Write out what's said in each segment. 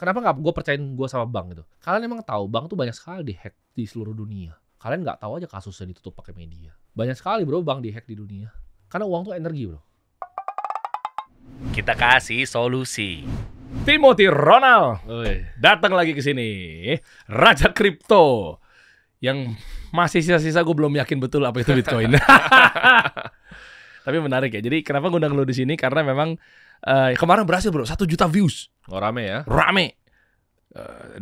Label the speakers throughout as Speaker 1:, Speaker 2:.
Speaker 1: Kenapa nggak gue percayain gue sama bank gitu? Kalian emang tahu bank tuh banyak sekali dihack di seluruh dunia. Kalian nggak tahu aja kasusnya ditutup pakai media. Banyak sekali bro bank dihack di dunia. Karena uang tuh energi bro.
Speaker 2: Kita kasih solusi. Timothy Ronald datang lagi ke sini. Raja kripto yang masih sisa-sisa gue belum yakin betul apa itu Bitcoin. Tapi menarik ya. Jadi kenapa gue undang lo di sini? Karena memang kemarin berhasil bro, 1 juta views.
Speaker 1: Oh rame ya?
Speaker 2: Rame.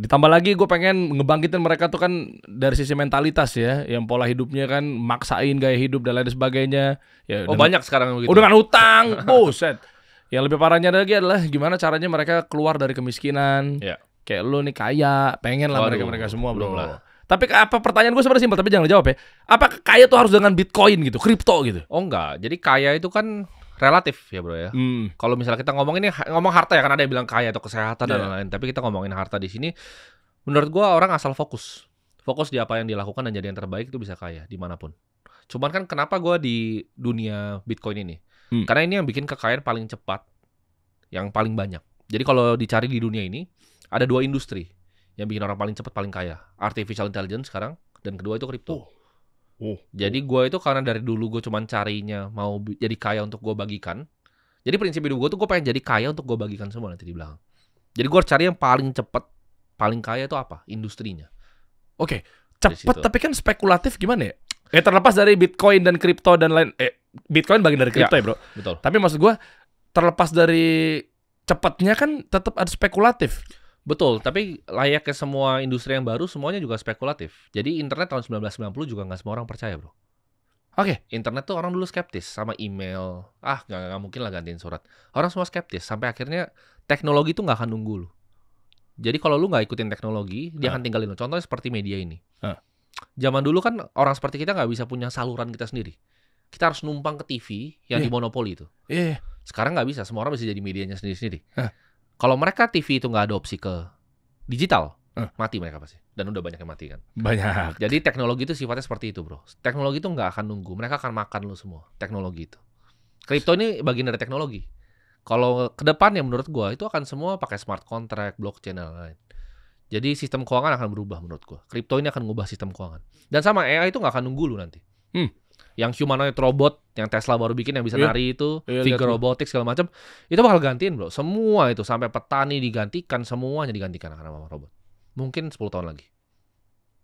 Speaker 2: Ditambah lagi gue pengen ngebangkitin mereka tuh kan dari sisi mentalitas ya, yang pola hidupnya kan maksain gaya hidup dan lain sebagainya. Ya,
Speaker 1: banyak sekarang begitu.
Speaker 2: Udah kan utang, buset. Yang lebih parahnya lagi adalah gimana caranya mereka keluar dari kemiskinan.
Speaker 1: Ya.
Speaker 2: Kayak lu nih kaya, pengen lah mereka semua
Speaker 1: belum
Speaker 2: bro.
Speaker 1: lah.
Speaker 2: Tapi apa pertanyaan gue sebenarnya simpel, tapi jangan jawab ya. Apa kaya tuh harus dengan Bitcoin gitu, kripto gitu?
Speaker 1: Oh enggak, jadi kaya itu kan relatif ya bro ya. Kalau misalnya kita ngomong harta ya, kan ada yang bilang kaya atau kesehatan dan lain-lain. Tapi kita ngomongin harta di sini, menurut gua orang asal fokus di apa yang dilakukan dan jadi yang terbaik itu bisa kaya dimanapun. Cuman kan kenapa gua di dunia Bitcoin ini? Karena ini yang bikin kekayaan paling cepat, yang paling banyak. Jadi kalau dicari di dunia ini ada 2 industri yang bikin orang paling cepat paling kaya. Artificial intelligence sekarang, dan kedua itu kripto. Jadi gue itu karena dari dulu gue cuman carinya mau jadi kaya untuk gue bagikan. Jadi prinsip hidup gue tuh gue pengen jadi kaya untuk gue bagikan semua nanti di belakang. Jadi gue cari yang paling cepat, paling kaya itu apa? Industrinya.
Speaker 2: Oke, cepat tapi kan spekulatif gimana ya? Terlepas dari Bitcoin dan kripto dan lain, Bitcoin bagian dari kripto ya bro.
Speaker 1: Betul.
Speaker 2: Tapi maksud gue terlepas dari cepatnya kan tetap ada spekulatif.
Speaker 1: Betul, tapi layaknya semua industri yang baru semuanya juga spekulatif. Jadi internet tahun 1990 juga nggak semua orang percaya bro.
Speaker 2: Oke.
Speaker 1: Internet tuh orang dulu skeptis sama email. Nggak mungkin lah gantiin surat. Orang semua skeptis sampai akhirnya teknologi tuh nggak akan nunggu lu. Jadi kalau lu nggak ikutin teknologi, dia akan tinggalin lu. Contohnya seperti media ini. Zaman dulu kan orang seperti kita nggak bisa punya saluran kita sendiri. Kita harus numpang ke TV yang dimonopoli itu. Sekarang nggak bisa, semua orang bisa jadi medianya sendiri-sendiri. Kalau mereka TV itu nggak adopsi ke digital, mati mereka pasti. Dan udah banyak yang mati kan.
Speaker 2: Banyak.
Speaker 1: Jadi teknologi itu sifatnya seperti itu bro. Teknologi itu nggak akan nunggu, mereka akan makan lu semua. Teknologi itu. Kripto ini bagian dari teknologi. Kalau ke depannya menurut gua itu akan semua pakai smart contract, blockchain dan lain-lain. Jadi sistem keuangan akan berubah menurut gua. Kripto ini akan mengubah sistem keuangan. Dan sama AI itu nggak akan nunggu lu nanti. Yang humanoid robot yang Tesla baru bikin yang bisa nari itu, figure robotics segala macam, itu bakal gantiin bro. Semua itu sampai petani digantikan, semuanya digantikan sama robot. Mungkin 10 tahun lagi.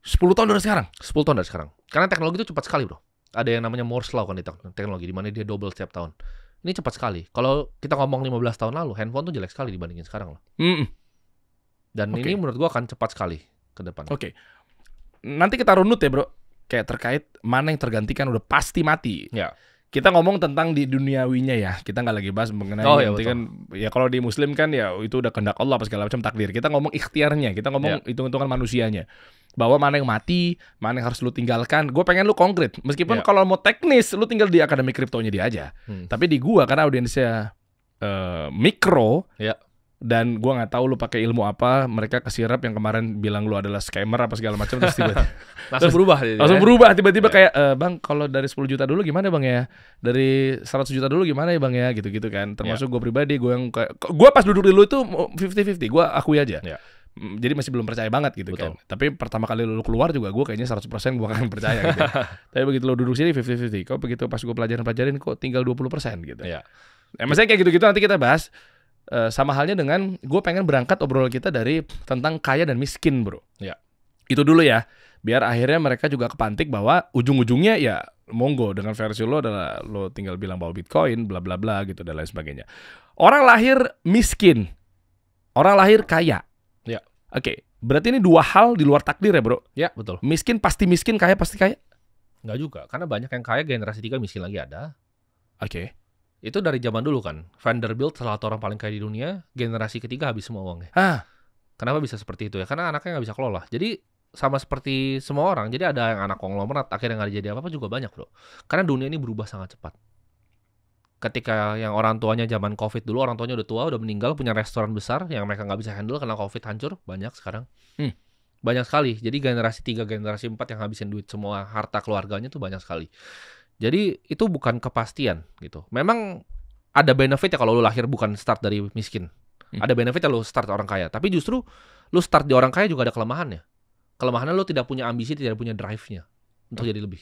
Speaker 2: 10 tahun dari sekarang?
Speaker 1: 10 tahun dari sekarang. Karena teknologi itu cepat sekali bro. Ada yang namanya Moore's Law kan di teknologi, di mana dia double setiap tahun. Ini cepat sekali. Kalau kita ngomong 15 tahun lalu, handphone tuh jelek sekali dibandingin sekarang loh. Dan ini menurut gua akan cepat sekali ke depan.
Speaker 2: Nanti kita runut ya bro. Kayak terkait mana yang tergantikan udah pasti mati.
Speaker 1: Ya.
Speaker 2: Kita ngomong tentang di duniawinya ya. Kita nggak lagi bahas mengenai kan ya kalau di Muslim kan ya itu udah kehendak Allah apa segala macam takdir. Kita ngomong ikhtiarnya, kita ngomong hitung-hitungan manusianya. Bahwa mana yang mati, mana yang harus lu tinggalkan. Gue pengen lu konkret. Meskipun kalau mau teknis lu tinggal di akademi kriptonya dia aja. Tapi di gua karena audiensnya mikro. Dan gua nggak tahu lu pakai ilmu apa, mereka kesirap yang kemarin bilang lu adalah scammer apa segala macam terus tiba-tiba langsung berubah tiba-tiba kayak bang kalau dari 10 juta dulu gimana bang ya, dari 100 juta dulu gimana ya bang ya, gitu-gitu kan. Termasuk gue pribadi, gue yang kayak gue pas duduk di lu itu 50-50, gue akui aja. Jadi masih belum percaya banget gitu. Kan. Tapi pertama kali lu keluar juga gue kayaknya 100% gue akan percaya gitu. Tapi begitu lu duduk sini 50-50, kok begitu pas gue pelajarin kok tinggal 20% gitu. Maksudnya kayak gitu-gitu nanti kita bahas. Sama halnya dengan gue pengen berangkat obrolan kita dari tentang kaya dan miskin bro. Itu dulu ya. Biar akhirnya mereka juga kepantik bahwa ujung-ujungnya ya monggo dengan versi lo adalah lo tinggal bilang bahwa Bitcoin bla bla bla gitu dan lain sebagainya. Orang lahir miskin, orang lahir kaya. Oke, berarti ini 2 hal di luar takdir ya bro.
Speaker 1: Betul.
Speaker 2: Miskin pasti miskin, kaya pasti kaya.
Speaker 1: Nggak juga, karena banyak yang kaya generasi 3 miskin lagi ada.
Speaker 2: Itu
Speaker 1: dari zaman dulu kan. Vanderbilt salah satu orang paling kaya di dunia, generasi ketiga habis semua uangnya. Kenapa bisa seperti itu ya? Karena anaknya nggak bisa kelola. Jadi sama seperti semua orang. Jadi ada yang anak konglomerat akhirnya nggak jadi apa-apa juga banyak bro. Karena dunia ini berubah sangat cepat. Ketika yang orang tuanya zaman COVID dulu, orang tuanya udah tua, udah meninggal, punya restoran besar yang mereka nggak bisa handle karena COVID hancur, banyak sekarang. Banyak sekali. Jadi generasi 3, generasi 4 yang habisin duit semua harta keluarganya tuh banyak sekali. Jadi itu bukan kepastian gitu. Memang ada benefit ya kalau lu lahir bukan start dari miskin. Ada benefitnya lu start orang kaya. Tapi justru lu start di orang kaya juga ada kelemahannya. Kelemahannya lu tidak punya ambisi, tidak punya drive-nya untuk jadi lebih.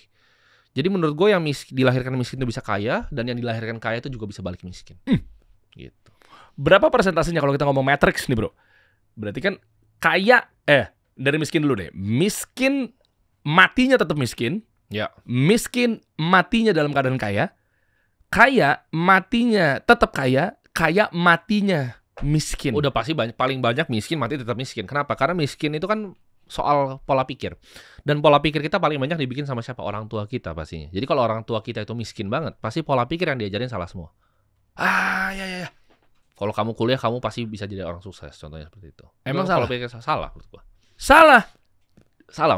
Speaker 1: Jadi menurut gue yang dilahirkan miskin itu bisa kaya, dan yang dilahirkan kaya itu juga bisa balik miskin. Gitu.
Speaker 2: Berapa persentasenya kalau kita ngomong matrix nih bro? Berarti kan kaya, dari miskin dulu deh. Miskin matinya tetap miskin.
Speaker 1: Ya.
Speaker 2: Miskin matinya dalam keadaan kaya. Kaya matinya tetap kaya. Kaya matinya miskin.
Speaker 1: Udah pasti paling banyak miskin mati tetap miskin. Kenapa? Karena miskin itu kan soal pola pikir. Dan pola pikir kita paling banyak dibikin sama siapa? Orang tua kita pastinya. Jadi kalau orang tua kita itu miskin banget, pasti pola pikir yang diajarin salah semua.
Speaker 2: Ya.
Speaker 1: Kalau kamu kuliah, kamu pasti bisa jadi orang sukses. Contohnya seperti itu.
Speaker 2: Emang salah?
Speaker 1: Pola pikir salah menurut gua.
Speaker 2: Salah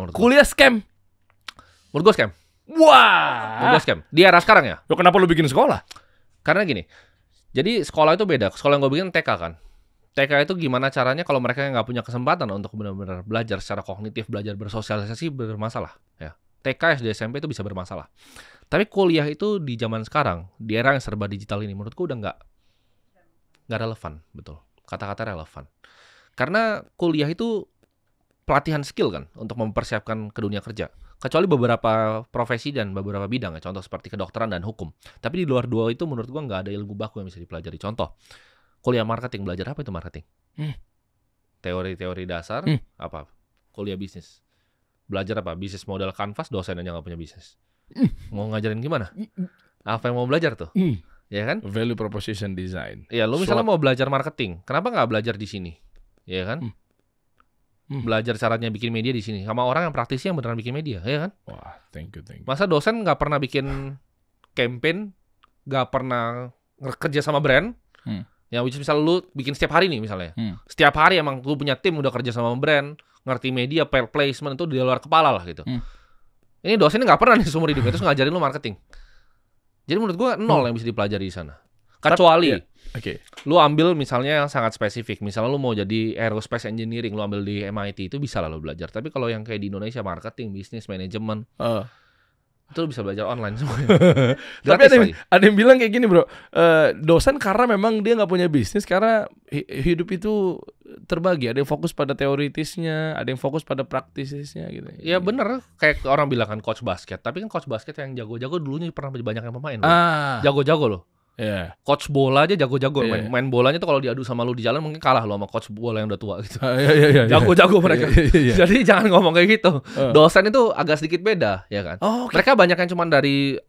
Speaker 1: menurut gua.
Speaker 2: Kuliah scam.
Speaker 1: Menurut gua scam.
Speaker 2: Wah.
Speaker 1: Menurut gua scam. Di era sekarang ya.
Speaker 2: Loh, kenapa lu bikin sekolah?
Speaker 1: Karena gini. Jadi sekolah itu beda. Sekolah yang gue bikin TK kan. TK itu gimana caranya kalau mereka yang nggak punya kesempatan untuk benar-benar belajar secara kognitif, belajar bersosialisasi bermasalah. Ya. TK, SD, SMP itu bisa bermasalah. Tapi kuliah itu di zaman sekarang, di era yang serba digital ini, menurutku udah nggak relevan, betul. Kata-kata relevan. Karena kuliah itu pelatihan skill kan untuk mempersiapkan ke dunia kerja. Kecuali beberapa profesi dan beberapa bidang ya, contoh seperti kedokteran dan hukum. Tapi di luar dua itu menurut gua nggak ada ilmu baku yang bisa dipelajari. Contoh, kuliah marketing, belajar apa itu marketing? Teori-teori dasar, apa? Kuliah bisnis. Belajar apa? Bisnis model kanvas, dosen aja nggak punya bisnis. Mau ngajarin gimana? Apa yang mau belajar tuh? Ya kan?
Speaker 2: Value proposition design.
Speaker 1: Ya, lu misalnya mau belajar marketing, kenapa nggak belajar di sini? Ya kan? Belajar caranya bikin media di sini sama orang yang praktisi yang beneran bikin media, ya kan?
Speaker 2: Wah, thank you.
Speaker 1: Masa dosen nggak pernah bikin campaign, nggak pernah kerja sama brand, ya which misalnya lu bikin setiap hari nih misalnya, setiap hari emang lu punya tim udah kerja sama brand, ngerti media, placement itu di luar kepala lah gitu. Ini dosennya nggak pernah nih seumur hidupnya terus ngajarin lu marketing. Jadi menurut gua nol yang bisa dipelajari di sana. Kecuali lu ambil misalnya yang sangat spesifik. Misalnya lu mau jadi aerospace engineering, lu ambil di MIT, itu bisa lah lu belajar. Tapi kalau yang kayak di Indonesia, marketing, bisnis, manajemen, itu lu bisa belajar online semuanya.
Speaker 2: Tapi ada yang bilang kayak gini bro, dosen karena memang dia nggak punya bisnis, karena hidup itu terbagi. Ada yang fokus pada teoritisnya, ada yang fokus pada praktisisnya gitu.
Speaker 1: Ya bener, kayak orang bilang kan coach basket. Tapi kan coach basket yang jago-jago dulunya pernah banyak yang pemain. Jago-jago loh.
Speaker 2: Yeah.
Speaker 1: Coach bola aja jago-jago, main bolanya tuh kalau diadu sama lu di jalan mungkin kalah lu sama coach bola yang udah tua gitu. Jago-jago mereka. Jadi jangan ngomong kayak gitu. Dosen itu agak sedikit beda, ya kan? Mereka banyak yang cuma dari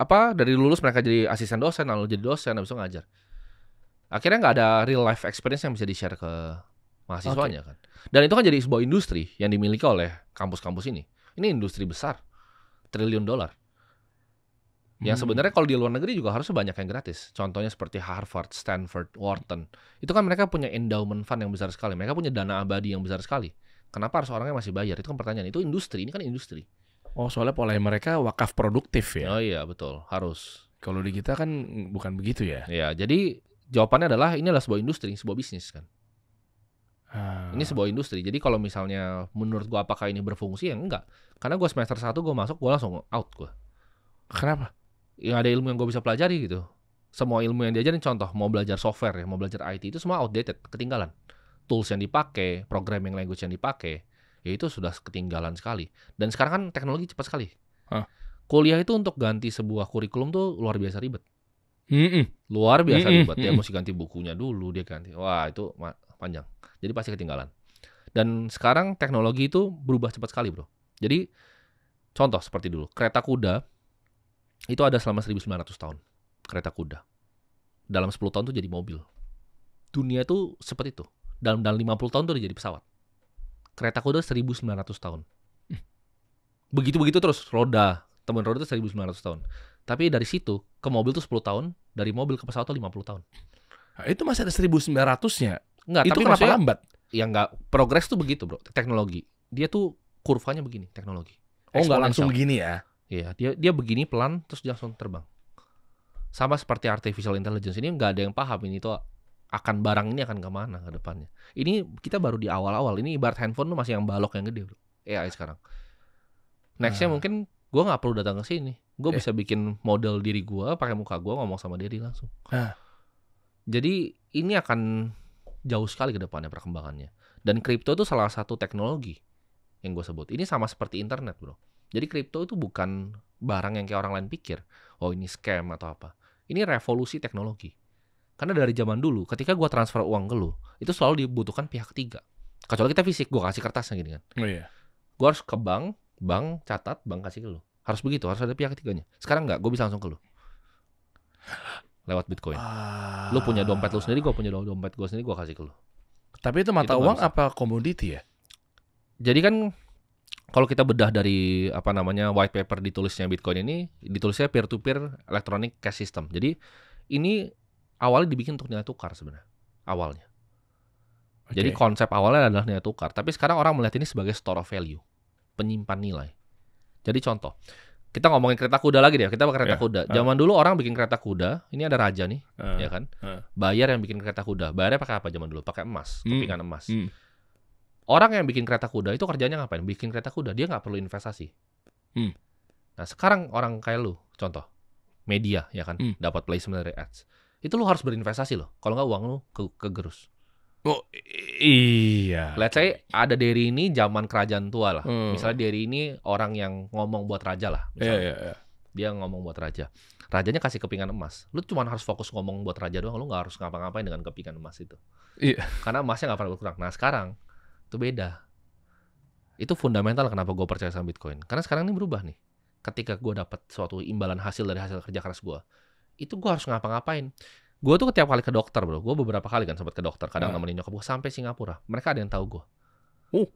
Speaker 1: lulus mereka jadi asisten dosen, lalu jadi dosen, habis itu ngajar. Akhirnya nggak ada real life experience yang bisa di-share ke mahasiswanya kan. Dan itu kan jadi sebuah industri yang dimiliki oleh kampus-kampus ini. Ini industri besar, triliun dolar. Yang sebenarnya kalau di luar negeri juga harusnya banyak yang gratis. Contohnya seperti Harvard, Stanford, Wharton. Itu kan mereka punya endowment fund yang besar sekali. Mereka punya dana abadi yang besar sekali. Kenapa harus orangnya masih bayar? Itu kan pertanyaan. Itu industri, ini kan industri.
Speaker 2: Oh, soalnya pola mereka wakaf produktif ya?
Speaker 1: Oh iya, betul. Harus.
Speaker 2: Kalau di kita kan bukan begitu ya?
Speaker 1: Ya, jadi jawabannya adalah ini adalah sebuah industri, sebuah bisnis kan. Ini sebuah industri. Jadi kalau misalnya menurut gua apakah ini berfungsi? Ya enggak. Karena gua semester 1 gua masuk, gua langsung out gua.
Speaker 2: Kenapa?
Speaker 1: Yang ada ilmu yang gue bisa pelajari gitu. Semua ilmu yang diajarin, contoh mau belajar software ya, mau belajar IT, itu semua outdated, ketinggalan. Tools yang dipakai, programming language yang dipakai, ya itu sudah ketinggalan sekali. Dan sekarang kan teknologi cepat sekali. Kuliah itu untuk ganti sebuah kurikulum tuh luar biasa ribet. Luar biasa ribet. Dia mesti ganti bukunya dulu, dia ganti. Wah, itu panjang. Jadi pasti ketinggalan. Dan sekarang teknologi itu berubah cepat sekali, bro. Jadi contoh seperti dulu, kereta kuda itu ada selama 1900 tahun. Kereta kuda. Dalam 10 tahun tuh jadi mobil. Dunia tuh seperti itu. Dalam 50 tahun tuh udah jadi pesawat. Kereta kuda 1900 tahun. Begitu-begitu terus. Roda. Temen roda tuh 1900 tahun. Tapi dari situ ke mobil tuh 10 tahun. Dari mobil ke pesawat tuh 50 tahun.
Speaker 2: Nah, itu masih ada 1900-nya?
Speaker 1: Enggak,
Speaker 2: itu
Speaker 1: tapi
Speaker 2: kenapa lambat?
Speaker 1: Ya enggak. Progres tuh begitu bro. Teknologi. Dia tuh kurvanya begini. Teknologi.
Speaker 2: Oh enggak langsung begini ya?
Speaker 1: Iya, dia begini pelan terus dia langsung terbang. Sama seperti artificial intelligence ini nggak ada yang paham ini tuh akan barang ini akan kemana ke depannya. Ini kita baru di awal-awal. Ini ibarat handphone tuh masih yang balok yang gede bro. AI sekarang. Nextnya mungkin gue nggak perlu datang ke sini. Gue bisa bikin model diri gue pakai muka gue ngomong sama diri langsung. Jadi ini akan jauh sekali ke depannya perkembangannya. Dan kripto itu salah satu teknologi yang gue sebut. Ini sama seperti internet, bro. Jadi kripto itu bukan barang yang kayak orang lain pikir. Oh, ini scam atau apa. Ini revolusi teknologi. Karena dari zaman dulu, ketika gue transfer uang ke lu, itu selalu dibutuhkan pihak ketiga. Kecuali kita fisik, gue kasih kertasnya gini kan.
Speaker 2: Oh iya.
Speaker 1: Gue harus ke bank catat, bank kasih ke lu. Harus begitu, harus ada pihak ketiganya. Sekarang enggak, gue bisa langsung ke lu. Lewat Bitcoin. Lu punya dompet lu sendiri, gue punya dompet gue sendiri, gue kasih ke lu.
Speaker 2: Tapi itu mata uang apa komoditi ya? Jadi
Speaker 1: kan kalau kita bedah dari white paper ditulisnya Bitcoin ini, ditulisnya peer to peer electronic cash system. Jadi ini awalnya dibikin untuk nilai tukar sebenarnya. Awalnya. Okay. Jadi konsep awalnya adalah nilai tukar, tapi sekarang orang melihat ini sebagai store of value, penyimpan nilai. Jadi contoh, kita ngomongin kereta kuda lagi deh. Kita pakai kereta kuda. Zaman dulu orang bikin kereta kuda, ini ada raja nih, ya kan? Bayar yang bikin kereta kuda. Bayarnya pakai apa zaman dulu? Pakai emas, kepingan emas. Orang yang bikin kereta kuda itu kerjanya ngapain? Bikin kereta kuda, dia nggak perlu investasi. Nah sekarang orang kayak lu, contoh media ya kan, dapat placement dari ads. Itu lu harus berinvestasi loh. Kalau nggak uang lu kegerus.
Speaker 2: Oh iya.
Speaker 1: Let's say ada Derry ini zaman kerajaan tua lah. Misalnya Derry ini orang yang ngomong buat raja lah. Misalnya. Dia ngomong buat raja. Rajanya kasih kepingan emas. Lu cuma harus fokus ngomong buat raja doang. Lu nggak harus ngapa-ngapain dengan kepingan emas itu.
Speaker 2: Iya.
Speaker 1: Karena emasnya nggak pernah berkurang. Nah sekarang itu beda. Itu fundamental kenapa gue percaya sama Bitcoin. Karena sekarang ini berubah nih. Ketika gue dapat suatu imbalan hasil dari hasil kerja keras gue, itu gue harus ngapa-ngapain. Gue tuh tiap kali ke dokter, bro. Gue beberapa kali kan sempat ke dokter. Kadang nemenin nyokap gue sampai Singapura. Mereka ada yang tahu gue.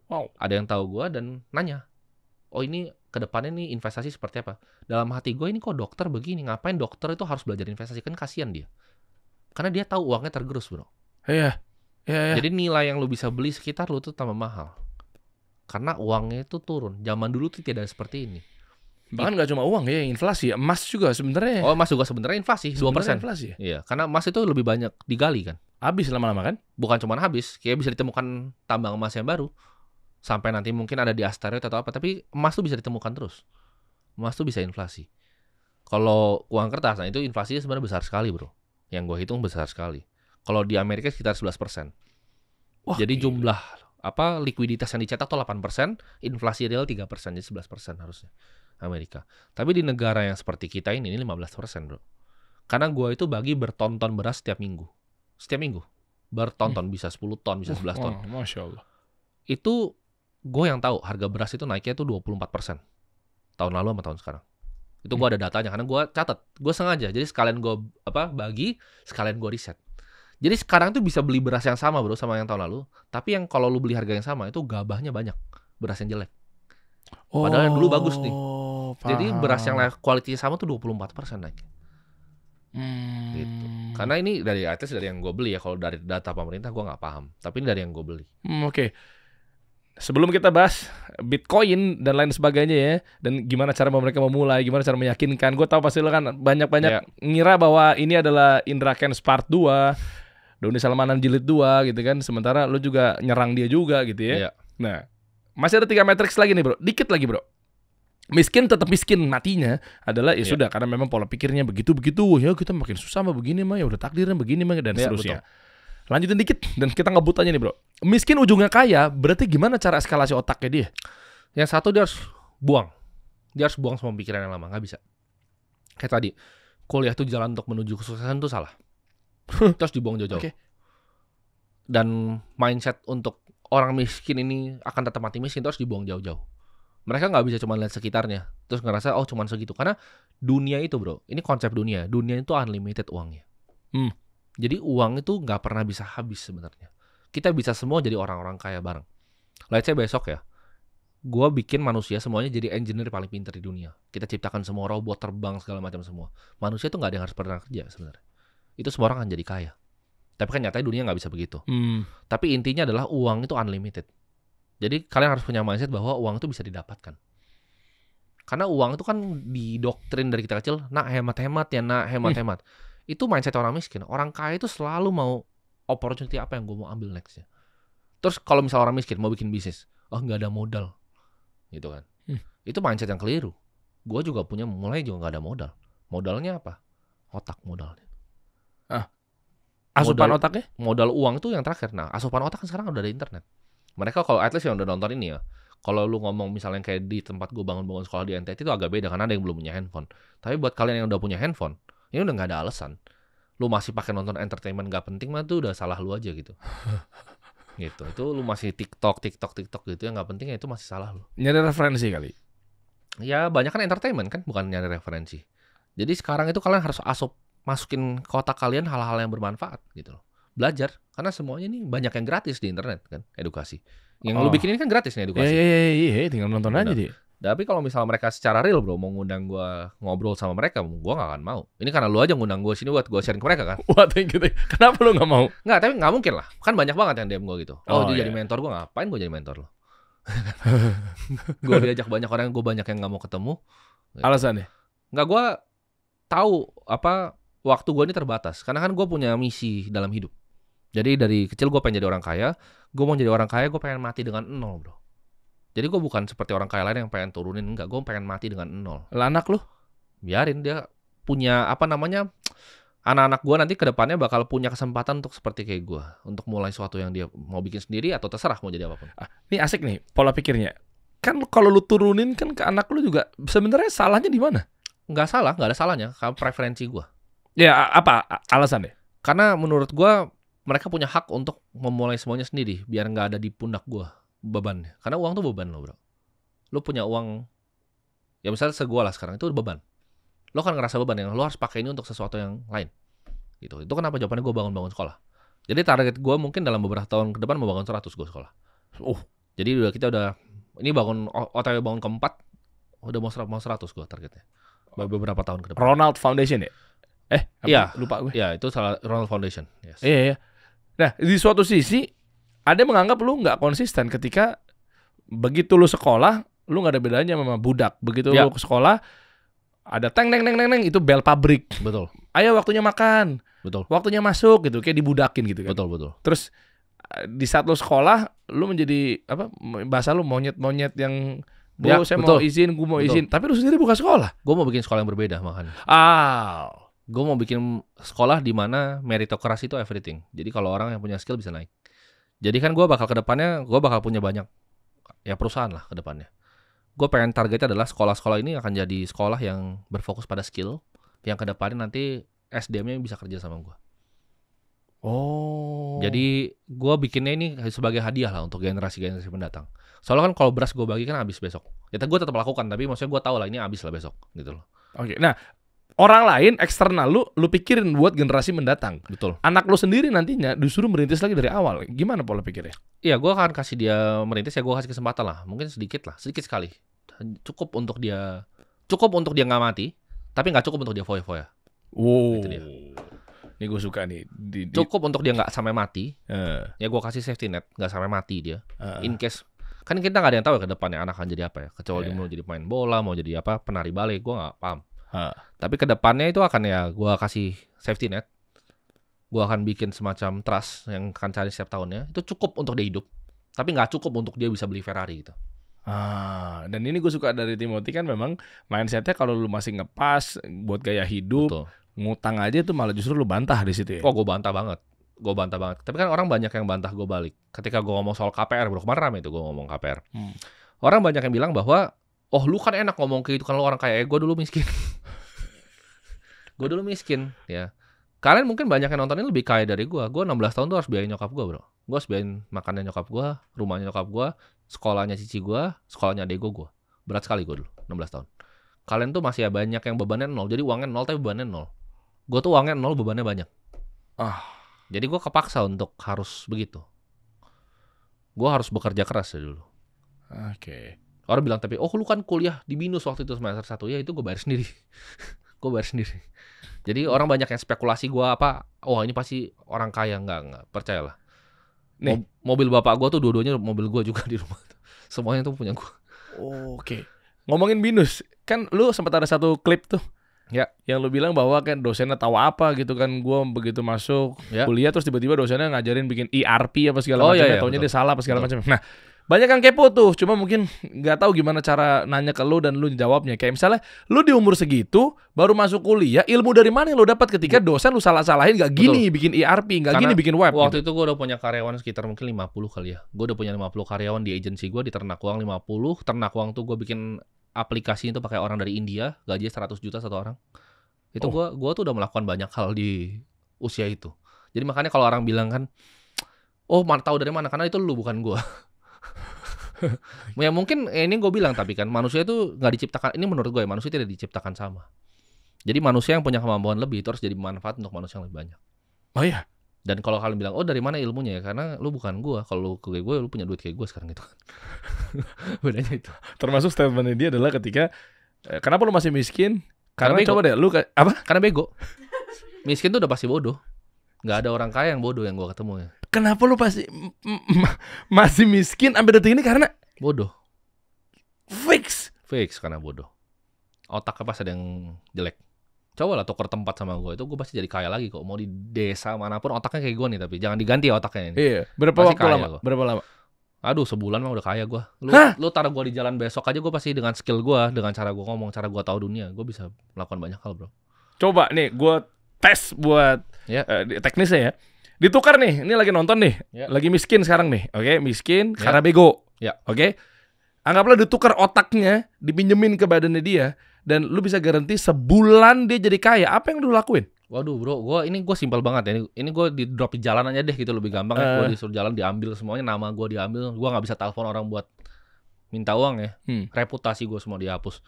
Speaker 2: Wow.
Speaker 1: Ada yang tahu gue dan nanya, oh ini kedepannya nih investasi seperti apa? Dalam hati gue ini kok dokter begini. Ngapain dokter itu harus belajar investasi? Kan kasihan dia. Karena dia tahu uangnya tergerus, bro.
Speaker 2: Iya.
Speaker 1: Jadi nilai yang lu bisa beli sekitar lu tuh tambah mahal. Karena uangnya itu turun. Zaman dulu tuh tidak seperti ini.
Speaker 2: Bahkan nggak cuma uang ya, inflasi. Emas juga sebenarnya.
Speaker 1: Oh, emas juga sebenarnya inflasi 2%.
Speaker 2: Inflasi ya?
Speaker 1: Iya, karena emas itu lebih banyak digali kan.
Speaker 2: Habis lama-lama kan?
Speaker 1: Bukan cuma habis, kayak bisa ditemukan tambang emas yang baru. Sampai nanti mungkin ada di asteroid atau apa, tapi emas tuh bisa ditemukan terus. Emas tuh bisa inflasi. Kalau uang kertas, nah itu inflasinya sebenarnya besar sekali, bro. Yang gue hitung besar sekali. Kalau di Amerika sekitar 11%. Wah, jadi jumlah likuiditas yang dicetak tuh 8%, inflasi real 3%, jadi 11% harusnya Amerika. Tapi di negara yang seperti kita ini 15%, bro. Karena gue itu bagi berton-ton beras setiap minggu. Setiap minggu. Berton-ton, bisa 10 ton, bisa 11 ton.
Speaker 2: Masya Allah.
Speaker 1: Itu gue yang tahu harga beras itu naiknya tuh 24%. Tahun lalu sama tahun sekarang. Itu gue ada datanya, karena gue catat. Gue sengaja, jadi sekalian gue bagi, sekalian gue riset. Jadi sekarang tuh bisa beli beras yang sama, bro, sama yang tahun lalu. Tapi yang kalau lu beli harga yang sama, itu gabahnya banyak. Beras yang jelek. Padahal yang dulu bagus nih.
Speaker 2: Paham.
Speaker 1: Jadi beras yang kualitinya sama tuh 24% naik. Gitu. Karena ini dari yang gue beli ya. Kalau dari data pemerintah gue nggak paham. Tapi ini dari yang gue beli.
Speaker 2: Oke. Sebelum kita bahas Bitcoin dan lain sebagainya ya, dan gimana cara mereka memulai, gimana cara meyakinkan, gue tahu pasti lo kan banyak ngira bahwa ini adalah Indra Kents Part 2, Doni Salmanan Jilid 2 gitu kan, sementara lo juga nyerang dia juga gitu ya. Nah, masih ada 3 matriks lagi nih, bro, dikit lagi, bro. Miskin tetap miskin, matinya adalah ya sudah, karena memang pola pikirnya begitu-begitu, ya kita makin susah mah begini mah, ya udah takdirnya begini mah, dan seterusnya. Betul. Lanjutin dikit dan kita ngebut aja nih, bro. Miskin ujungnya kaya, berarti gimana cara eskalasi otaknya dia?
Speaker 1: Yang satu dia harus buang. Dia harus buang semua pikiran yang lama, nggak bisa. Kayak tadi, kuliah tuh jalan untuk menuju kesuksesan tuh salah. Terus dibuang jauh-jauh. Dan mindset untuk orang miskin ini akan tetap mati miskin terus dibuang jauh-jauh. Mereka nggak bisa cuma lihat sekitarnya, terus ngerasa oh cuma segitu. Karena dunia itu, bro, ini konsep dunia. Dunia itu unlimited uangnya. Jadi uang itu nggak pernah bisa habis sebenarnya. Kita bisa semua jadi orang-orang kaya bareng. Let's say besok ya, gue bikin manusia semuanya jadi engineer paling pintar di dunia. Kita ciptakan semua robot terbang segala macam semua. Manusia itu nggak ada yang harus pernah kerja sebenarnya. Itu semua orang akan jadi kaya. Tapi kan nyatanya dunia nggak bisa begitu. Tapi intinya adalah uang itu unlimited. Jadi kalian harus punya mindset bahwa uang itu bisa didapatkan. Karena uang itu kan didoktrin dari kita kecil, nak hemat-hemat ya, nak hemat-hemat. Itu mindset orang miskin. Orang kaya itu selalu mau opportunity apa yang gue mau ambil nextnya. Terus kalau misal orang miskin mau bikin bisnis, oh nggak ada modal, gitu kan? Itu mindset yang keliru. Gue juga punya, mulai juga nggak ada modal. Modalnya apa? Otak modalnya.
Speaker 2: Asupan otaknya?
Speaker 1: Modal uang itu yang terakhir. Nah, asupan otak kan sekarang udah ada internet. Mereka kalau at least yang udah nonton ini ya, kalau lu ngomong misalnya kayak di tempat gue bangun sekolah di NTT itu agak beda karena ada yang belum punya handphone. Tapi buat kalian yang udah punya handphone, ini udah nggak ada alasan. Lu masih pakai nonton entertainment nggak penting mah tuh udah salah lu aja gitu. Gitu. Itu lu masih TikTok gitu yang nggak penting ya itu masih salah lu.
Speaker 2: Nyari referensi kali.
Speaker 1: Ya banyak kan entertainment kan, bukan nyari referensi. Jadi sekarang itu kalian harus masukin ke otak kalian hal-hal yang bermanfaat gitu loh. Belajar, karena semuanya ini banyak yang gratis di internet kan, edukasi. Yang lu bikin ini kan gratis nih edukasi.
Speaker 2: Iya, tinggal nonton aja dia.
Speaker 1: Tapi kalau misalnya mereka secara real bro, mau ngundang gue ngobrol sama mereka, gue gak akan mau. Ini karena lu aja ngundang gue sini buat gue sharing ke mereka kan.
Speaker 2: Wah, thank you. Kenapa lu gak mau?
Speaker 1: Nggak, tapi gak mungkin lah. Kan banyak banget yang DM gue gitu. Dia jadi mentor gue, ngapain gue jadi mentor lo? Gue diajak banyak orang, gue banyak yang gak mau ketemu.
Speaker 2: Gitu. Alasannya?
Speaker 1: Nggak, gue tahu waktu gue ini terbatas. Karena kan gue punya misi dalam hidup. Jadi dari kecil gue pengen jadi orang kaya. Gue mau jadi orang kaya, gue pengen mati dengan 0 bro. Jadi gue bukan seperti orang kaya lain yang pengen turunin. Enggak, gue pengen mati dengan 0.
Speaker 2: Lah anak lu?
Speaker 1: Biarin dia punya anak-anak gue nanti ke depannya bakal punya kesempatan untuk seperti kayak gue. Untuk mulai sesuatu yang dia mau bikin sendiri atau terserah mau jadi apapun.
Speaker 2: Ini asik nih pola pikirnya. Kan kalau lu turunin kan ke anak lu juga sebenarnya salahnya di mana?
Speaker 1: Nggak salah, nggak ada salahnya. Kalau preferensi gue.
Speaker 2: Ya apa alasannya?
Speaker 1: Karena menurut gue mereka punya hak untuk memulai semuanya sendiri. Biar nggak ada di pundak gue bebannya. Karena uang tuh beban lo bro. Lo punya uang, ya misalnya segua lah sekarang, itu beban. Lo kan ngerasa beban yang lo harus pakai ini untuk sesuatu yang lain. Gitu. Itu kenapa jawabannya gue bangun sekolah. Jadi target gue mungkin dalam beberapa tahun ke depan mau bangun 100 gue sekolah. Jadi kita udah, ini OTW bangun keempat, udah mau 100 gue targetnya. Beberapa tahun ke depan.
Speaker 2: Ronald Foundation ya?
Speaker 1: Iya.
Speaker 2: Lupa gue.
Speaker 1: Iya, itu salah, Ronald Foundation. Yes.
Speaker 2: Iya. Nah, di suatu sisi ada yang menganggap lu nggak konsisten ketika begitu lu sekolah, lu nggak ada bedanya sama budak. Begitu lu ke sekolah, ada teng itu bel pabrik.
Speaker 1: Betul.
Speaker 2: Ayo waktunya makan.
Speaker 1: Betul.
Speaker 2: Waktunya masuk gitu, kayak dibudakin gitu kan.
Speaker 1: Betul.
Speaker 2: Terus di saat lu sekolah, lu menjadi bahasa lu monyet-monyet yang saya mau izin, gue mau izin. Tapi lu sendiri bukan sekolah.
Speaker 1: Gue mau bikin sekolah yang berbeda makanya. Gue mau bikin sekolah di mana meritokrasi itu everything. Jadi kalau orang yang punya skill bisa naik. Jadi kan gue bakal ke depannya, gue bakal punya banyak ya perusahaan lah ke depannya. Gue pengen targetnya adalah sekolah-sekolah ini akan jadi sekolah yang berfokus pada skill, yang ke depannya nanti SDM-nya bisa kerja sama gue. Jadi gue bikinnya ini sebagai hadiah lah untuk generasi-generasi mendatang. Soalnya kan kalau beras gue bagi kan habis besok. Ya gue tetap lakukan, tapi maksudnya gue tahu lah ini habis lah besok gitu loh.
Speaker 2: Oke. Nah, orang lain eksternal lu pikirin buat generasi mendatang.
Speaker 1: Betul.
Speaker 2: Anak lu sendiri nantinya disuruh merintis lagi dari awal. Gimana pola pikirnya?
Speaker 1: Iya, gue akan kasih dia merintis, ya gue kasih kesempatan lah. Mungkin sedikit sekali. Cukup untuk dia nggak mati, tapi nggak cukup untuk dia foya-foya.
Speaker 2: Wow. Ini gue suka nih.
Speaker 1: Cukup untuk dia nggak sampai mati. Ya gue kasih safety net, nggak sampai mati dia. In case, kan kita nggak ada yang tahu ya ke depannya anak akan jadi apa ya. Kecuali dia mau jadi main bola, mau jadi apa, penari ballet, gue nggak paham. Tapi ke depannya itu akan ya gue kasih safety net. Gue akan bikin semacam trust yang akan cari setiap tahunnya. Itu cukup untuk dia hidup, tapi nggak cukup untuk dia bisa beli Ferrari gitu.
Speaker 2: Dan ini gue suka dari Timothy kan memang mindsetnya kalau lu masih ngepas buat gaya hidup. Betul. Ngutang aja tuh malah justru lu bantah di situ ya.
Speaker 1: Gue bantah banget. Tapi kan orang banyak yang bantah gue balik. Ketika gue ngomong soal KPR, bro, kemarin rame itu gue ngomong KPR. Orang banyak yang bilang bahwa, lu kan enak ngomong kayak itu kan lu orang kaya. Gue dulu miskin. Ya. Kalian mungkin banyak yang nonton ini lebih kaya dari gue. Gue 16 tahun tuh harus biayain nyokap gue, bro. Gue harus biayain makannya nyokap gue, rumahnya nyokap gue, sekolahnya cici gue, sekolahnya adek gue. Berat sekali gue dulu, 16 tahun. Kalian tuh masih banyak yang bebannya 0. Jadi uangnya 0 tapi bebannya 0. Gue tuh uangnya 0, bebannya banyak. Jadi gue kepaksa untuk harus begitu. Gue harus bekerja keras ya dulu.
Speaker 2: Oke.
Speaker 1: Orang bilang tapi, lu kan kuliah di BINUS waktu itu semester 1. Ya itu gue bayar sendiri. Jadi orang banyak yang spekulasi gue ini pasti orang kaya. Enggak, percayalah. Mobil bapak gue tuh dua-duanya mobil gue juga di rumah. Semuanya tuh punya gue.
Speaker 2: Oke. Ngomongin BINUS, kan lu sempat ada satu klip tuh.
Speaker 1: Ya.
Speaker 2: Yang lu bilang bahwa kan dosennya tahu apa gitu kan. Gue begitu masuk kuliah terus tiba-tiba dosennya ngajarin bikin ERP apa segala macam. Taunya dia salah apa segala macam. Nah, banyak yang kepo tuh, cuma mungkin nggak tahu gimana cara nanya ke lu dan lu jawabnya. Kayak misalnya lu di umur segitu baru masuk kuliah, ilmu dari mana yang lu dapat ketika dosen lu salah-salahin nggak gini bikin ERP, nggak gini bikin web.
Speaker 1: Waktu itu gue udah punya karyawan sekitar mungkin 50 kali ya. Gue udah punya 50 karyawan di agensi gue di Ternak Uang 50. Ternak Uang tuh gue bikin aplikasi itu pakai orang dari India, gaji 100 juta satu orang. Itu gue tuh udah melakukan banyak hal di usia itu. Jadi makanya kalau orang bilang kan, tahu dari mana? Karena itu lu bukan gue. Ya mungkin ini gue bilang tapi kan manusia itu nggak diciptakan, ini menurut gue ya, manusia tidak diciptakan sama. Jadi manusia yang punya kemampuan lebih itu harus jadi manfaat untuk manusia yang lebih banyak.
Speaker 2: Oh iya.
Speaker 1: Dan kalau kalian bilang dari mana ilmunya ya, karena lu bukan gue. Kalau lu kayak gue, lu punya duit kayak gue sekarang gitu kan. Bedanya itu.
Speaker 2: Termasuk statementnya dia adalah ketika kenapa lu masih miskin? Karena coba deh lu apa?
Speaker 1: Karena bego. Miskin tuh udah pasti bodoh. Nggak ada orang kaya yang bodoh yang gue ketemu ya.
Speaker 2: Kenapa lu pasti masih miskin sampai detik ini? Karena
Speaker 1: bodoh.
Speaker 2: Fix
Speaker 1: karena bodoh. Otaknya pasti ada yang jelek. Coba lah tukar tempat sama gue, itu gue pasti jadi kaya lagi kok. Mau di desa manapun otaknya kayak gue nih, tapi jangan diganti ya otaknya ini.
Speaker 2: Iya. Berapa lama?
Speaker 1: Aduh, sebulan mah udah kaya gue. Lu taruh gue di jalan besok aja, gue pasti dengan skill gue, dengan cara gue ngomong, cara gue tahu dunia, gue bisa melakukan banyak hal, bro.
Speaker 2: Coba nih, gue tes buat teknisnya ya. Ditukar nih, ini lagi nonton nih, lagi miskin sekarang nih, oke, miskin karena bego, oke. Anggaplah ditukar otaknya, dipinjemin ke badannya dia, dan lu bisa garanti sebulan dia jadi kaya. Apa yang lu lakuin?
Speaker 1: Waduh bro, gue simpel banget ya. Ini gue di drop di jalan aja deh gitu, lebih gampang ya. Gue disuruh jalan, diambil semuanya, nama gue diambil, gue nggak bisa telepon orang buat minta uang ya. Reputasi gue semua dihapus.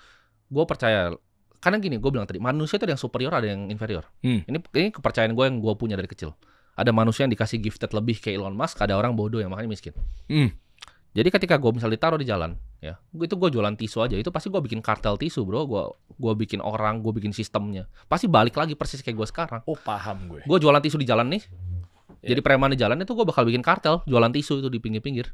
Speaker 1: Gue percaya, karena gini, gue bilang tadi, manusia itu ada yang superior, ada yang inferior. Ini kepercayaan gue yang gue punya dari kecil. Ada manusia yang dikasih gifted lebih kayak Elon Musk, ada orang bodoh yang makanya miskin. Jadi ketika gue misalnya ditaruh di jalan, ya, itu gue jualan tisu aja, itu pasti gue bikin kartel tisu bro, gue bikin orang, gue bikin sistemnya, pasti balik lagi persis kayak gue sekarang.
Speaker 2: Oh paham gue.
Speaker 1: Gue jualan tisu di jalan nih, jadi preman di jalan itu gue bakal bikin kartel, jualan tisu itu di pinggir-pinggir.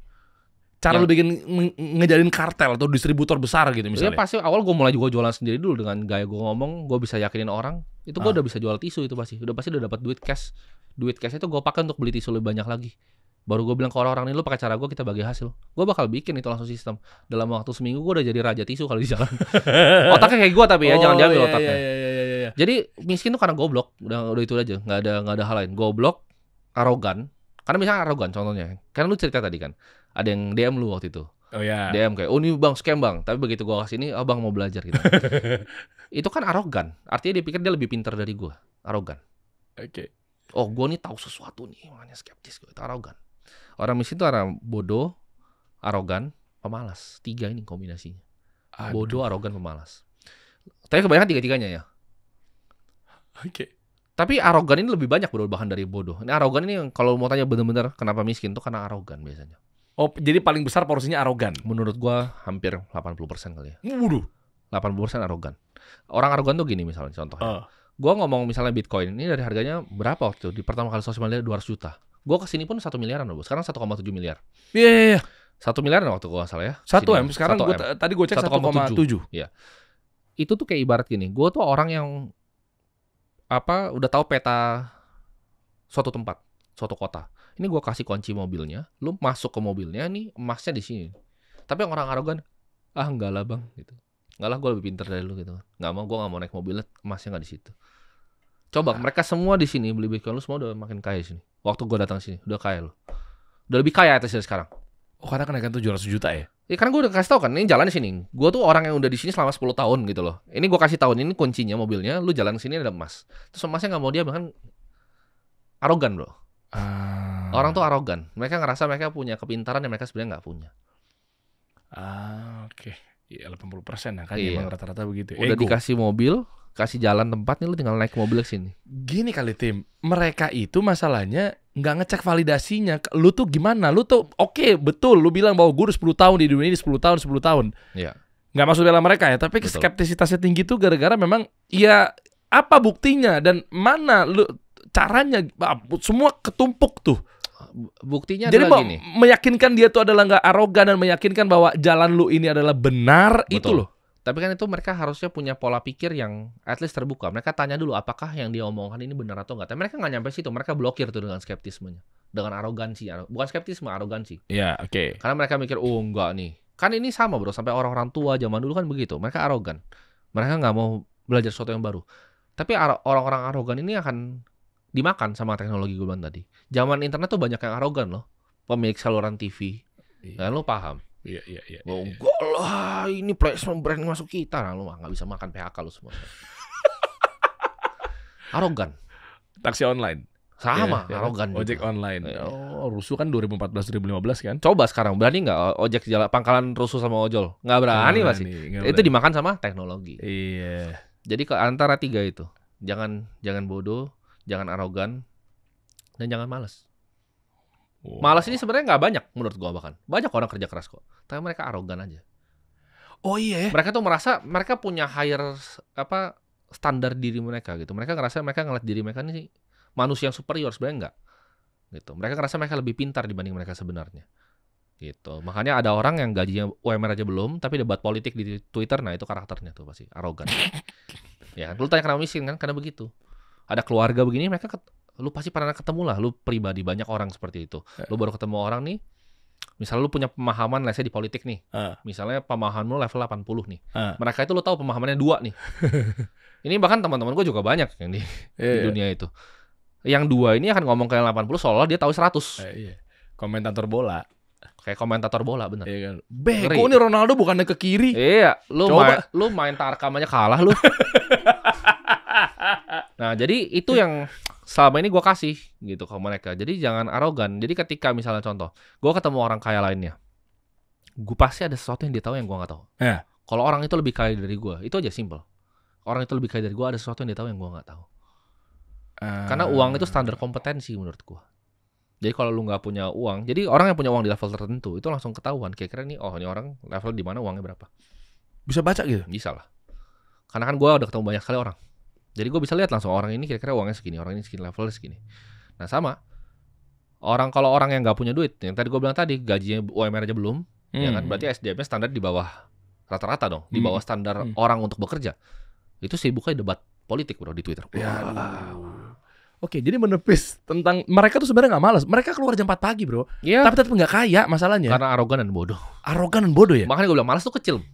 Speaker 2: Cara lu bikin ngejalin kartel atau distributor besar gitu misalnya?
Speaker 1: Ya pasti awal gue mulai jualan sendiri dulu dengan gaya gue ngomong, gue bisa yakinin orang, itu gue udah bisa jual tisu itu pasti udah dapat duit cash. Duit cash itu gue pakai untuk beli tisu lebih banyak lagi. Baru gue bilang ke orang-orang ini, lu pakai cara gue, kita bagi hasil. Gue bakal bikin itu langsung sistem. Dalam waktu seminggu gue udah jadi raja tisu kalau di jalan. Otaknya kayak gue tapi ya, jangan diambil otaknya. Iya. Jadi miskin tuh karena goblok. Udah itu aja, nggak ada hal lain. Goblok, arogan. Karena misalnya arogan contohnya. Karena lu cerita tadi kan, ada yang DM lu waktu itu.
Speaker 2: Oh ya.
Speaker 1: DM kayak, ini bang scam bang. Tapi begitu gue kasih ini, bang mau belajar gitu. Itu kan arogan. Artinya dia pikir dia lebih pintar dari gue. Arogan.
Speaker 2: Oke.
Speaker 1: Oh gue nih tahu sesuatu nih, makanya skeptis gue. Itu arogan. Orang miskin itu orang bodoh, arogan, pemalas. 3 ini kombinasinya. Bodoh, arogan, pemalas. Tapi kebanyakan 3-3-nya ya.
Speaker 2: Oke.
Speaker 1: Tapi arogan ini lebih banyak bro, bahkan dari bodoh. Ini arogan ini kalau mau tanya bener-bener kenapa miskin tuh karena arogan biasanya.
Speaker 2: Oh, jadi paling besar porsinya arogan?
Speaker 1: Menurut gua hampir 80% kali ya.
Speaker 2: Waduh.
Speaker 1: 80% arogan. Orang arogan tuh gini misalnya contohnya. Gua ngomong misalnya Bitcoin ini dari harganya berapa waktu itu? Di pertama kali sosial media 200 juta. Gua kesini pun 1 miliaran loh, sekarang 1,7 miliar.
Speaker 2: Iya.
Speaker 1: 1 miliaran waktu gua salah ya.
Speaker 2: 1M, sekarang tadi gua cek 1,7.
Speaker 1: Iya. Itu tuh kayak ibarat gini, gua tuh orang yang udah tahu peta suatu tempat, suatu kota. Ini gua kasih kunci mobilnya, lu masuk ke mobilnya nih, emasnya di sini. Tapi orang arogan, enggak lah bang, gitu. Enggak lah, gua lebih pintar dari lu gitu. Gua nggak mau naik mobilnya, emasnya nggak di situ. Coba mereka semua di sini beli Bitcoin, lu semua udah makin kaya sini. Waktu gue datang sini, udah kaya lu. Udah lebih kaya atas dari sekarang.
Speaker 2: Oh, karena kenaikan 700 juta ya?
Speaker 1: Ya karena gue udah kasih tau kan, ini jalan di sini. Gue tuh orang yang udah di sini selama 10 tahun gitu loh. Ini gue kasih tahu, ini kuncinya mobilnya, lu jalan sini ada emas. Terus emasnya nggak mau dia, bahkan arogan bro. Orang tuh arogan. Mereka ngerasa mereka punya kepintaran yang mereka sebenarnya nggak punya.
Speaker 2: Oke. Iya 80% ya kan, emang rata-rata begitu.
Speaker 1: Udah dikasih mobil, kasih jalan tempat nih, lu tinggal naik mobil ke sini.
Speaker 2: Gini kali Tim, mereka itu masalahnya nggak ngecek validasinya. Lu tuh gimana? Lu tuh oke, betul. Lu bilang bahwa gue udah 10 tahun di dunia ini, 10 tahun.
Speaker 1: Iya.
Speaker 2: Nggak masuk bela mereka ya, tapi skeptisitasnya tinggi tuh gara-gara memang ya apa buktinya dan mana lu caranya, semua ketumpuk tuh.
Speaker 1: Buktinya
Speaker 2: jadi
Speaker 1: adalah gini.
Speaker 2: Meyakinkan dia tuh adalah nggak arogan dan meyakinkan bahwa jalan lu ini adalah benar. Betul. Itu loh.
Speaker 1: Tapi kan itu mereka harusnya punya pola pikir yang at least terbuka. Mereka tanya dulu apakah yang dia omongkan ini benar atau enggak. Tapi mereka nggak nyampe situ. Mereka blokir tuh dengan skeptismenya. dengan arogansi, bukan skeptisme, arogansi.
Speaker 2: Iya, oke.
Speaker 1: Karena mereka mikir, oh enggak nih. Kan ini sama bro, sampai orang-orang tua zaman dulu kan begitu. Mereka arogan. Mereka nggak mau belajar sesuatu yang baru. Tapi orang-orang arogan ini akan dimakan sama teknologi gue bilang tadi. Zaman internet tuh banyak yang arogan loh. Pemilik saluran TV. Kan lo paham?
Speaker 2: Iya.
Speaker 1: Oh, enggak lah, ini placement brand masuk kita. Nah, lo nggak bisa makan PHK lo semua. Arogan.
Speaker 2: Taksi online.
Speaker 1: Sama, arogan
Speaker 2: ojek
Speaker 1: juga.
Speaker 2: online. Oh, rusuh kan 2014-2015 kan?
Speaker 1: Coba sekarang, berani nggak ojek jalan pangkalan rusuh sama ojol? Nggak berani pasti. Itu dimakan sama teknologi.
Speaker 2: Iya.
Speaker 1: Jadi ke antara tiga itu, jangan bodoh, jangan arogan, dan jangan malas. Malas ini sebenarnya nggak banyak menurut gua, bahkan banyak orang kerja keras kok, tapi mereka arogan aja.
Speaker 2: Oh iya ya.
Speaker 1: Mereka tuh merasa mereka punya higher standar diri mereka gitu. Mereka ngerasa mereka ngeliat diri mereka ini manusia yang superior, sebenarnya enggak gitu. Mereka ngerasa mereka lebih pintar dibanding mereka sebenarnya gitu. Makanya ada orang yang gajinya UMR aja belum tapi debat politik di Twitter, nah itu karakternya tuh pasti arogan. Ya, lu tanya kenapa miskin kan, karena begitu. Ada keluarga begini, mereka lu pasti pernah ketemu lah, lu pribadi banyak orang seperti itu. Lu baru ketemu orang nih, misalnya lu punya pemahaman let's say di politik nih. Misalnya pemahaman lu level 80 nih. Mereka itu lu tahu pemahamannya 2 nih. Ini bahkan teman-teman gue juga banyak yang di dunia itu. Yang 2 ini akan ngomong ke yang 80 seolah dia tahu 100.
Speaker 2: Iya. Komentator bola.
Speaker 1: Kayak komentator bola bener.
Speaker 2: Iya kan. Beko nih Ronaldo bukannya ke kiri.
Speaker 1: Iya, lu main Tarkam aja kalah lu. Nah, jadi itu yang selama ini gue kasih gitu ke mereka. Jadi jangan arogan. Jadi ketika misalnya contoh, gue ketemu orang kaya lainnya, gue pasti ada sesuatu yang dia tahu yang gue nggak tahu. Kalau orang itu lebih kaya dari gue, itu aja simple. Orang itu lebih kaya dari gue, ada sesuatu yang dia tahu yang gue nggak tahu. Karena uang itu standar kompetensi menurut gua. Jadi kalau lu nggak punya uang, jadi orang yang punya uang di level tertentu itu langsung ketahuan. Kira-kira nih, oh ini orang level di mana, uangnya berapa?
Speaker 2: Bisa baca gitu?
Speaker 1: Bisa lah. Karena kan gua udah ketemu banyak sekali orang. Jadi gua bisa lihat langsung orang ini kira-kira uangnya segini, orang ini segini, levelnya segini. Nah sama. Kalau orang yang nggak punya duit, yang tadi gua bilang tadi gajinya UMR aja belum, ya kan? Berarti SDM-nya standar di bawah rata-rata dong, di bawah standar orang untuk bekerja. Itu sibuknya debat politik bro di Twitter.
Speaker 2: Oke, jadi menepis tentang mereka tuh sebenarnya nggak malas. Mereka keluar jam 4 pagi bro. Tapi tetap nggak kaya masalahnya.
Speaker 1: Karena arogan dan bodoh.
Speaker 2: Arogan dan bodoh ya.
Speaker 1: Makanya gue bilang malas tuh kecil.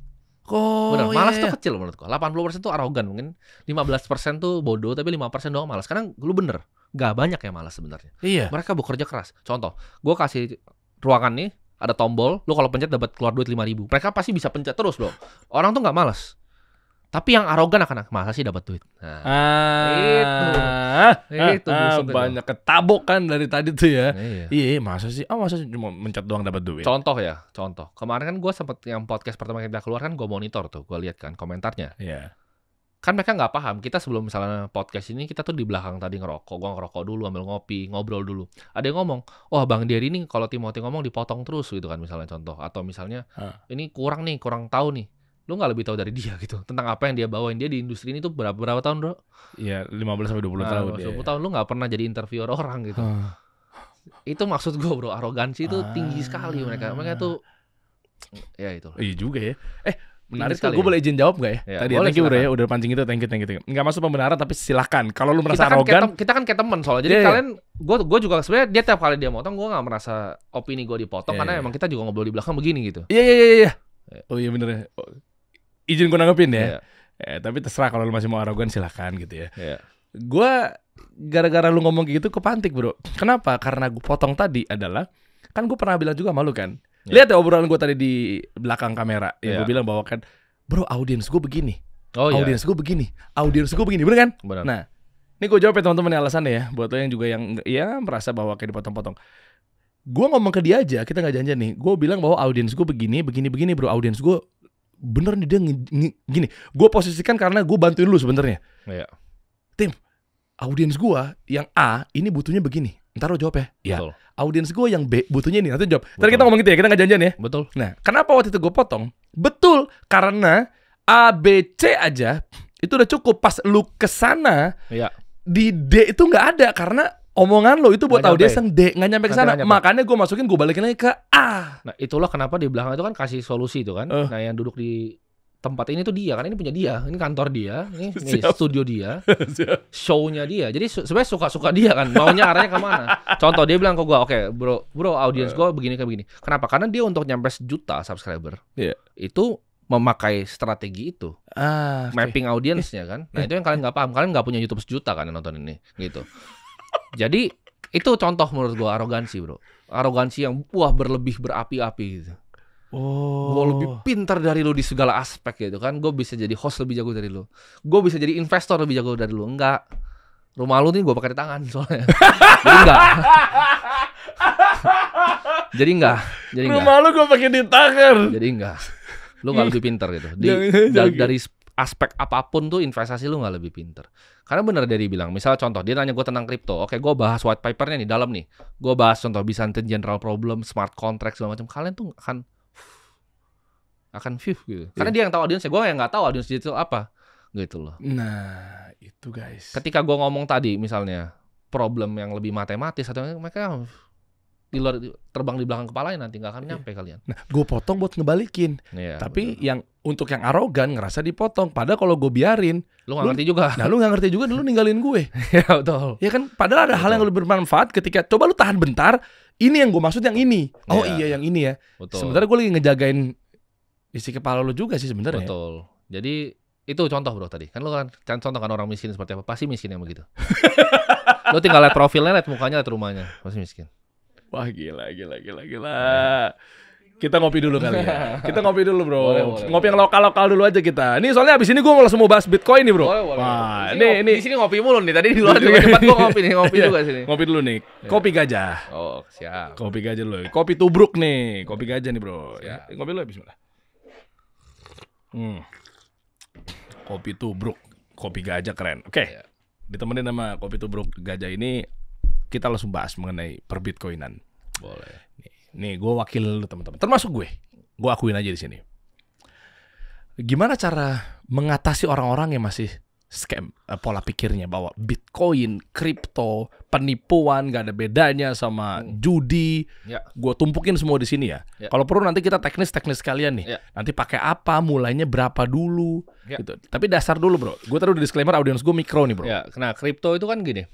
Speaker 1: Benar, malas tuh kecil menurut gue. 80% tuh arogan, mungkin 15% tuh bodoh, tapi 5% doang malas. Karena lu bener, nggak banyak yang malas sebenarnya.
Speaker 2: Iya.
Speaker 1: Mereka bekerja keras. Contoh, gue kasih ruangan nih, ada tombol, lu kalau pencet dapat keluar duit 5.000. Mereka pasti bisa pencet terus bro. Orang tuh nggak malas. Tapi yang arogan akan masa sih dapat duit.
Speaker 2: Itu banyak ketabok kan dari tadi tuh ya. Iya, masa sih cuma mencet doang dapat duit.
Speaker 1: Contoh. Kemarin kan gue sempet yang podcast pertama kita keluar kan, gue monitor tuh, gue lihat kan komentarnya.
Speaker 2: Iya.
Speaker 1: Kan mereka nggak paham. Kita sebelum misalnya podcast ini, kita tuh di belakang tadi ngerokok. Gue ngerokok dulu, ambil ngopi, ngobrol dulu. Ada yang ngomong, oh Bang Dery ini kalau Timothy ngomong dipotong terus gitu kan, misalnya contoh. Atau misalnya ini kurang tahu nih. Lu nggak lebih tahu dari dia gitu tentang apa yang dia bawain. Dia di industri ini tuh berapa tahun bro?
Speaker 2: Iya, 15-20 tahun.
Speaker 1: 20 tahun lu nggak pernah jadi interviewer orang gitu. Itu maksud gue bro, arogansi itu tinggi sekali mereka tuh. Ya itu.
Speaker 2: Iya juga ya. Menarik tuh, gue boleh izin jawab gak ya? Tadi boleh, thank you bro ya, udah pancing itu, thank you. Nggak masuk pembenaran tapi silahkan. Kalau lu merasa arogan,
Speaker 1: kita kan kayak teman soalnya. Jadi kalian, gue juga sebenarnya dia tiap kali dia motong, gue nggak merasa opini gue dipotong karena emang kita juga ngobrol di belakang begini gitu.
Speaker 2: Iya. Oh iya bener ya. Izin gue nanggepin ya. Tapi terserah kalau lu masih mau arogan silahkan gitu ya. Gue gara-gara lu ngomong gitu kepantik bro. Kenapa? Karena gue potong tadi adalah, kan gue pernah bilang juga sama lu kan. Lihat ya obrolan gue tadi di belakang kamera. Gue bilang bahwa kan, bro audiens gue begini. Audiens gue begini. Bener kan?
Speaker 1: Benar.
Speaker 2: Nah, ini gue jawab ya teman-teman alasannya ya. Buat lo yang juga yang ya merasa bahwa kayak dipotong-potong. Gue ngomong ke dia aja, kita gak janjian nih. Gue bilang bahwa audiens gue begini bro. Audiens gue bener nih dia gini. Gue posisikan karena gue bantuin lu sebenarnya.
Speaker 1: Iya.
Speaker 2: Tim, audiens gue yang A ini butuhnya begini. Ntar lo jawab ya. Iya. Audiens gue yang B butuhnya ini. Nanti jawab. Tadi kita ngomong gitu ya, kita gak janjian ya.
Speaker 1: Betul.
Speaker 2: Nah, kenapa waktu itu gue potong? Betul, karena A, B, C aja itu udah cukup. Pas lu kesana, di D itu gak ada karena omongan lo itu buat audiens yang D nggak nyampe ke sana. Makanya gue masukin, gue balikin lagi ke A.
Speaker 1: Nah itulah kenapa di belakang itu kan kasih solusi itu kan. Nah yang duduk di tempat ini tuh dia, kan ini punya dia, ini kantor dia, ini studio dia, show-nya dia. Jadi sebenarnya suka-suka dia kan, maunya arahnya kemana. Contoh dia bilang ke gue, oke bro audiens gue begini kayak begini. Kenapa? Karena dia untuk nyampe 1 juta subscriber, itu memakai strategi itu, mapping audiensnya kan. Nah itu yang kalian nggak paham, kalian nggak punya YouTube 1 juta kan yang nonton ini, gitu. Jadi itu contoh menurut gue arogansi bro, arogansi yang berlebih berapi-api gitu. Gue lebih pintar dari lu di segala aspek gitu kan. Gue bisa jadi host lebih jago dari lu. Gue bisa jadi investor lebih jago dari lu. Enggak. Rumah lu nih gue pakai di tangan soalnya. Jadi enggak.
Speaker 2: Rumah lu gue pakai di tangan.
Speaker 1: Jadi enggak. Lu nggak lebih pintar gitu. Dari aspek apapun tuh investasi lu nggak lebih pintar. Karena benar dia bilang, misalnya contoh dia nanya gue tentang kripto. Oke, gue bahas white papernya nih dalam nih. Gue bahas contoh Byzantine General Problem, smart contract segala macam. Kalian tuh akan view gitu. Karena dia yang tahu audiensnya, gue yang nggak tahu audiens digital apa, gitu loh.
Speaker 2: Nah, itu guys.
Speaker 1: Ketika gue ngomong tadi, misalnya problem yang lebih matematis atau mereka di luar terbang di belakang kepalanya nanti nggak akan nyampe kalian.
Speaker 2: Nah, gue potong buat ngebalikin. Tapi betul. Yang untuk yang arogan ngerasa dipotong. Padahal kalau gue biarin,
Speaker 1: lu nggak ngerti juga.
Speaker 2: Nah, lu nggak ngerti juga, lu ninggalin gue.
Speaker 1: Ya betul.
Speaker 2: Ya kan, padahal ada hal yang lebih bermanfaat ketika coba lu tahan bentar. Ini yang gue maksud yang ini. Oh iya yang ini ya. Betul. Sebenarnya gue lagi ngejagain isi kepala lu juga sih sebenarnya.
Speaker 1: Betul. Jadi itu contoh bro tadi. Kan lu kan contoh kan orang miskin seperti apa? Pasti miskin yang begitu. Lu tinggal lihat profilnya, lihat mukanya, lihat rumahnya, pasti miskin.
Speaker 2: Wah gila. Kita ngopi dulu kali ya. Kita ngopi dulu bro. Boleh. Ngopi yang lokal dulu aja kita. Ini soalnya abis ini gue langsung mau bahas Bitcoin nih bro.
Speaker 1: Wah, ini di sini ngopi mulu nih. Tadi di luar juga tempat gue ngopi nih, juga sini.
Speaker 2: Ngopi dulu nih. Kopi gajah.
Speaker 1: Oh siap.
Speaker 2: Kopi gajah dulu. Kopi tubruk nih. Kopi gajah nih bro. Ya. Ngopi dulu bismillah. Kopi tubruk, kopi gajah keren. Oke. Ditemenin sama kopi tubruk gajah ini, kita langsung bahas mengenai perbitcoinan.
Speaker 1: Boleh.
Speaker 2: Nih, gue wakil lu teman-teman. Termasuk gue akuin aja di sini. Gimana cara mengatasi orang-orang yang masih scam pola pikirnya bahwa Bitcoin, kripto, penipuan gak ada bedanya sama judi. Gue tumpukin semua di sini ya. Kalau perlu nanti kita teknis sekalian nih. Nanti pakai apa, mulainya berapa dulu gitu. Tapi dasar dulu bro. Gue taruh di disclaimer audiens gue mikro nih bro.
Speaker 1: Nah kripto itu kan gini.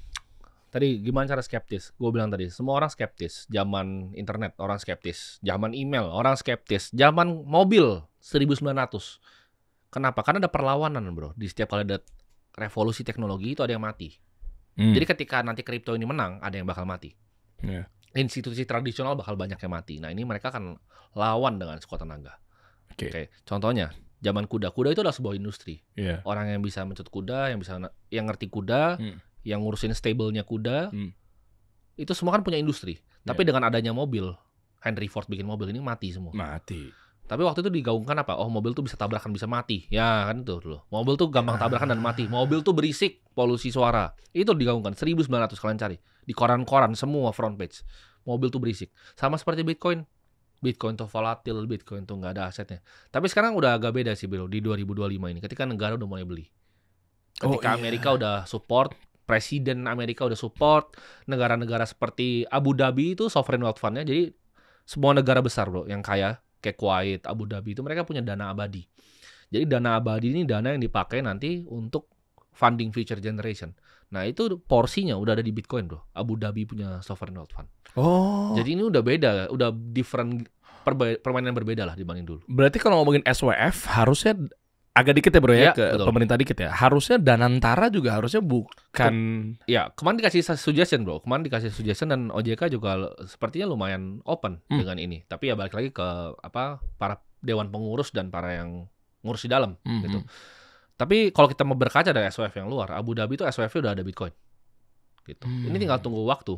Speaker 1: Tadi gimana cara skeptis? Gue bilang tadi semua orang skeptis. Zaman internet orang skeptis. Zaman email orang skeptis. Zaman mobil 1900. Kenapa? Karena ada perlawanan bro. Di setiap kali ada revolusi teknologi itu ada yang mati. Jadi ketika nanti kripto ini menang, ada yang bakal mati. Institusi tradisional bakal banyak yang mati. Nah ini mereka akan lawan dengan sekuat tenaga. Oke. Contohnya, zaman kuda itu adalah sebuah industri. Orang yang bisa mencut kuda, yang ngerti kuda, yang ngurusin stable-nya kuda, itu semua kan punya industri. Tapi dengan adanya mobil, Henry Ford bikin mobil ini mati semua. Tapi waktu itu digaungkan apa? Oh mobil tuh bisa tabrakan, bisa mati. Ya kan itu dulu. Mobil tuh gampang tabrakan dan mati. Mobil tuh berisik, polusi suara. Itu digaungkan 1900 kalian cari. Di koran-koran semua front page. Mobil tuh berisik. Sama seperti Bitcoin. Bitcoin tuh volatil, Bitcoin tuh nggak ada asetnya. Tapi sekarang udah agak beda sih bro. Di 2025 ini ketika negara udah mulai beli. Ketika Amerika udah support, Presiden Amerika udah support, negara-negara seperti Abu Dhabi itu sovereign wealth fund-nya. Jadi semua negara besar bro yang kaya kayak Kuwait, Abu Dhabi itu mereka punya dana abadi. Jadi dana abadi ini dana yang dipakai nanti untuk funding future generation. Nah itu porsinya udah ada di Bitcoin bro. Abu Dhabi punya sovereign wealth fund. Jadi ini udah beda, udah different, permainan berbeda lah dibanding dulu.
Speaker 2: Berarti kalau ngomongin SWF harusnya agak dikit ya bro ya, ke betul. Pemerintah dikit ya. Harusnya Danantara juga harusnya bukan.
Speaker 1: Kemarin dikasih suggestion bro. Kemarin dikasih suggestion dan OJK juga sepertinya lumayan open dengan ini. Tapi ya balik lagi ke para dewan pengurus dan para yang ngurus di dalam gitu. Tapi kalau kita mau berkaca dari SWF yang luar, Abu Dhabi itu SWF-nya udah ada Bitcoin. Gitu. Ini tinggal tunggu waktu.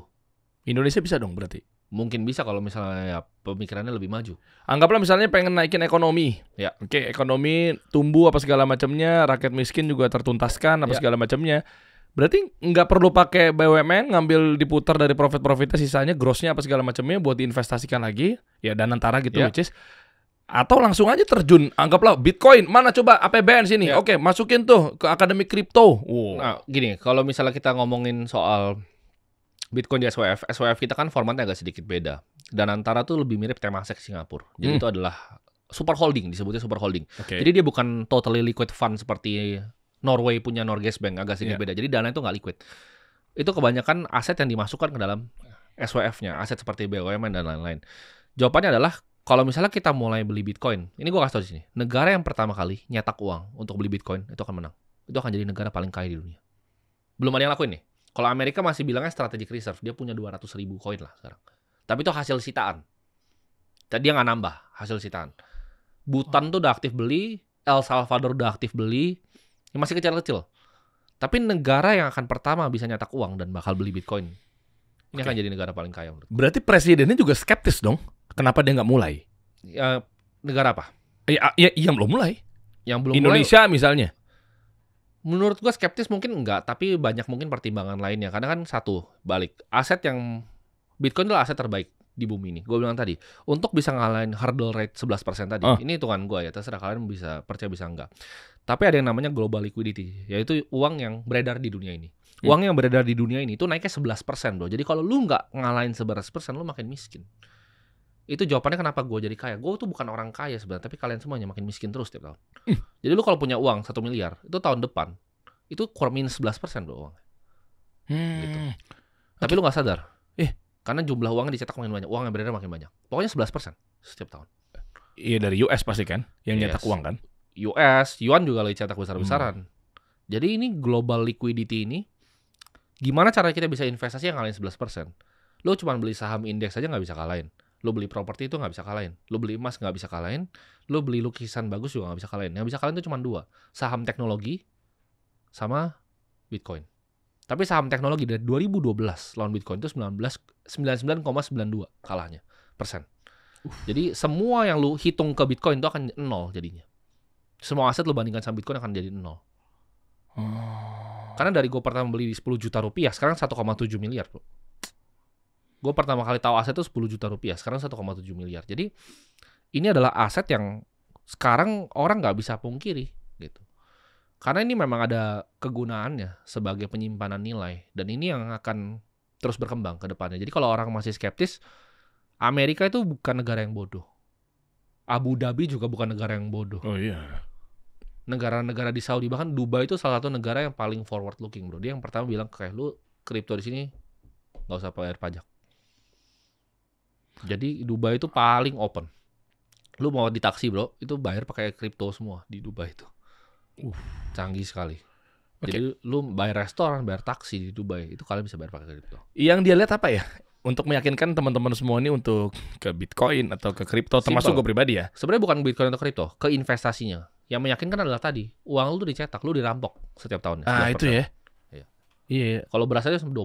Speaker 2: Indonesia bisa dong berarti.
Speaker 1: Mungkin bisa kalau misalnya ya pemikirannya lebih maju.
Speaker 2: Anggaplah misalnya pengen naikin ekonomi. Oke, ekonomi tumbuh apa segala macamnya, rakyat miskin juga tertuntaskan apa segala macamnya. Berarti nggak perlu pakai BUMN, ngambil diputar dari profitnya sisanya, grossnya apa segala macamnya buat diinvestasikan lagi, ya Danantara gitu which is. Atau langsung aja terjun, anggaplah Bitcoin, mana coba APBN sini. Oke, masukin tuh ke akademi kripto.
Speaker 1: Nah, gini, kalau misalnya kita ngomongin soal Bitcoin di SWF kita kan formatnya agak sedikit beda. Danantara tuh lebih mirip Temasek Singapura. Jadi itu adalah super holding, disebutnya super holding.
Speaker 2: Okay.
Speaker 1: Jadi dia bukan totally liquid fund seperti Norway punya Norges Bank, agak sedikit beda. Jadi dana itu nggak liquid. Itu kebanyakan aset yang dimasukkan ke dalam SWF-nya, aset seperti BUMN dan lain-lain. Jawabannya adalah kalau misalnya kita mulai beli Bitcoin, ini gue kasih tau di sini, negara yang pertama kali nyetak uang untuk beli Bitcoin itu akan menang. Itu akan jadi negara paling kaya di dunia. Belum ada yang lakuin nih. Kalau Amerika masih bilangnya strategic reserve, dia punya 200.000 koin lah sekarang. Tapi itu hasil sitaan. Jadi dia nggak nambah hasil sitaan. Bhutan tuh udah aktif beli, El Salvador udah aktif beli, yang masih kecil-kecil. Tapi negara yang akan pertama bisa nyetak uang dan bakal beli Bitcoin, ini akan jadi negara paling kaya.
Speaker 2: Berarti presidennya juga skeptis dong. Kenapa dia nggak mulai?
Speaker 1: Ya, negara apa?
Speaker 2: Yang belum mulai.
Speaker 1: Yang belum
Speaker 2: Indonesia
Speaker 1: mulai,
Speaker 2: misalnya.
Speaker 1: Menurut gua skeptis mungkin enggak, tapi banyak mungkin pertimbangan lainnya. Karena kan satu, balik. Aset yang Bitcoin adalah aset terbaik di bumi ini. Gue bilang tadi, untuk bisa ngalahin hurdle rate 11% tadi. Ini hitungan gue ya, terserah kalian bisa percaya bisa enggak. Tapi ada yang namanya global liquidity, yaitu uang yang beredar di dunia ini. Uang yang beredar di dunia ini itu naiknya 11%, bro. Jadi kalau lu nggak ngalahin 11%, lu makin miskin. Itu jawabannya kenapa gue jadi kaya. Gue tuh bukan orang kaya sebenarnya, tapi kalian semuanya makin miskin terus tiap tahun. Jadi lu kalau punya uang 1 miliar, itu tahun depan, itu kurang minus 11% bro uangnya. Gitu. Tapi lu nggak sadar. Karena jumlah uangnya dicetak makin banyak, uang yang beredar makin banyak. Pokoknya 11% setiap tahun.
Speaker 2: Iya dari US pasti kan, yang nyetak uang kan.
Speaker 1: US, yuan juga lagi cetak besar-besaran. Jadi ini global liquidity ini, gimana cara kita bisa investasi yang ngalahin 11%? Lo cuma beli saham indeks aja nggak bisa kalahin. Lo beli properti itu nggak bisa kalahin. Lo beli emas nggak bisa kalahin. Lo beli lukisan bagus juga nggak bisa kalahin. Yang bisa kalahin itu cuma 2. Saham teknologi sama Bitcoin. Tapi saham teknologi dari 2012 lawan Bitcoin itu 99,92 kalahnya persen. Jadi semua yang lu hitung ke Bitcoin itu akan 0 jadinya. Semua aset lu bandingkan sama Bitcoin akan jadi 0. Karena dari gue pertama beli di 10 juta rupiah, sekarang 1,7 miliar bro. Gue pertama kali tahu aset itu 10 juta rupiah, sekarang 1,7 miliar. Jadi ini adalah aset yang sekarang orang nggak bisa pungkiri gitu. Karena ini memang ada kegunaannya sebagai penyimpanan nilai. Dan ini yang akan terus berkembang ke depannya. Jadi kalau orang masih skeptis, Amerika itu bukan negara yang bodoh. Abu Dhabi juga bukan negara yang bodoh.
Speaker 2: Oh iya.
Speaker 1: Negara-negara di Saudi, bahkan Dubai itu salah satu negara yang paling forward looking bro. Dia yang pertama bilang kayak lu kripto di sini nggak usah bayar pajak. Jadi Dubai itu paling open. Lu mau di taksi bro, itu bayar pakai kripto semua di Dubai itu. Canggih sekali. Jadi lu bayar restoran, bayar taksi di Dubai, itu kalian bisa bayar pakai kripto.
Speaker 2: Yang dia lihat apa ya? Untuk meyakinkan teman-teman semua ini untuk ke Bitcoin atau ke kripto, termasuk gue pribadi ya.
Speaker 1: Sebenarnya bukan Bitcoin atau kripto, ke investasinya. Yang meyakinkan adalah tadi, uang lu tuh dicetak, lu dirampok setiap tahunnya.
Speaker 2: Itu ya. Iya.
Speaker 1: Kalau beras aja 24,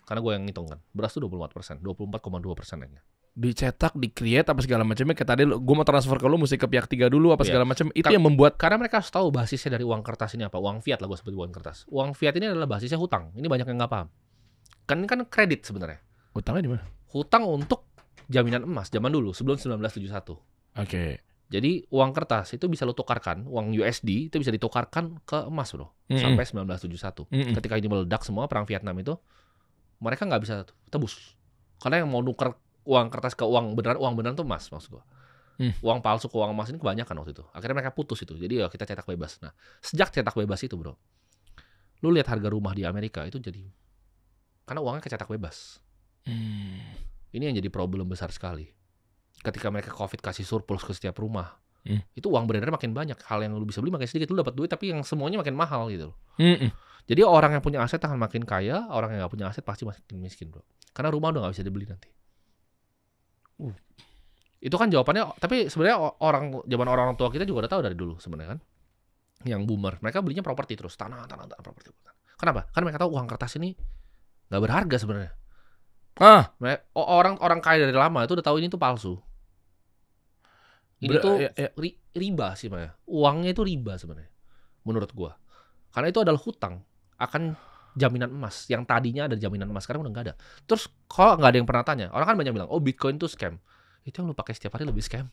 Speaker 1: karena gue yang ngitung kan. Beras tuh 24%, 24,2% aja.
Speaker 2: Dicetak, di-create apa segala macamnya. Kayak tadi gue mau transfer ke lu mesti ke pihak 3 dulu apa segala macam. Itu yang membuat,
Speaker 1: karena mereka harus tahu basisnya dari uang kertas ini apa. Uang fiat lah gue sebut uang kertas. Uang fiat ini adalah basisnya hutang. Ini banyak yang nggak paham. Kan ini kan kredit sebenarnya.
Speaker 2: Hutangnya di mana?
Speaker 1: Hutang untuk jaminan emas zaman dulu sebelum 1971.
Speaker 2: Oke.
Speaker 1: Jadi uang kertas itu bisa lo tukarkan, uang USD itu bisa ditukarkan ke emas bro. Sampai 1971. Ketika ini meledak semua perang Vietnam itu, mereka nggak bisa tebus. Karena yang mau nuker uang kertas ke uang beneran tuh emas maksud gua. Uang palsu ke uang emas ini kebanyakan waktu itu. Akhirnya mereka putus itu. Jadi ya kita cetak bebas. Nah, sejak cetak bebas itu, bro. Lu lihat harga rumah di Amerika itu jadi karena uangnya kecetak bebas. Ini yang jadi problem besar sekali. Ketika mereka Covid kasih surplus ke setiap rumah. Itu uang beredar makin banyak. Hal yang lu bisa beli makin sedikit, lu dapat duit tapi yang semuanya makin mahal gitu loh. Jadi orang yang punya aset akan makin kaya, orang yang nggak punya aset pasti makin miskin, bro. Karena rumah udah nggak bisa dibeli nanti. Itu kan jawabannya. Tapi sebenarnya orang tua kita juga udah tahu dari dulu sebenarnya kan. Yang boomer, mereka belinya properti terus, tanah properti. Kenapa? Karena mereka tahu uang kertas ini nggak berharga sebenarnya. Orang kaya dari lama itu udah tahu ini tuh palsu. Ini tuh riba sih sebenarnya. Uangnya itu riba sebenarnya. Menurut gua. Karena itu adalah hutang akan jaminan emas. Yang tadinya ada jaminan emas, sekarang udah nggak ada. Terus kok nggak ada yang pernah tanya? Orang kan banyak bilang, oh Bitcoin tuh scam. Itu yang lu pakai setiap hari lebih scam.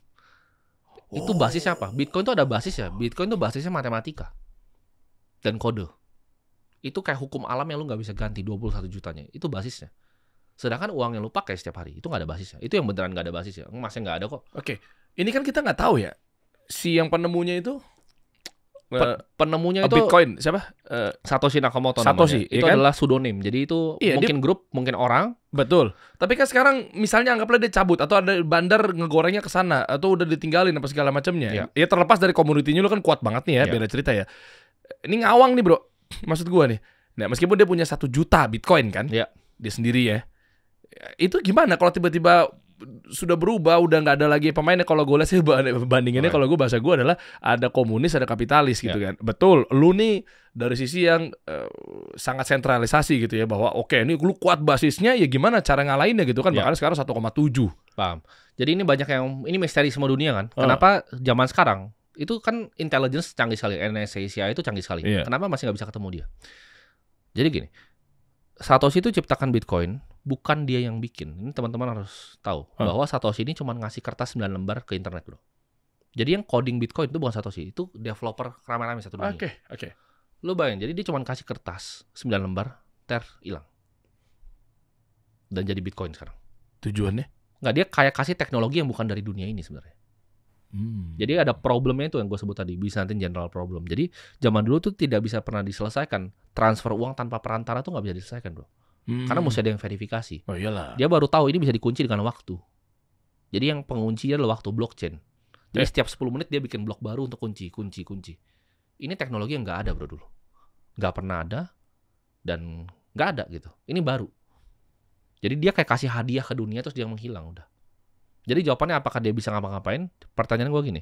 Speaker 1: Itu basisnya apa? Bitcoin tuh ada basisnya. Bitcoin tuh basisnya matematika dan kode. Itu kayak hukum alam yang lu nggak bisa ganti 21 jutanya. Itu basisnya. Sedangkan uang yang lu pakai setiap hari itu nggak ada basisnya. Itu yang beneran nggak ada basisnya. Emasnya nggak ada kok.
Speaker 2: Oke. Ini kan kita nggak tahu ya. Si yang penemunya itu
Speaker 1: penemunya itu
Speaker 2: Bitcoin siapa?
Speaker 1: Satoshi Nakamoto
Speaker 2: Satoshi,
Speaker 1: namanya. Itu
Speaker 2: kan?
Speaker 1: adalah pseudonym. Jadi itu mungkin grup, mungkin orang.
Speaker 2: Betul. Tapi kan sekarang misalnya anggaplah dia cabut atau ada bandar ngegorengnya ke sana atau udah ditinggalin apa segala macamnya. Ya terlepas dari community-nya lu kan kuat banget nih ya, beda cerita ya. Ini ngawang nih, Bro. Maksud gua nih. Nah, meskipun dia punya 1 juta Bitcoin kan? Dia sendiri ya. Itu gimana kalau tiba-tiba sudah berubah, udah nggak ada lagi pemainnya? Kalau gue lihat sih bandingannya kalau gue bahasa gue adalah ada komunis, ada kapitalis gitu kan. Betul, lu nih dari sisi yang sangat sentralisasi gitu ya, bahwa oke, ini lu kuat basisnya, ya gimana cara ngalahinnya gitu kan. Bahkan sekarang 1,7.
Speaker 1: Paham. Jadi ini banyak yang, ini misteri semua dunia kan. Kenapa zaman sekarang itu kan intelligence canggih sekali, NSA, CIA itu canggih sekali. Kenapa masih nggak bisa ketemu dia? Jadi gini, Satoshi itu ciptakan Bitcoin, bukan dia yang bikin. Ini teman-teman harus tahu bahwa Satoshi ini cuma ngasih kertas 9 lembar ke internet, bro. Jadi yang coding Bitcoin itu bukan Satoshi, itu developer rame-rame satu dunia.
Speaker 2: Oke.
Speaker 1: Lu bayangin, jadi dia cuma kasih kertas 9 lembar, hilang. Dan jadi Bitcoin sekarang.
Speaker 2: Tujuannya?
Speaker 1: Nggak, dia kayak kasih teknologi yang bukan dari dunia ini sebenarnya. Jadi ada problemnya itu yang gue sebut tadi, Byzantine General Problem. Jadi zaman dulu tuh tidak bisa pernah diselesaikan. Transfer uang tanpa perantara tuh nggak bisa diselesaikan, bro. Karena mesti ada yang verifikasi.
Speaker 2: Oh iyalah.
Speaker 1: Dia baru tahu ini bisa dikunci dengan waktu. Jadi yang pengunci adalah waktu blockchain. Jadi setiap 10 menit dia bikin blok baru untuk kunci. Ini teknologi yang nggak ada, bro, dulu. Nggak pernah ada dan nggak ada gitu. Ini baru. Jadi dia kayak kasih hadiah ke dunia terus dia menghilang udah. Jadi jawabannya apakah dia bisa ngapa-ngapain? Pertanyaan gue gini,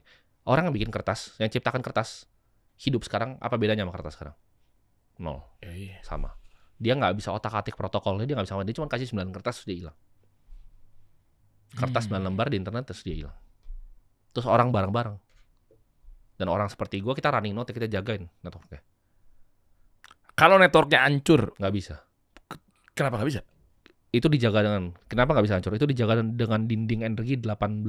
Speaker 1: orang yang bikin kertas, yang ciptakan kertas, hidup sekarang, apa bedanya sama kertas sekarang? 0. Sama. Dia nggak bisa otak-atik protokolnya, dia nggak bisa, dia cuma kasih 9 kertas, terus dia hilang. Kertas 9 lembar di internet, terus dia hilang. Terus orang bareng-bareng. Dan orang seperti gue, kita running node, kita jagain networknya.
Speaker 2: Kalau networknya hancur,
Speaker 1: nggak bisa.
Speaker 2: Kenapa nggak bisa?
Speaker 1: Itu dijaga dengan, kenapa nggak bisa hancur? Itu dijaga dengan dinding energi 18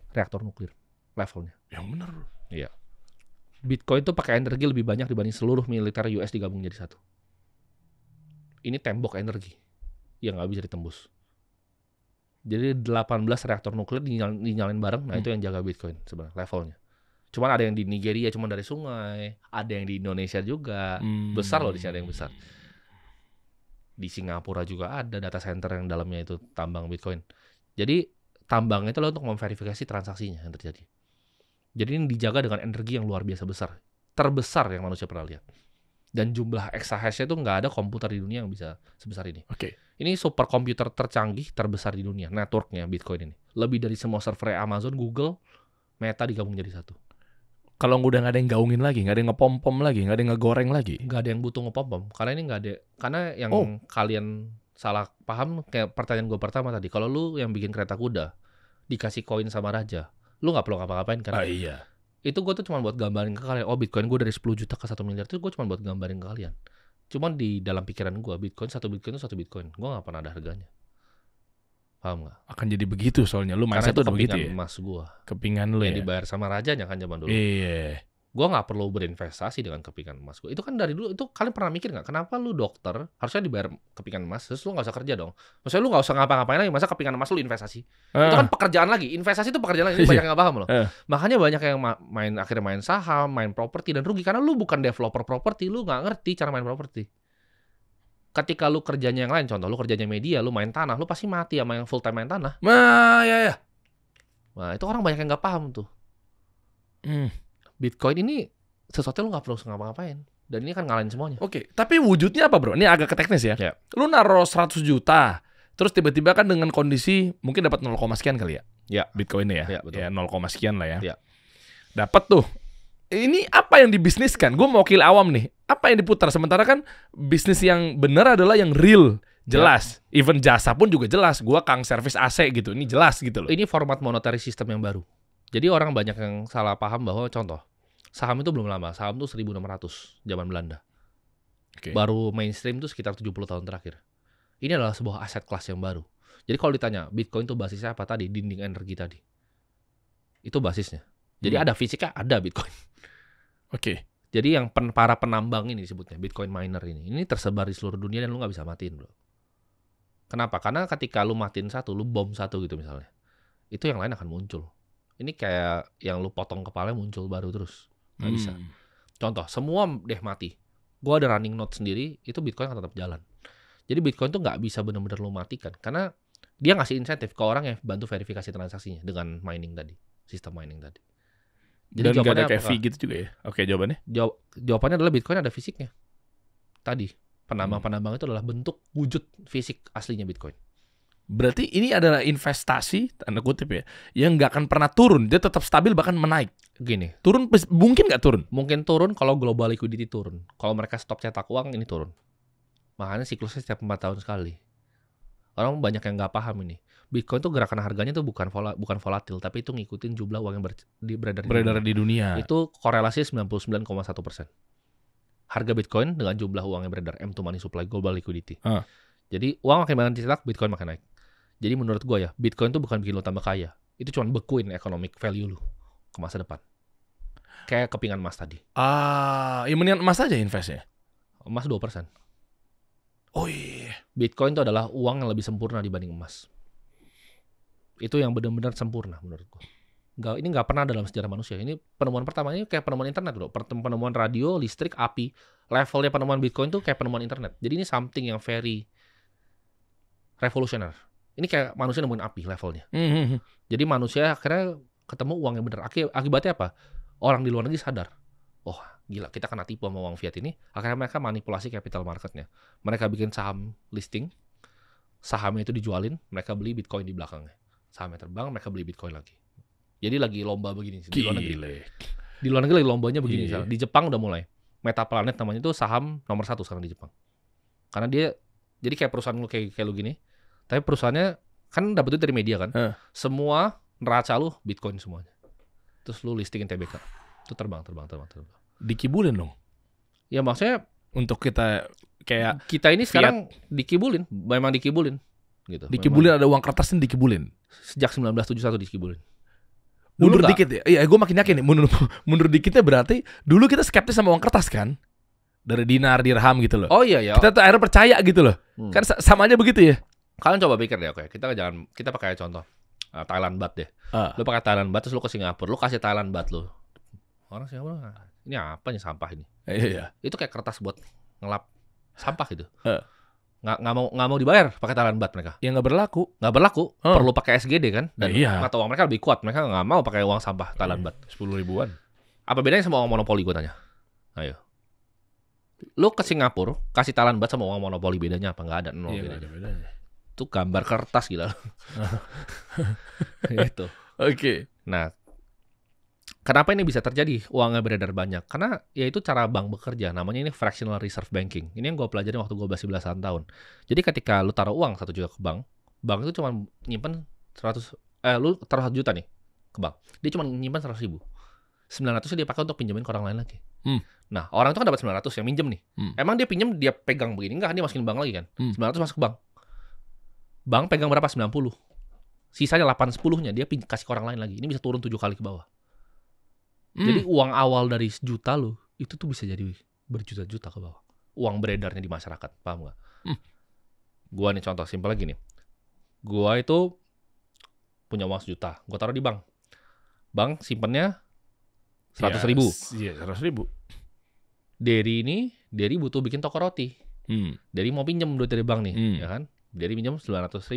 Speaker 1: reaktor nuklir levelnya.
Speaker 2: Yang benar.
Speaker 1: Iya. Bitcoin itu pakai energi lebih banyak dibanding seluruh militer US digabung jadi satu. Ini tembok energi yang nggak bisa ditembus. Jadi 18 reaktor nuklir dinyalain bareng, nah itu yang jaga Bitcoin sebenarnya levelnya. Cuman ada yang di Nigeria cuma dari sungai, ada yang di Indonesia juga. Besar loh, di sini ada yang besar. Di Singapura juga ada data center yang dalamnya itu tambang Bitcoin. Jadi tambang itu untuk memverifikasi transaksinya yang terjadi. Jadi ini dijaga dengan energi yang luar biasa besar. Terbesar yang manusia pernah lihat. Dan jumlah exahash-nya itu nggak ada komputer di dunia yang bisa sebesar ini. Ini superkomputer tercanggih terbesar di dunia, networknya Bitcoin ini. Lebih dari semua server Amazon, Google, Meta digabung jadi satu.
Speaker 2: Kalau udah nggak ada yang gaungin lagi, nggak ada yang ngepom-pom lagi, nggak ada yang ngegoreng lagi,
Speaker 1: nggak ada yang butuh ngepom-pom, karena ini nggak ada. Karena yang kalian salah paham, kayak pertanyaan gue pertama tadi, kalau lu yang bikin kereta kuda dikasih koin sama raja, lu nggak perlu ngapa-ngapain kan?
Speaker 2: Iya.
Speaker 1: Itu gue tuh cuma buat gambarin ke kalian. Oh, Bitcoin gue dari 10 juta ke 1 miliar itu gue cuma buat gambarin ke kalian. Cuman di dalam pikiran gue, Bitcoin itu 1 Bitcoin, gue nggak pernah ada harganya. Paham nggak?
Speaker 2: Akan jadi begitu soalnya lu mindset tuh begitu ya.
Speaker 1: Emas gua.
Speaker 2: Kepingan lu
Speaker 1: yang
Speaker 2: ya.
Speaker 1: Dibayar sama rajanya kan zaman dulu.
Speaker 2: Iya.
Speaker 1: Gua nggak perlu berinvestasi dengan kepingan emas gua. Itu kan dari dulu. Itu kalian pernah mikir nggak? Kenapa lu dokter harusnya dibayar kepingan emas? Terus lu nggak usah kerja dong. Maksudnya lu nggak usah ngapa-ngapain lagi. Masa kepingan emas lu investasi? Itu kan pekerjaan lagi. Investasi itu pekerjaan lagi. Ini banyak yang nggak paham loh. Makanya banyak yang akhirnya main saham, main properti dan rugi karena lu bukan developer properti. Lu nggak ngerti cara main properti. Ketika lu kerjanya yang lain, contoh lu kerjanya media, lu main tanah, lu pasti mati sama yang full time main tanah.
Speaker 2: Nah, ya.
Speaker 1: Nah, itu orang banyak yang nggak paham tuh. Bitcoin ini sesuatu lu nggak perlu ngapa-ngapain. Dan ini kan ngalahin semuanya.
Speaker 2: Oke, tapi wujudnya apa, bro? Ini agak ke teknis ya. Lu naruh 100 juta, terus tiba-tiba kan dengan kondisi mungkin dapat 0, sekian kali ya. Bitcoin ya. Ya, 0, sekian lah ya. Dapat tuh. Ini apa yang dibisniskan? Gue mau wakil awam nih. Apa yang diputar? Sementara kan bisnis yang benar adalah yang real, jelas. Even jasa pun juga jelas. Gue kang servis AC gitu. Ini jelas gitu loh.
Speaker 1: Ini format monetary system yang baru. Jadi orang banyak yang salah paham bahwa contoh saham itu belum lama. Saham itu 1600 zaman Belanda. Baru mainstream itu sekitar 70 tahun terakhir. Ini adalah sebuah aset kelas yang baru. Jadi kalau ditanya Bitcoin itu basisnya apa tadi? Dinding energi tadi. Itu basisnya. Jadi ada fisiknya, ada Bitcoin. Jadi yang para penambang ini disebutnya Bitcoin miner ini tersebar di seluruh dunia dan lu nggak bisa matiin, bro. Kenapa? Karena ketika lu matiin satu, lu bom satu gitu misalnya, itu yang lain akan muncul. Ini kayak yang lu potong kepala muncul baru terus. Nggak bisa. Contoh, semua deh mati. Gua ada running node sendiri, itu Bitcoin akan tetap jalan. Jadi Bitcoin tuh nggak bisa benar-benar lu matikan. Karena dia ngasih insentif ke orang yang bantu verifikasi transaksinya dengan mining tadi. Sistem mining tadi.
Speaker 2: Jadi dan nggak ada kayak fee gitu juga ya? Oke, jawabannya?
Speaker 1: Jawabannya adalah Bitcoin ada fisiknya. Tadi, penambang-penambang itu adalah bentuk wujud fisik aslinya Bitcoin.
Speaker 2: Berarti ini adalah investasi, tanda kutip ya, yang nggak akan pernah turun. Dia tetap stabil bahkan menaik.
Speaker 1: Gini.
Speaker 2: Turun, mungkin nggak turun?
Speaker 1: Mungkin turun kalau global liquidity turun. Kalau mereka stop cetak uang, ini turun. Makanya siklusnya setiap 4 tahun sekali. Orang banyak yang nggak paham ini. Bitcoin tuh gerakan harganya tuh bukan volatil, tapi itu ngikutin jumlah uang yang beredar di dunia. Itu korelasi 99,1%. Harga Bitcoin dengan jumlah uang yang beredar, M2 money supply, global liquidity. Jadi uang makin banyak dicetak, Bitcoin makin naik. Jadi menurut gue ya, Bitcoin tuh bukan bikin lo tambah kaya. Itu cuma bekuin economic value lo ke masa depan. Kayak kepingan emas tadi.
Speaker 2: Ya mendingan emas aja investnya.
Speaker 1: Emas 2%.
Speaker 2: Oh iya.
Speaker 1: Bitcoin itu adalah uang yang lebih sempurna dibanding emas. Itu yang benar-benar sempurna menurut gue. Ini nggak pernah dalam sejarah manusia. Ini penemuan pertama, ini kayak penemuan internet loh. Penemuan radio, listrik, api. Levelnya penemuan Bitcoin tuh kayak penemuan internet. Jadi ini something yang very revolutionary. Ini kayak manusia nemuin api levelnya. Jadi manusia akhirnya ketemu uang yang benar. Akibatnya apa? Orang di luar negeri sadar. Oh gila, kita kena tipu sama uang fiat ini. Akhirnya mereka manipulasi capital marketnya. Mereka bikin saham listing. Sahamnya itu dijualin. Mereka beli Bitcoin di belakangnya. Sahamnya terbang, mereka beli Bitcoin lagi. Jadi lagi lomba begini. Di luar negeri lagi lombanya begini. Di Jepang udah mulai. Metaplanet namanya itu saham nomor 1 sekarang di Jepang. Karena dia, jadi kayak perusahaan lu kayak lu gini. Tapi perusahaannya kan dapat itu dari media kan. Semua neraca lu Bitcoin semuanya. Terus lu listingin TBK. Itu terbang.
Speaker 2: Dikibulin dong.
Speaker 1: Ya maksudnya
Speaker 2: untuk kita kayak
Speaker 1: kita ini sekarang dikibulin, memang dikibulin gitu.
Speaker 2: Dikibulin, memang ada uang kertasnya dikibulin.
Speaker 1: Sejak 1971 dikibulin.
Speaker 2: Mundur dikit ya. Iya, gue makin yakin nih. Mundur dikitnya berarti dulu kita skeptis sama uang kertas kan? Dari dinar, dirham gitu loh.
Speaker 1: Oh iya ya.
Speaker 2: Kita tuh akhirnya percaya gitu loh. Kan sama aja begitu ya.
Speaker 1: Kalian coba pikir deh, oke. Kita pakai contoh Thailand baht deh. Lu pakai Thailand baht terus lu ke Singapura, lu kasih Thailand baht lu. Orang Singapura, ini apa nih sampah ini?
Speaker 2: Iya.
Speaker 1: Itu kayak kertas buat ngelap sampah gitu. Nggak mau dibayar pakai Thailand baht mereka.
Speaker 2: Ya nggak berlaku.
Speaker 1: Perlu pakai SGD kan? Dan mata uang mereka lebih kuat. Mereka nggak mau pakai uang sampah Thailand baht.
Speaker 2: 10 ribuan.
Speaker 1: Apa bedanya sama uang monopoli gue tanya? Ayo. Lu ke Singapura kasih Thailand baht sama uang monopoli, bedanya apa? Nggak ada, nol bedanya. Itu gambar kertas gila. Gitu.
Speaker 2: Oke.
Speaker 1: Nah, kenapa ini bisa terjadi? Uangnya beredar banyak. Karena ya itu cara bank bekerja. Namanya ini fractional reserve banking. Ini yang gue pelajarin waktu gue masih belasan tahun. Jadi ketika lu taruh uang 1 juta ke bank itu cuma nyimpen lu taruh 1 juta nih ke bank. Dia cuma nyimpen 100.000. 900 dia pakai untuk pinjemin ke orang lain lagi. Nah, orang itu kan dapat 900 yang minjem nih. Emang dia pinjem, dia pegang begini enggak? Dia masukin bank lagi kan? 900 masuk ke bank. Bank pegang berapa? 90. Sisanya 8-10-nya dia kasih ke orang lain lagi. Ini bisa turun 7 kali ke bawah. Jadi uang awal dari 1 juta lo itu tuh bisa jadi berjuta-juta ke bawah. Uang beredarnya di masyarakat, paham gak? Gua nih contoh simpel lagi nih. Gua itu punya uang 1 juta, gua taruh di bank. Bank simpennya 100.000.
Speaker 2: Iya, 100.000.
Speaker 1: Derry butuh bikin toko roti. Derry mau pinjam duit dari bank nih, ya kan? Derry pinjam 900.000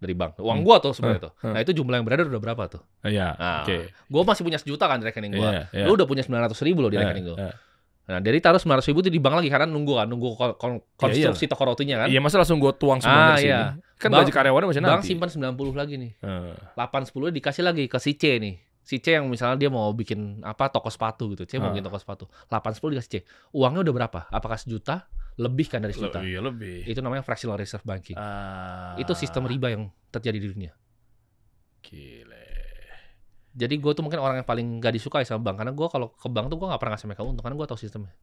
Speaker 1: dari bank. Uang gua tuh sebenarnya tuh. Nah itu jumlah yang beredar udah berapa tuh?
Speaker 2: Iya.
Speaker 1: Oke. Gua masih punya 1 juta kan di rekening gua. Lu udah punya 900.000 loh di rekening gua. Nah dari taruh 900.000 itu di bank lagi karena nunggu konstruksi toko rotinya kan.
Speaker 2: Iya, masa langsung gua tuang semuanya di sini. Kan gaji karyawannya masih nanti.
Speaker 1: Bank simpan 90 lagi nih. 8-10 dikasih lagi ke si C nih. Si C yang misalnya dia mau bikin toko sepatu gitu. C mau bikin toko sepatu. 8-10 dikasih C. Uangnya udah berapa? Apakah 1 juta? Lebih kan dari 1 juta.
Speaker 2: Lebih.
Speaker 1: Itu namanya fractional reserve banking. Itu sistem riba yang terjadi di dunia.
Speaker 2: Gile.
Speaker 1: Jadi gue tuh mungkin orang yang paling gak disukai sama bank. Karena gue kalau ke bank tuh gue gak pernah ngasih mereka untung. Karena gue tahu sistemnya.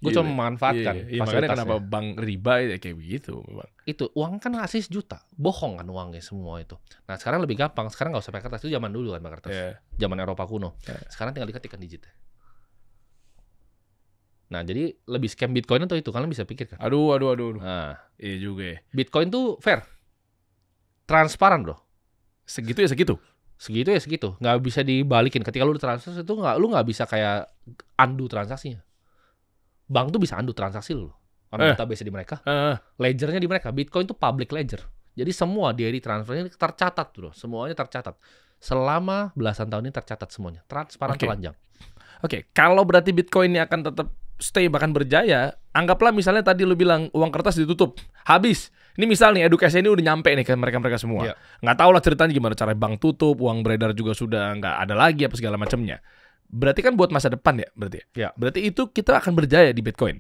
Speaker 1: Gue cuma memanfaatkan
Speaker 2: fasilitasnya. Makanya kenapa bank riba kayak begitu.
Speaker 1: Itu uang kan ngasih 1 juta. Bohong kan uangnya semua itu. Nah sekarang lebih gampang. Sekarang gak usah pakai kertas. Itu zaman dulu kan pakai kertas. Zaman Eropa kuno. Sekarang tinggal diketikkan digit. Nah, jadi lebih scam Bitcoin atau itu? Kalian bisa pikir kan?
Speaker 2: Aduh.
Speaker 1: Nah,
Speaker 2: iya juga ya.
Speaker 1: Bitcoin tuh fair. Transparan, bro.
Speaker 2: Segitu ya segitu.
Speaker 1: Segitu ya segitu. Nggak bisa dibalikin. Ketika lu transaksi itu lu nggak bisa kayak undo transaksinya. Bank tuh bisa undo transaksi lu. Database di mereka. Ledgernya di mereka. Bitcoin tuh public ledger. Jadi semua dari transfernya tercatat bro. Semuanya tercatat. Selama belasan tahun ini tercatat semuanya. Transparan telanjang.
Speaker 2: Oke, kalau berarti Bitcoin ini akan tetap stay bahkan berjaya, anggaplah misalnya tadi lu bilang uang kertas ditutup, habis. Ini misalnya edukasi ini udah nyampe nih ke mereka-mereka semua. Nggak tahu lah ceritanya gimana, cara bank tutup, uang beredar juga sudah nggak ada lagi apa segala macamnya. Berarti kan buat masa depan ya berarti. Berarti itu kita akan berjaya di Bitcoin.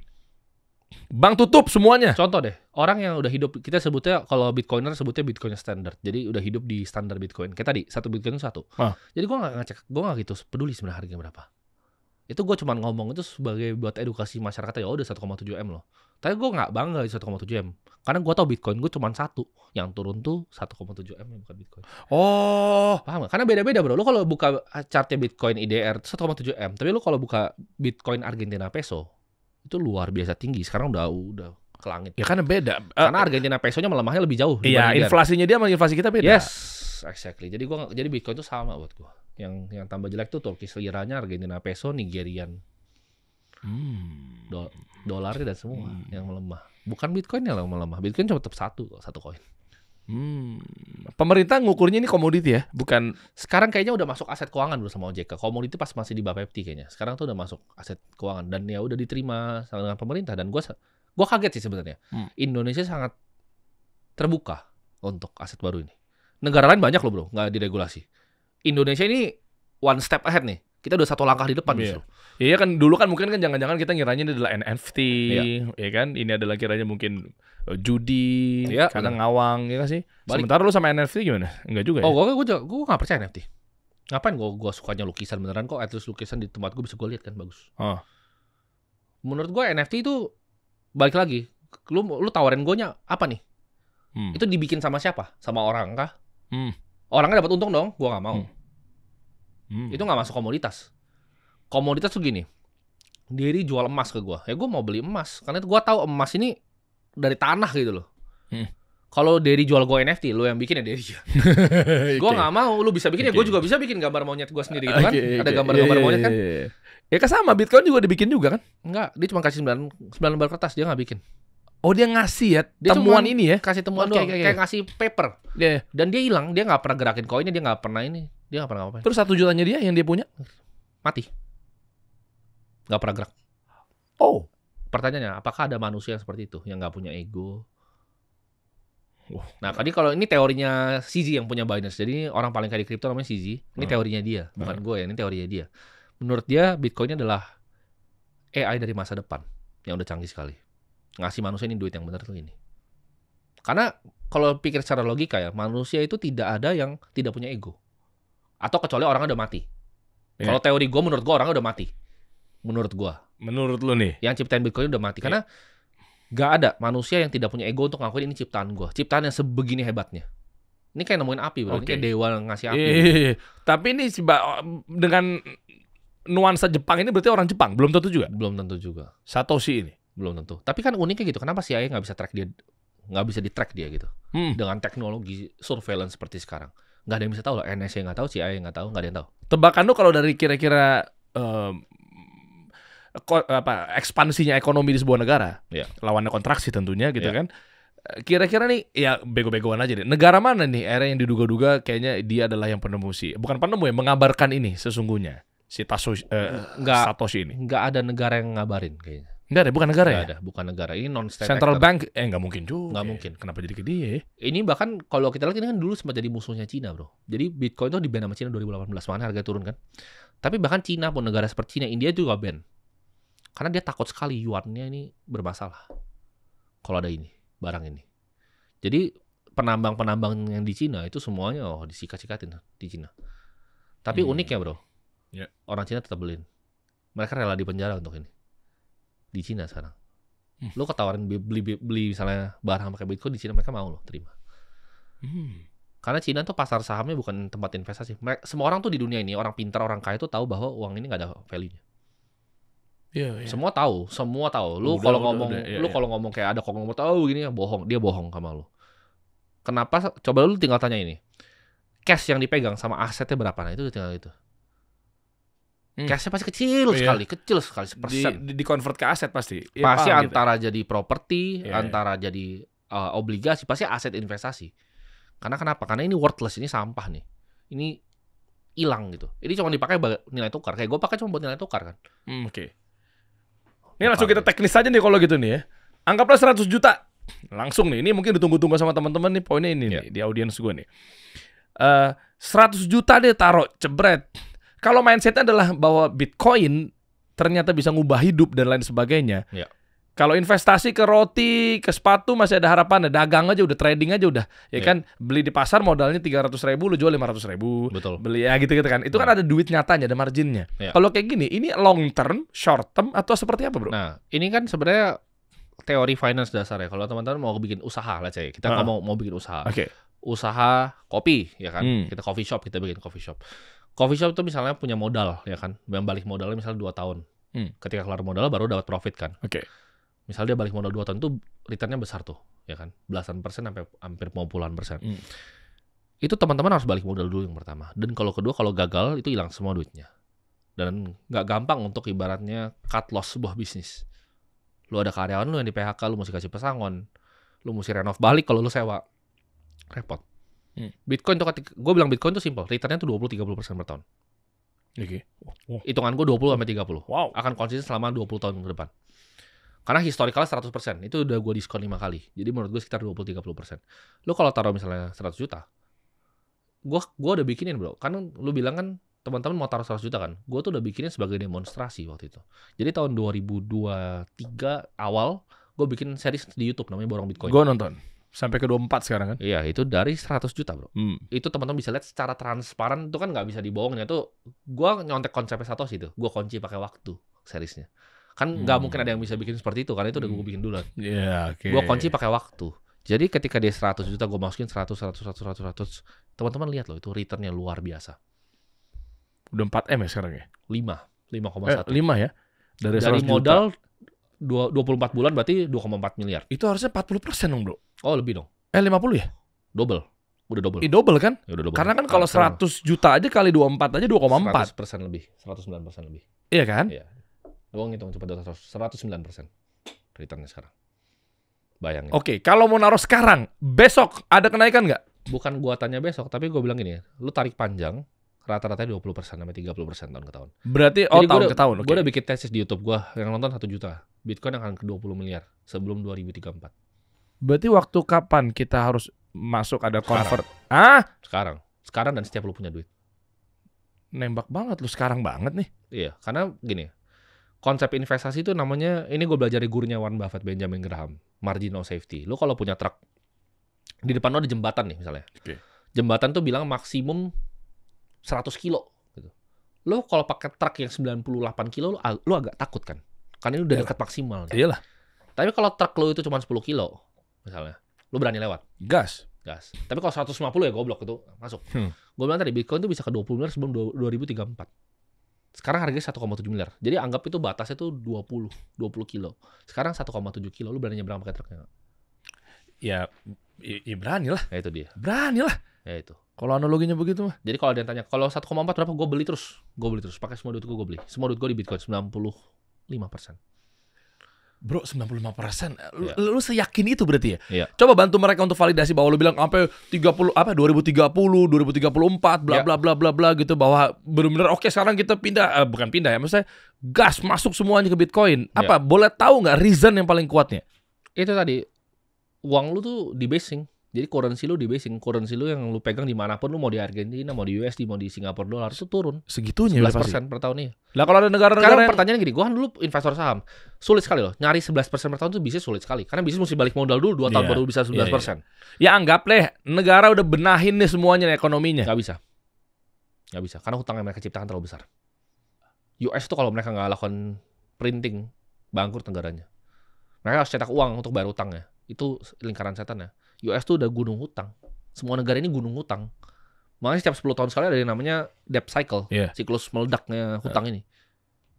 Speaker 2: Bank tutup semuanya.
Speaker 1: Contoh deh, orang yang udah hidup, kita sebutnya kalau Bitcoiner sebutnya Bitcoin standar. Jadi udah hidup di standar Bitcoin. Kayak tadi, satu Bitcoin itu 1. Jadi gue nggak ngecek, gue nggak gitu peduli sebenarnya harganya berapa. Itu gue cuma ngomong itu sebagai buat edukasi masyarakat, ya udah 1,7 M loh. Tapi gue nggak bangga di 1,7 M. Karena gue tau Bitcoin gue cuma 1. Yang turun tuh 1,7 M bukan Bitcoin. Paham gak? Karena beda-beda bro. Lu kalau buka chartnya Bitcoin IDR 1,7 M. Tapi lu kalau buka Bitcoin Argentina Peso, itu luar biasa tinggi. Sekarang udah ke langit.
Speaker 2: Ya karena beda.
Speaker 1: Karena Argentina Pesonya melemahnya lebih jauh.
Speaker 2: Iya, inflasinya dia sama inflasi kita beda.
Speaker 1: Yes, exactly. Jadi Bitcoin itu sama buat gue. Yang tambah jelek tuh Turkish liranya, Argentina peso, Nigerian dolarnya dan semua yang melemah. Bukan Bitcoinnya yang melemah. Bitcoin cuma tetap satu koin.
Speaker 2: Pemerintah ngukurnya ini komoditi ya, bukan.
Speaker 1: Sekarang kayaknya udah masuk aset keuangan dulu sama OJK. Komoditi pas masih di Bapepti kayaknya. Sekarang tuh udah masuk aset keuangan dan ya udah diterima dengan pemerintah. Dan gue kaget sih sebenarnya. Indonesia sangat terbuka untuk aset baru ini. Negara lain banyak loh bro, nggak diregulasi. Indonesia ini one step ahead nih. Kita udah satu langkah di depan justru.
Speaker 2: Iya kan, dulu kan mungkin kan jangan-jangan kita ngiranya ini adalah NFT, ya kan? Ini adalah kiranya mungkin judi, kadang ngawang, ya kan sih? Sementara lu sama NFT gimana? Enggak juga ya?
Speaker 1: Gue nggak percaya NFT. Ngapain gue sukanya lukisan beneran kok? At least lukisan di tempat gue bisa gue lihat kan bagus. Menurut gue NFT itu balik lagi. Lu tawarin gue nya apa nih? Itu dibikin sama siapa? Sama orang kah? Orangnya dapat untung dong, gue nggak mau. Itu nggak masuk komoditas. Komoditas tuh gini, Derry jual emas ke gue, ya gue mau beli emas karena gue tahu emas ini dari tanah gitu loh. Kalau Derry jual gue NFT, lo yang bikin ya Derry. Gue nggak mau, lu bisa bikin ya gue juga bisa bikin gambar monyet gue sendiri gitu kan. Ada gambar-gambar monyet kan.
Speaker 2: Ya kan sama, Bitcoin juga dibikin juga kan?
Speaker 1: Enggak, dia cuma kasih 9 lembar kertas, dia nggak bikin.
Speaker 2: Oh dia ngasih ya temuan ini ya?
Speaker 1: Kasih temuan doang, kayak ngasih paper. Dan dia hilang, dia nggak pernah gerakin koinnya, dia nggak pernah ngapain.
Speaker 2: Terus 1 jutanya dia yang dia punya
Speaker 1: mati, nggak pernah gerak. Pertanyaannya, apakah ada manusia yang seperti itu yang nggak punya ego? Nah tadi kalau ini teorinya CZ yang punya Binance, jadi orang paling kaya di kripto namanya CZ. Ini teorinya dia, bukan gue ya. Ini teorinya dia. Menurut dia Bitcoinnya adalah AI dari masa depan yang udah canggih sekali. Ngasih manusia ini duit yang benar tuh ini. Karena kalau pikir secara logika ya, manusia itu tidak ada yang tidak punya ego. Atau kecuali orangnya udah mati. Kalau teori gue, menurut gue orangnya udah mati. Menurut gue.
Speaker 2: Menurut lu nih?
Speaker 1: Yang ciptain Bitcoin udah mati. Karena gak ada manusia yang tidak punya ego untuk ngakuin ini ciptaan gue. Ciptaan yang sebegini hebatnya. Ini kayak nemuin api bro. Ini kayak dewa ngasih api.
Speaker 2: Tapi ini dengan nuansa Jepang ini berarti orang Jepang? Belum tentu juga?
Speaker 1: Belum tentu juga.
Speaker 2: Satoshi ini?
Speaker 1: Belum tentu. Tapi kan uniknya gitu. Kenapa CIA nggak bisa track dia? Nggak bisa di-track dia gitu. Dengan teknologi surveillance seperti sekarang. Nggak ada yang bisa tahu lah. NSA nggak tahu, CIA nggak tahu, nggak ada yang tahu.
Speaker 2: Tebakan lu kalau dari kira-kira ekspansinya ekonomi di sebuah negara, lawannya kontraksi tentunya gitu kan. Kira-kira nih, ya bego-begoan aja deh. Negara mana nih era yang diduga-duga kayaknya dia adalah yang penemu bukan penemu ya, mengabarkan ini sesungguhnya si Satoshi ini.
Speaker 1: Nggak ada negara yang ngabarin kayaknya.
Speaker 2: Nggak ada, bukan negara
Speaker 1: nggak ada, bukan negara. Ini non-state
Speaker 2: Central
Speaker 1: actor.
Speaker 2: Bank, nggak mungkin juga.
Speaker 1: Nggak mungkin.
Speaker 2: Kenapa jadi ke dia?
Speaker 1: Ini bahkan kalau kita lihat ini kan dulu sempat jadi musuhnya Cina bro. Jadi Bitcoin itu di-ban sama Cina 2018, makanya harganya turun kan. Tapi bahkan Cina pun, negara seperti Cina, India juga ban. Karena dia takut sekali yuannya ini bermasalah. Kalau ada ini, barang ini. Jadi penambang-penambang yang di Cina itu semuanya disikat-sikatin di Cina. Tapi uniknya bro, orang Cina tetap beliin. Mereka rela di penjara untuk ini. Di Cina sekarang. Lo ketawarin beli misalnya barang pakai Bitcoin di Cina, mereka mau lo terima. Karena Cina tuh pasar sahamnya bukan tempat investasi. Semua orang tuh di dunia ini, orang pintar, orang kaya tuh tahu bahwa uang ini nggak ada value-nya. Semua tahu. Lu kalau ngomong kayak ada konglomerat tahu gini ya, bohong. Dia bohong sama lu. Kenapa? Coba lu tinggal tanya ini. cash yang dipegang sama asetnya berapa. Nah itu tinggal itu. Cashnya pasti kecil sekali, kecil sekali, 1%.
Speaker 2: Di convert ke aset pasti.
Speaker 1: Pasti antara jadi properti, antara jadi obligasi, pasti aset investasi. Karena kenapa? Karena ini worthless, ini sampah nih. Ini hilang gitu. Ini cuma dipakai nilai tukar. Kayak gue pakai cuma buat nilai tukar kan.
Speaker 2: Oke. Ini langsung kita teknis aja nih kalau gitu nih ya. Anggaplah 100 juta. Langsung nih. Ini mungkin ditunggu-tunggu sama teman-teman nih. Poinnya ini nih di audiens gue nih. 100 juta deh taruh, jebret. Kalau mindsetnya adalah bahwa Bitcoin ternyata bisa ngubah hidup dan lain sebagainya. Kalau investasi ke roti, ke sepatu masih ada harapan. Dagang aja udah, trading aja udah. Ya kan, beli di pasar modalnya 300.000, lu jual 500.000.
Speaker 1: Betul.
Speaker 2: Beli ya gitu-gitu kan. Itu kan ada duit nyatanya, ada marginnya. Kalau kayak gini, ini long term, short term, atau seperti apa bro?
Speaker 1: Nah, ini kan sebenarnya teori finance dasarnya. Kalau teman-teman mau bikin usaha lah, kita mau bikin usaha. Usaha kopi, ya kan? Kita coffee shop, kita bikin coffee shop. Coffee shop itu misalnya punya modal, ya kan? Yang balik modalnya misalnya 2 tahun. Ketika kelar modal baru dapat profit kan? Misalnya dia balik modal 2 tahun itu returnnya besar tuh, ya kan? Belasan persen sampai hampir mau puluhan persen. Itu teman-teman harus balik modal dulu yang pertama. Dan kalau kedua, kalau gagal itu hilang semua duitnya. Dan nggak gampang untuk ibaratnya cut loss sebuah bisnis. Lu ada karyawan lu yang di PHK, lu mesti kasih pesangon. Lu mesti renov balik kalau lu sewa. Repot. Bitcoin tuh gue bilang Bitcoin tuh simple, returnnya tuh 20-30% per tahun. Hitungan gue 20-30. Akan konsisten selama 20 tahun ke depan. Karena historicalnya 100%, itu udah gue diskon 5 kali. Jadi menurut gue sekitar 20-30%. Lu kalau taruh misalnya 100 juta, gue udah bikinin bro. Kan lu bilang kan teman-teman mau taruh 100 juta kan. Gue tuh udah bikinin sebagai demonstrasi waktu itu. Jadi tahun 2023 awal, gue bikin series di YouTube namanya Borong Bitcoin.
Speaker 2: Gue nonton. Sampai ke 24 sekarang kan?
Speaker 1: Iya, itu dari 100 juta bro. Itu teman-teman bisa lihat secara transparan, itu kan nggak bisa dibohongin. Itu gue nyontek konsepnya Satoshi itu. Gue kunci pakai waktu seriesnya. Kan nggak mungkin ada yang bisa bikin seperti itu, karena itu udah gue bikin duluan. Gue kunci pakai waktu. Jadi ketika dia 100 juta, gue masukin 100. Teman-teman lihat loh, itu returnnya luar biasa.
Speaker 2: Udah 4M ya sekarang ya?
Speaker 1: 5,1.
Speaker 2: 5 ya? Dari
Speaker 1: modal 24 bulan berarti 2,4 miliar.
Speaker 2: Itu harusnya 40% dong bro.
Speaker 1: Oh lebih dong.
Speaker 2: 50 ya?
Speaker 1: Double. Udah double.
Speaker 2: Double kan?
Speaker 1: Ya, udah double.
Speaker 2: Karena kan kalau 100 juta aja kali 24 aja 2,4.
Speaker 1: 100% lebih. 109% lebih.
Speaker 2: Iya kan?
Speaker 1: Iya. Gue ngitung cepat 109% returnnya sekarang. Bayangin.
Speaker 2: Oke, kalau mau naruh sekarang, besok ada kenaikan nggak?
Speaker 1: Bukan gua tanya besok, tapi gue bilang gini, lu tarik panjang, rata-ratanya 20% sampai 30% tahun ke tahun.
Speaker 2: Berarti tahun ke tahun.
Speaker 1: Gue udah bikin tesis di YouTube gue, yang nonton 1 juta. Bitcoin akan ke 20 miliar sebelum 2034.
Speaker 2: Berarti waktu kapan kita harus masuk ada convert?
Speaker 1: Sekarang dan setiap lu punya duit.
Speaker 2: Nembak banget lu sekarang banget nih.
Speaker 1: Iya, karena gini, konsep investasi itu namanya, ini gue belajar dari gurunya Warren Buffett, Benjamin Graham, marginal safety. Lu kalau punya truk, di depan lu ada jembatan nih misalnya. Jembatan tuh bilang maksimum 100 kilo. Gitu. Lu kalau pakai truk yang 98 kilo, lu agak takut kan? Karena ini udah dekat maksimal. Kan?
Speaker 2: Iyalah.
Speaker 1: Tapi kalau truk lu itu cuma 10 kilo, misalnya, lu berani lewat.
Speaker 2: Gas.
Speaker 1: Tapi kalau 150 ya goblok itu masuk. Gue bilang tadi Bitcoin itu bisa ke 20 miliar sebelum 2034. Sekarang harganya 1,7 miliar. Jadi anggap itu batasnya tuh 20 kilo. Sekarang 1,7 kilo, lu berani nyebrang pakai truknya?
Speaker 2: Ya berani lah.
Speaker 1: Ya itu dia.
Speaker 2: Berani lah.
Speaker 1: Ya itu.
Speaker 2: Kalau analoginya begitu mah.
Speaker 1: Jadi kalau ada yang tanya, kalau 1,4 berapa? Gue beli terus. Pakai semua duit gue beli. Semua duit gue di Bitcoin 95%.
Speaker 2: Bro, 95%. Lu seyakin itu berarti ya?
Speaker 1: Iya.
Speaker 2: Coba bantu mereka untuk validasi bahwa lu bilang sampai 2034 bla bla bla bla bla gitu, bahwa benar-benar oke sekarang kita pindah, bukan pindah ya, maksudnya gas masuk semuanya ke Bitcoin. Apa boleh tahu nggak reason yang paling kuatnya?
Speaker 1: Itu tadi, uang lu tuh di basing. Jadi currency lu di basing, currency lu yang lu pegang dimanapun, lu mau di Argentina, mau di USD, mau di Singapura dolar, itu turun.
Speaker 2: Segitunya
Speaker 1: 11% per tahun nih.
Speaker 2: Lah kalau ada negara-negara
Speaker 1: sekarang pertanyaan gini, gua kan dulu investor saham, sulit sekali loh, nyari 11% per tahun tuh bisnis sulit sekali. Karena bisnis mesti balik modal dulu 2 tahun baru bisa 11%.
Speaker 2: Ya anggap deh, negara udah benahin nih semuanya nih ekonominya.
Speaker 1: Gak bisa, karena hutang yang mereka ciptakan terlalu besar. US tuh kalau mereka nggak lakukan printing, bangkrut negaranya. Mereka harus cetak uang untuk bayar hutangnya. Itu lingkaran setan ya. US tuh udah gunung hutang. Semua negara ini gunung hutang. Makanya setiap 10 tahun sekali ada yang namanya debt cycle. Siklus meledaknya hutang ini.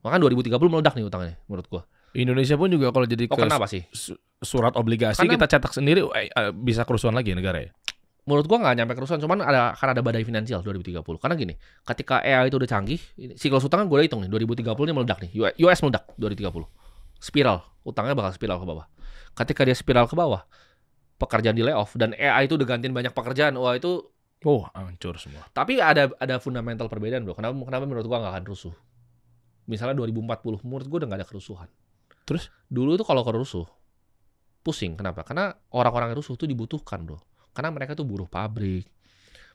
Speaker 1: Makanya 2030 meledak nih hutangnya menurut gua.
Speaker 2: Indonesia pun juga kalau jadi
Speaker 1: kenapa sih?
Speaker 2: Surat obligasi karena kita cetak sendiri bisa kerusuhan lagi negara ya?
Speaker 1: menurut gua nggak nyampe kerusuhan, cuman akan ada badai finansial 2030. Karena gini, ketika AI itu udah canggih, siklus utang kan gue hitung nih, 2030 ini meledak nih, US meledak 2030. Spiral, utangnya bakal spiral ke bawah. Ketika dia spiral ke bawah, pekerjaan di layoff dan AI itu udah gantiin banyak pekerjaan, wah itu
Speaker 2: hancur semua.
Speaker 1: Tapi ada fundamental perbedaan bro. Kenapa menurut gua nggak akan rusuh? Misalnya 2040, menurut gua udah nggak ada kerusuhan.
Speaker 2: Terus
Speaker 1: dulu tuh kalau kerusuh pusing. Kenapa? Karena orang-orang yang rusuh tuh dibutuhkan bro. Karena mereka tuh buruh pabrik,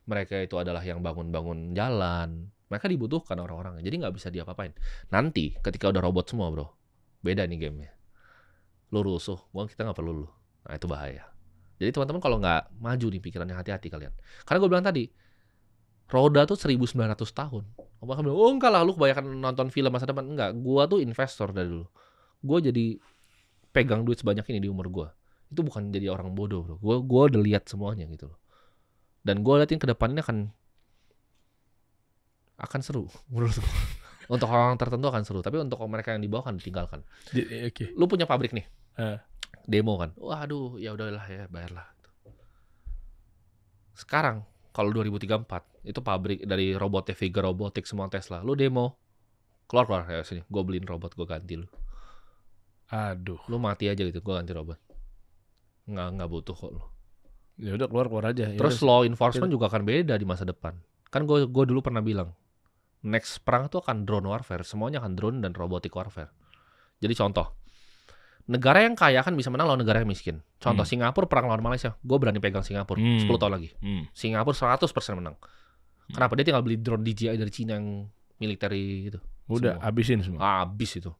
Speaker 1: mereka itu adalah yang bangun-bangun jalan. Mereka dibutuhkan orang-orangnya. Jadi nggak bisa diapa-apain. Nanti ketika udah robot semua bro, beda nih gamenya. Lu rusuh, kita nggak perlu lu. Nah itu bahaya. Jadi teman-teman kalau nggak maju nih pikirannya, hati-hati kalian. Karena gue bilang tadi, roda tuh 1900 tahun. Orang bilang, oh enggak lah, lu kebanyakan nonton film masa depan. Enggak, gue tuh investor dari dulu. Gue jadi pegang duit sebanyak ini di umur gue. Itu bukan jadi orang bodoh bro. Gue udah lihat semuanya gitu loh. Dan gue liatin ke depannya akan seru menurut gue. Untuk orang tertentu akan seru, tapi untuk mereka yang di bawah kan ditinggalkan.
Speaker 2: Okay.
Speaker 1: Lu punya pabrik nih. Demo kan, waduh ya udahlah ya bayarlah. Sekarang kalau 2034 itu pabrik dari robotnya Vega Robotics semua Tesla, lu demo keluar ya sini, gue beliin robot, gue ganti lu.
Speaker 2: Aduh,
Speaker 1: lu mati aja gitu, gue ganti robot. Nggak butuh kok lu.
Speaker 2: Ya udah keluar aja.
Speaker 1: Terus law enforcement juga akan beda di masa depan. Kan gue dulu pernah bilang, next perang itu akan drone warfare, semuanya akan drone dan robotic warfare. Jadi contoh, negara yang kaya kan bisa menang lawan negara yang miskin. Contoh Singapura perang lawan Malaysia, gue berani pegang Singapura 10 tahun lagi. Singapura 100% menang. Kenapa? Dia tinggal beli drone DJI dari Cina yang military gitu.
Speaker 2: Udah semua. Habisin semua.
Speaker 1: Habis itu.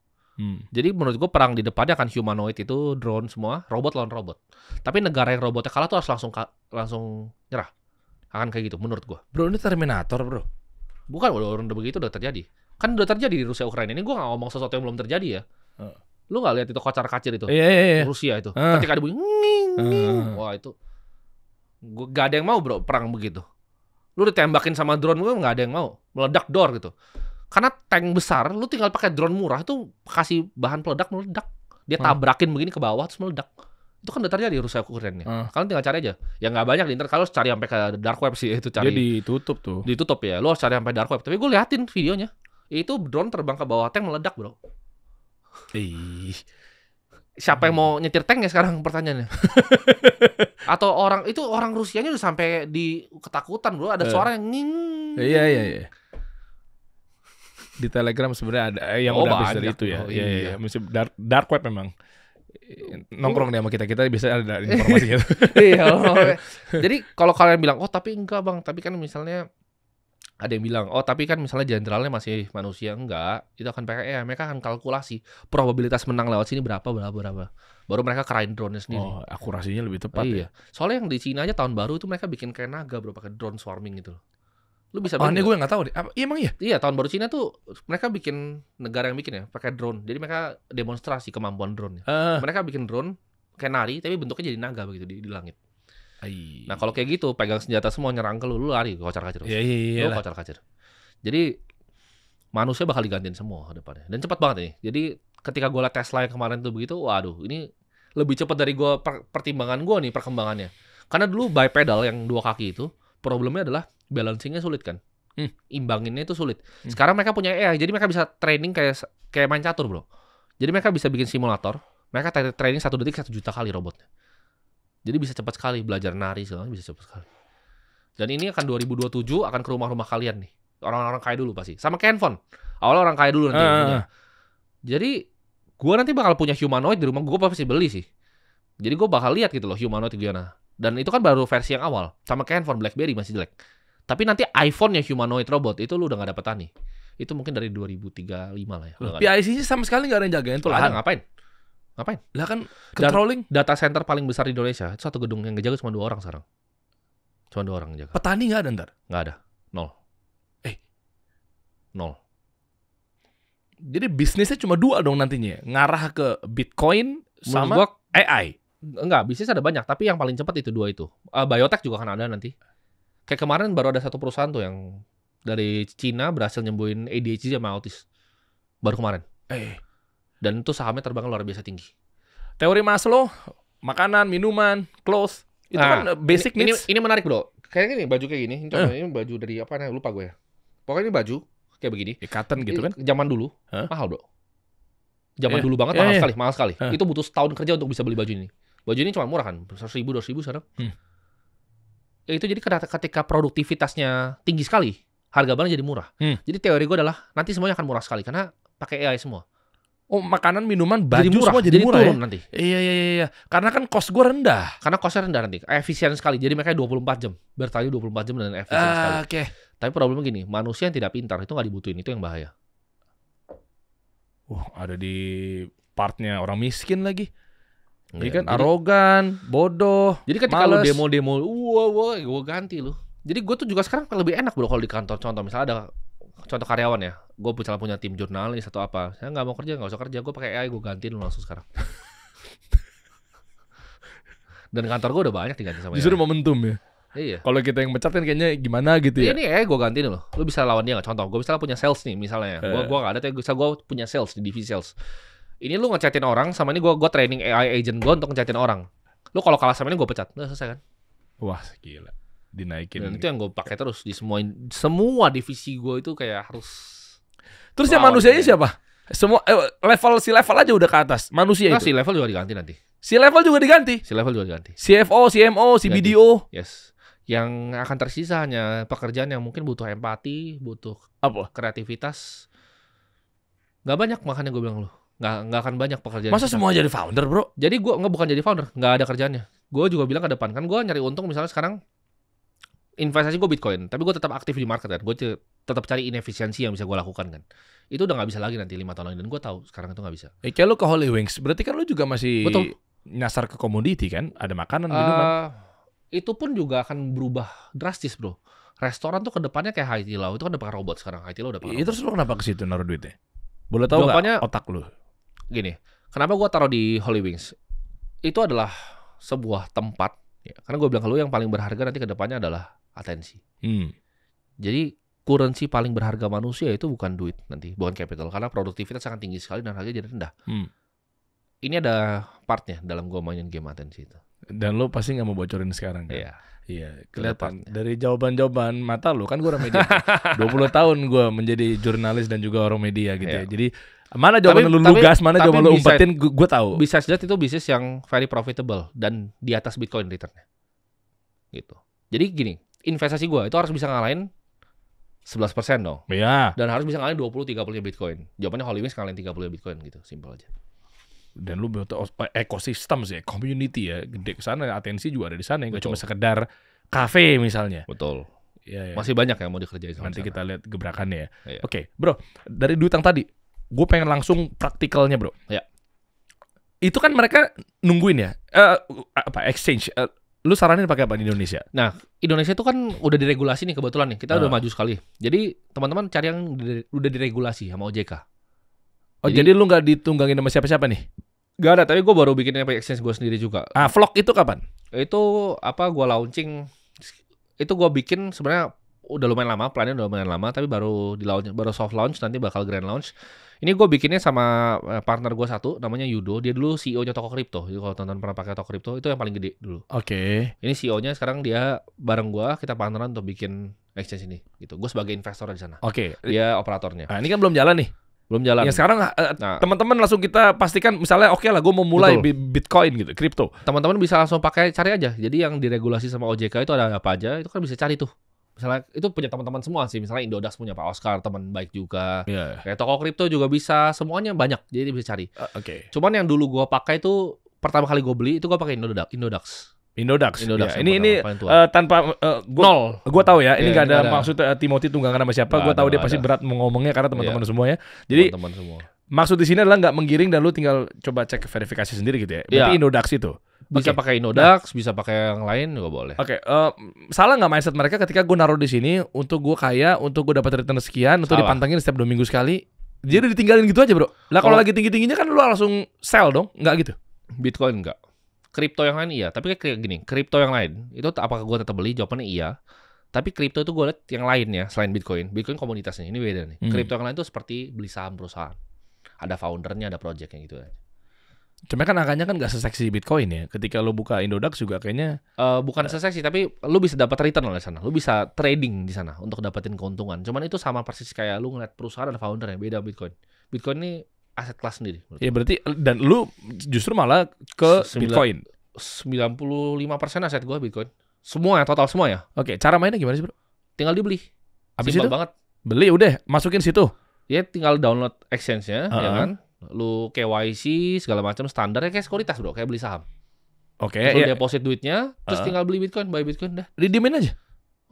Speaker 1: Jadi menurut gue perang di depannya akan humanoid itu, drone semua, robot lawan robot. Tapi negara yang robotnya kalah tuh harus langsung nyerah. Akan kayak gitu menurut gue.
Speaker 2: Bro, ini Terminator bro.
Speaker 1: Bukan, udah begitu udah terjadi. Kan udah terjadi di Rusia Ukraina. Ini gue gak ngomong sesuatu yang belum terjadi ya. Lu gak lihat itu kocar-kacir itu?
Speaker 2: Iya.
Speaker 1: Rusia itu. Ketika ada bunyi, wah itu gak ada yang mau bro perang begitu. Lu ditembakin sama drone gue gak ada yang mau. Meledak door gitu. Karena tank besar, lu tinggal pakai drone murah itu kasih bahan peledak meledak. Dia tabrakin begini ke bawah terus meledak. Itu kan udah terjadi Rusia Ukraina. Kalian tinggal cari aja. Ya nggak banyak di internet. Kalau cari sampai ke dark web sih itu cari.
Speaker 2: Dia ditutup tuh.
Speaker 1: Ditutup ya. Lu harus cari sampai dark web. Tapi gue liatin videonya. Itu drone terbang ke bawah tank meledak bro. Siapa yang mau nyetir tank ya sekarang pertanyaannya? Atau orang Rusianya udah sampai di ketakutan bro. Ada suara yang nging.
Speaker 2: Iya. Di Telegram sebenarnya ada yang udah habis dari itu ya. Iya. Mesti dark web memang. Nongkrong nih sama kita bisa ada informasi gitu.
Speaker 1: Iya. Jadi kalau kalian bilang, tapi enggak bang, tapi kan misalnya ada yang bilang, tapi kan misalnya jenderalnya masih manusia, enggak, itu akan pakai mereka akan kalkulasi probabilitas menang lewat sini berapa. Baru mereka kerain drone-nya sendiri.
Speaker 2: Akurasinya lebih tepat.
Speaker 1: Iya. Soalnya yang di Cina aja tahun baru itu mereka bikin kayak naga bro, pakai drone swarming gitu. Lu bisa
Speaker 2: ini gue nggak tahu deh. Emang iya?
Speaker 1: Iya, tahun baru Cina tuh mereka bikin, negara yang bikin ya pakai drone. Jadi mereka demonstrasi kemampuan drone. Mereka bikin drone kayak nari tapi bentuknya jadi naga begitu di langit. Nah kalau kayak gitu pegang senjata semua nyerang ke lu lari kocar-kacir.
Speaker 2: Iya.
Speaker 1: Lu kocar-kacir. Jadi manusia bakal digantiin semua depannya. Dan cepat banget nih. Jadi ketika gue liat Tesla yang kemarin tuh begitu, waduh ini lebih cepat dari gue pertimbangan gue nih perkembangannya. Karena dulu bipedal yang 2 kaki itu problemnya adalah balancingnya sulit kan, imbanginnya itu sulit. Sekarang mereka punya AI, jadi mereka bisa training kayak main catur bro. Jadi mereka bisa bikin simulator, mereka training 1 detik 1 juta kali robotnya. Jadi bisa cepat sekali belajar nari segala bisa cepat sekali. Dan ini akan 2027 akan ke rumah-rumah kalian nih, orang-orang kaya dulu pasti. Sama kayak handphone, awalnya orang kaya dulu nanti punya. Jadi gue nanti bakal punya humanoid di rumah gue pasti beli sih. Jadi gue bakal lihat gitu loh humanoid gimana. Dan itu kan baru versi yang awal, sama kayak handphone BlackBerry masih jelek. Tapi nanti iPhone-nya humanoid robot itu lu udah gak dapet nih. Itu mungkin dari 2035 lah ya.
Speaker 2: PIC sama sekali gak ada yang jagain tuh
Speaker 1: lahan. Ngapain?
Speaker 2: Lah kan controlling.
Speaker 1: Data center paling besar di Indonesia itu 1 gedung yang ngejaga cuma 2 orang sekarang. Cuma 2 orang ngejaga.
Speaker 2: Petani gak ada ntar?
Speaker 1: Gak ada. 0.
Speaker 2: Jadi bisnisnya cuma 2 dong nantinya. Ngarah ke Bitcoin sama AI.
Speaker 1: Enggak, bisnis ada banyak, tapi yang paling cepat itu 2 itu. Biotech juga kan ada nanti. Kayak kemarin baru ada 1 perusahaan tuh yang dari Cina berhasil nyembuhin ADHD sama autis. Baru kemarin. Dan itu sahamnya terbang luar biasa tinggi.
Speaker 2: Teori Maslow, makanan, minuman, clothes, Itu kan basic needs.
Speaker 1: Ini menarik bro. Kayak gini baju kayak gini. Ini baju dari apa? Lupa gue ya. Pokoknya ini baju kayak begini.
Speaker 2: Cotton gitu kan?
Speaker 1: Zaman dulu mahal bro. Zaman dulu banget mahal sekali. Itu butuh setahun kerja untuk bisa beli baju ini. Baju ini cuma murah kan, 100.000, 200.000 sekarang. Ya itu jadi ketika produktivitasnya tinggi sekali, harga barang jadi murah. Jadi teori gue adalah nanti semuanya akan murah sekali karena pakai AI semua.
Speaker 2: Oh, makanan, minuman, baju
Speaker 1: jadi murah,
Speaker 2: semua jadi murah
Speaker 1: turun
Speaker 2: ya?
Speaker 1: Nanti.
Speaker 2: Iya. Karena kan cost gue rendah.
Speaker 1: Karena costnya rendah nanti, efisien sekali. Jadi mereka 24 jam, bertali 24 jam dan efisien sekali.
Speaker 2: Oke.
Speaker 1: Tapi problemnya gini, manusia yang tidak pintar itu nggak dibutuhin, itu yang bahaya.
Speaker 2: Ada di partnya orang miskin lagi. Iya kan,
Speaker 1: jadi,
Speaker 2: arogan, bodoh.
Speaker 1: Jadi ketika lu demo-demo, wah, gue ganti lu. Jadi gue tuh juga sekarang lebih enak bro kalau di kantor. Contoh misalnya ada contoh karyawan ya, gue misalnya punya tim jurnalis atau apa, saya nggak mau kerja, nggak usah kerja, gue pakai AI, gue gantiin lu langsung sekarang. Dan kantor gue udah banyak diganti sama
Speaker 2: AI. Justru
Speaker 1: AI.
Speaker 2: momentum ya.
Speaker 1: Iya.
Speaker 2: Kalau kita yang mecat kan kayaknya gimana gitu ya.
Speaker 1: Ini AI gue gantiin lo. Lu bisa lawan dia nggak? Contoh, gue misalnya punya sales nih misalnya. Gue nggak ada, tapi gue punya sales di divisi sales. Ini lu ngechatin orang, sama ini gue training AI agent gue untuk ngechatin orang. Lu kalau kalah sama ini gue pecat, udah selesai kan?
Speaker 2: Wah gila, dinaikin.
Speaker 1: Dan itu yang gue pakai terus di semua divisi gue itu kayak harus.
Speaker 2: Terus yang manusianya siapa? Semua level aja udah ke atas. Manusia itu.
Speaker 1: Si level juga diganti nanti.
Speaker 2: Si level juga diganti. CFO, CMO, CBDO.
Speaker 1: Yes. Yang akan tersisa hanya pekerjaan yang mungkin butuh empati, butuh kreativitas. Gak banyak makanya gue bilang lu. Nggak akan banyak pekerjaan.
Speaker 2: Masa semua jadi founder bro?
Speaker 1: Jadi gue bukan jadi founder, nggak ada kerjaannya. Gue juga bilang ke depan kan gue nyari untung misalnya sekarang investasi gue Bitcoin, tapi gue tetap aktif di market kan. Gue tetap cari inefisiensi yang bisa gue lakukan kan. Itu udah nggak bisa lagi nanti 5 tahun lagi dan gue tahu sekarang itu nggak bisa.
Speaker 2: Kayak lu ke Holy Wings, berarti kan lu juga masih nyasar ke komoditi kan? Ada makanan, minuman.
Speaker 1: Itu pun juga akan berubah drastis bro. Restoran tuh ke depannya kayak Haidilao, itu kan udah pakai robot sekarang. Haidilao udah pakai robot.
Speaker 2: Terus lu kenapa ke situ naruh duitnya? Boleh tahu nggak otak lu?
Speaker 1: Gini, kenapa gue taruh di Holy Wings? Itu adalah sebuah tempat, ya, karena gue bilang ke lu yang paling berharga nanti ke depannya adalah atensi. Jadi currency paling berharga manusia itu bukan duit nanti, bukan capital, karena produktivitas sangat tinggi sekali dan harganya jadi rendah. Ini ada partnya dalam gue mainin game atensi itu. Dan
Speaker 2: lo pasti nggak mau bocorin sekarang kan?
Speaker 1: Iya,
Speaker 2: kelihatan dari jawaban-jawaban mata lo kan gue orang media. 20 tahun gue menjadi jurnalis dan juga orang media gitu ya. Jadi mana jawaban lu lugas, mana jawaban lu umpetin, gue tahu.
Speaker 1: Besides that itu bisnis yang very profitable dan di atas Bitcoin returnnya. Gitu. Jadi gini, investasi gue itu harus bisa ngalahin 11% dong.
Speaker 2: Iya.
Speaker 1: Dan harus bisa ngalahin 20-30 Bitcoin. Jawabannya Holy Wings ngalahin 30 Bitcoin gitu, simpel aja.
Speaker 2: Dan lu butuh ekosistem sih, community ya, gede ke sana, atensi juga ada di sana, nggak cuma sekedar kafe misalnya.
Speaker 1: Betul.
Speaker 2: Ya.
Speaker 1: Masih banyak yang mau dikerjain sama
Speaker 2: nanti
Speaker 1: sana.
Speaker 2: Kita lihat gebrakannya ya.
Speaker 1: Iya.
Speaker 2: Oke, bro, dari duit yang tadi, gue pengen langsung praktikalnya bro.
Speaker 1: Ya.
Speaker 2: Itu kan mereka nungguin ya, exchange. Lu saranin pakai apa di Indonesia?
Speaker 1: Nah, Indonesia itu kan udah diregulasi nih kebetulan nih, kita udah maju sekali. Jadi teman-teman cari yang udah diregulasi sama OJK.
Speaker 2: Jadi lu nggak ditunggangin sama siapa-siapa nih?
Speaker 1: Gak ada, tapi gue baru bikin exchange gue sendiri juga.
Speaker 2: Vlog itu kapan?
Speaker 1: Itu gue launching. Itu gue bikin sebenarnya udah lumayan lama, plannya udah lumayan lama, tapi baru soft launch, nanti bakal grand launch. Ini gue bikinnya sama partner gue satu, namanya Yudo. Dia dulu CEO-nya Toko Kripto. Jadi kalau teman-teman pernah pakai Toko Kripto, itu yang paling gede dulu.
Speaker 2: Oke.
Speaker 1: Ini CEO-nya sekarang dia bareng gue, kita partneran untuk bikin exchange ini. Gitu. Gue sebagai investor di sana.
Speaker 2: Oke.
Speaker 1: Dia operatornya.
Speaker 2: Nah, ini kan belum jalan nih.
Speaker 1: Belum jalan.
Speaker 2: Ya sekarang teman-teman langsung kita pastikan, misalnya oke lah gue mau mulai Bitcoin gitu, kripto. Teman-teman
Speaker 1: bisa langsung cari aja. Jadi yang diregulasi sama OJK itu ada apa aja, itu kan bisa cari tuh. Misalnya itu punya teman-teman semua sih. Misalnya Indodax punya Pak Oscar, teman baik juga. Kayak Toko Kripto juga bisa, semuanya banyak. Jadi bisa cari. Cuman yang dulu gue pakai itu pertama kali gue beli itu gue pakai Indodax. Ya. Ini tanpa nol. Gue tahu ya, ini nggak ada maksud Timothy tunggangan sama siapa. Gue tahu dia pasti berat mau ngomongnya karena teman-teman semuanya. Jadi maksud di sini adalah nggak menggiring dan lu tinggal coba cek verifikasi sendiri gitu ya. Berarti Indodax itu bisa pakai Indodax, bisa pakai yang lain juga boleh.
Speaker 2: Salah nggak mindset mereka ketika gue naruh di sini untuk gue kaya, untuk gue dapat return sekian, untuk dipantengin setiap 2 minggu sekali. Jadi ditinggalin gitu aja bro. Lah kalau lagi tinggi-tingginya kan lu langsung sell dong, nggak gitu?
Speaker 1: Bitcoin enggak. Kripto yang lain iya, tapi kayak gini, kripto yang lain itu apakah gue tetap beli? Jawabannya iya. Tapi kripto itu gue lihat yang lainnya selain Bitcoin. Bitcoin komunitasnya ini beda nih. Kripto yang lain itu seperti beli saham perusahaan. Ada foundernya, ada projectnya gitu.
Speaker 2: Cuma kan angkanya kan nggak seseksi Bitcoin ya. Ketika lo buka Indodax juga kayaknya
Speaker 1: bukan seseksi, tapi lu bisa dapat return di sana. Lu bisa trading di sana untuk dapetin keuntungan. Cuman itu sama persis kayak lu ngeliat perusahaan dan founder yang beda Bitcoin. Bitcoin ini aset kelas sendiri.
Speaker 2: Ya berarti dan lu justru malah ke Bitcoin.
Speaker 1: 95% aset gua Bitcoin. Semua ya, total semua ya.
Speaker 2: Oke, cara mainnya gimana sih, Bro?
Speaker 1: Tinggal dibeli.
Speaker 2: Habis
Speaker 1: Simpel
Speaker 2: itu
Speaker 1: banget.
Speaker 2: Beli udah, masukin situ.
Speaker 1: Ya tinggal download exchange-nya, ya kan? Lu KYC segala macam standarnya kayak sekuritas, Bro, kayak beli saham.
Speaker 2: Oke,
Speaker 1: Terus lu deposit duitnya, terus tinggal beli Bitcoin, buy Bitcoin dah.
Speaker 2: Didiemin aja.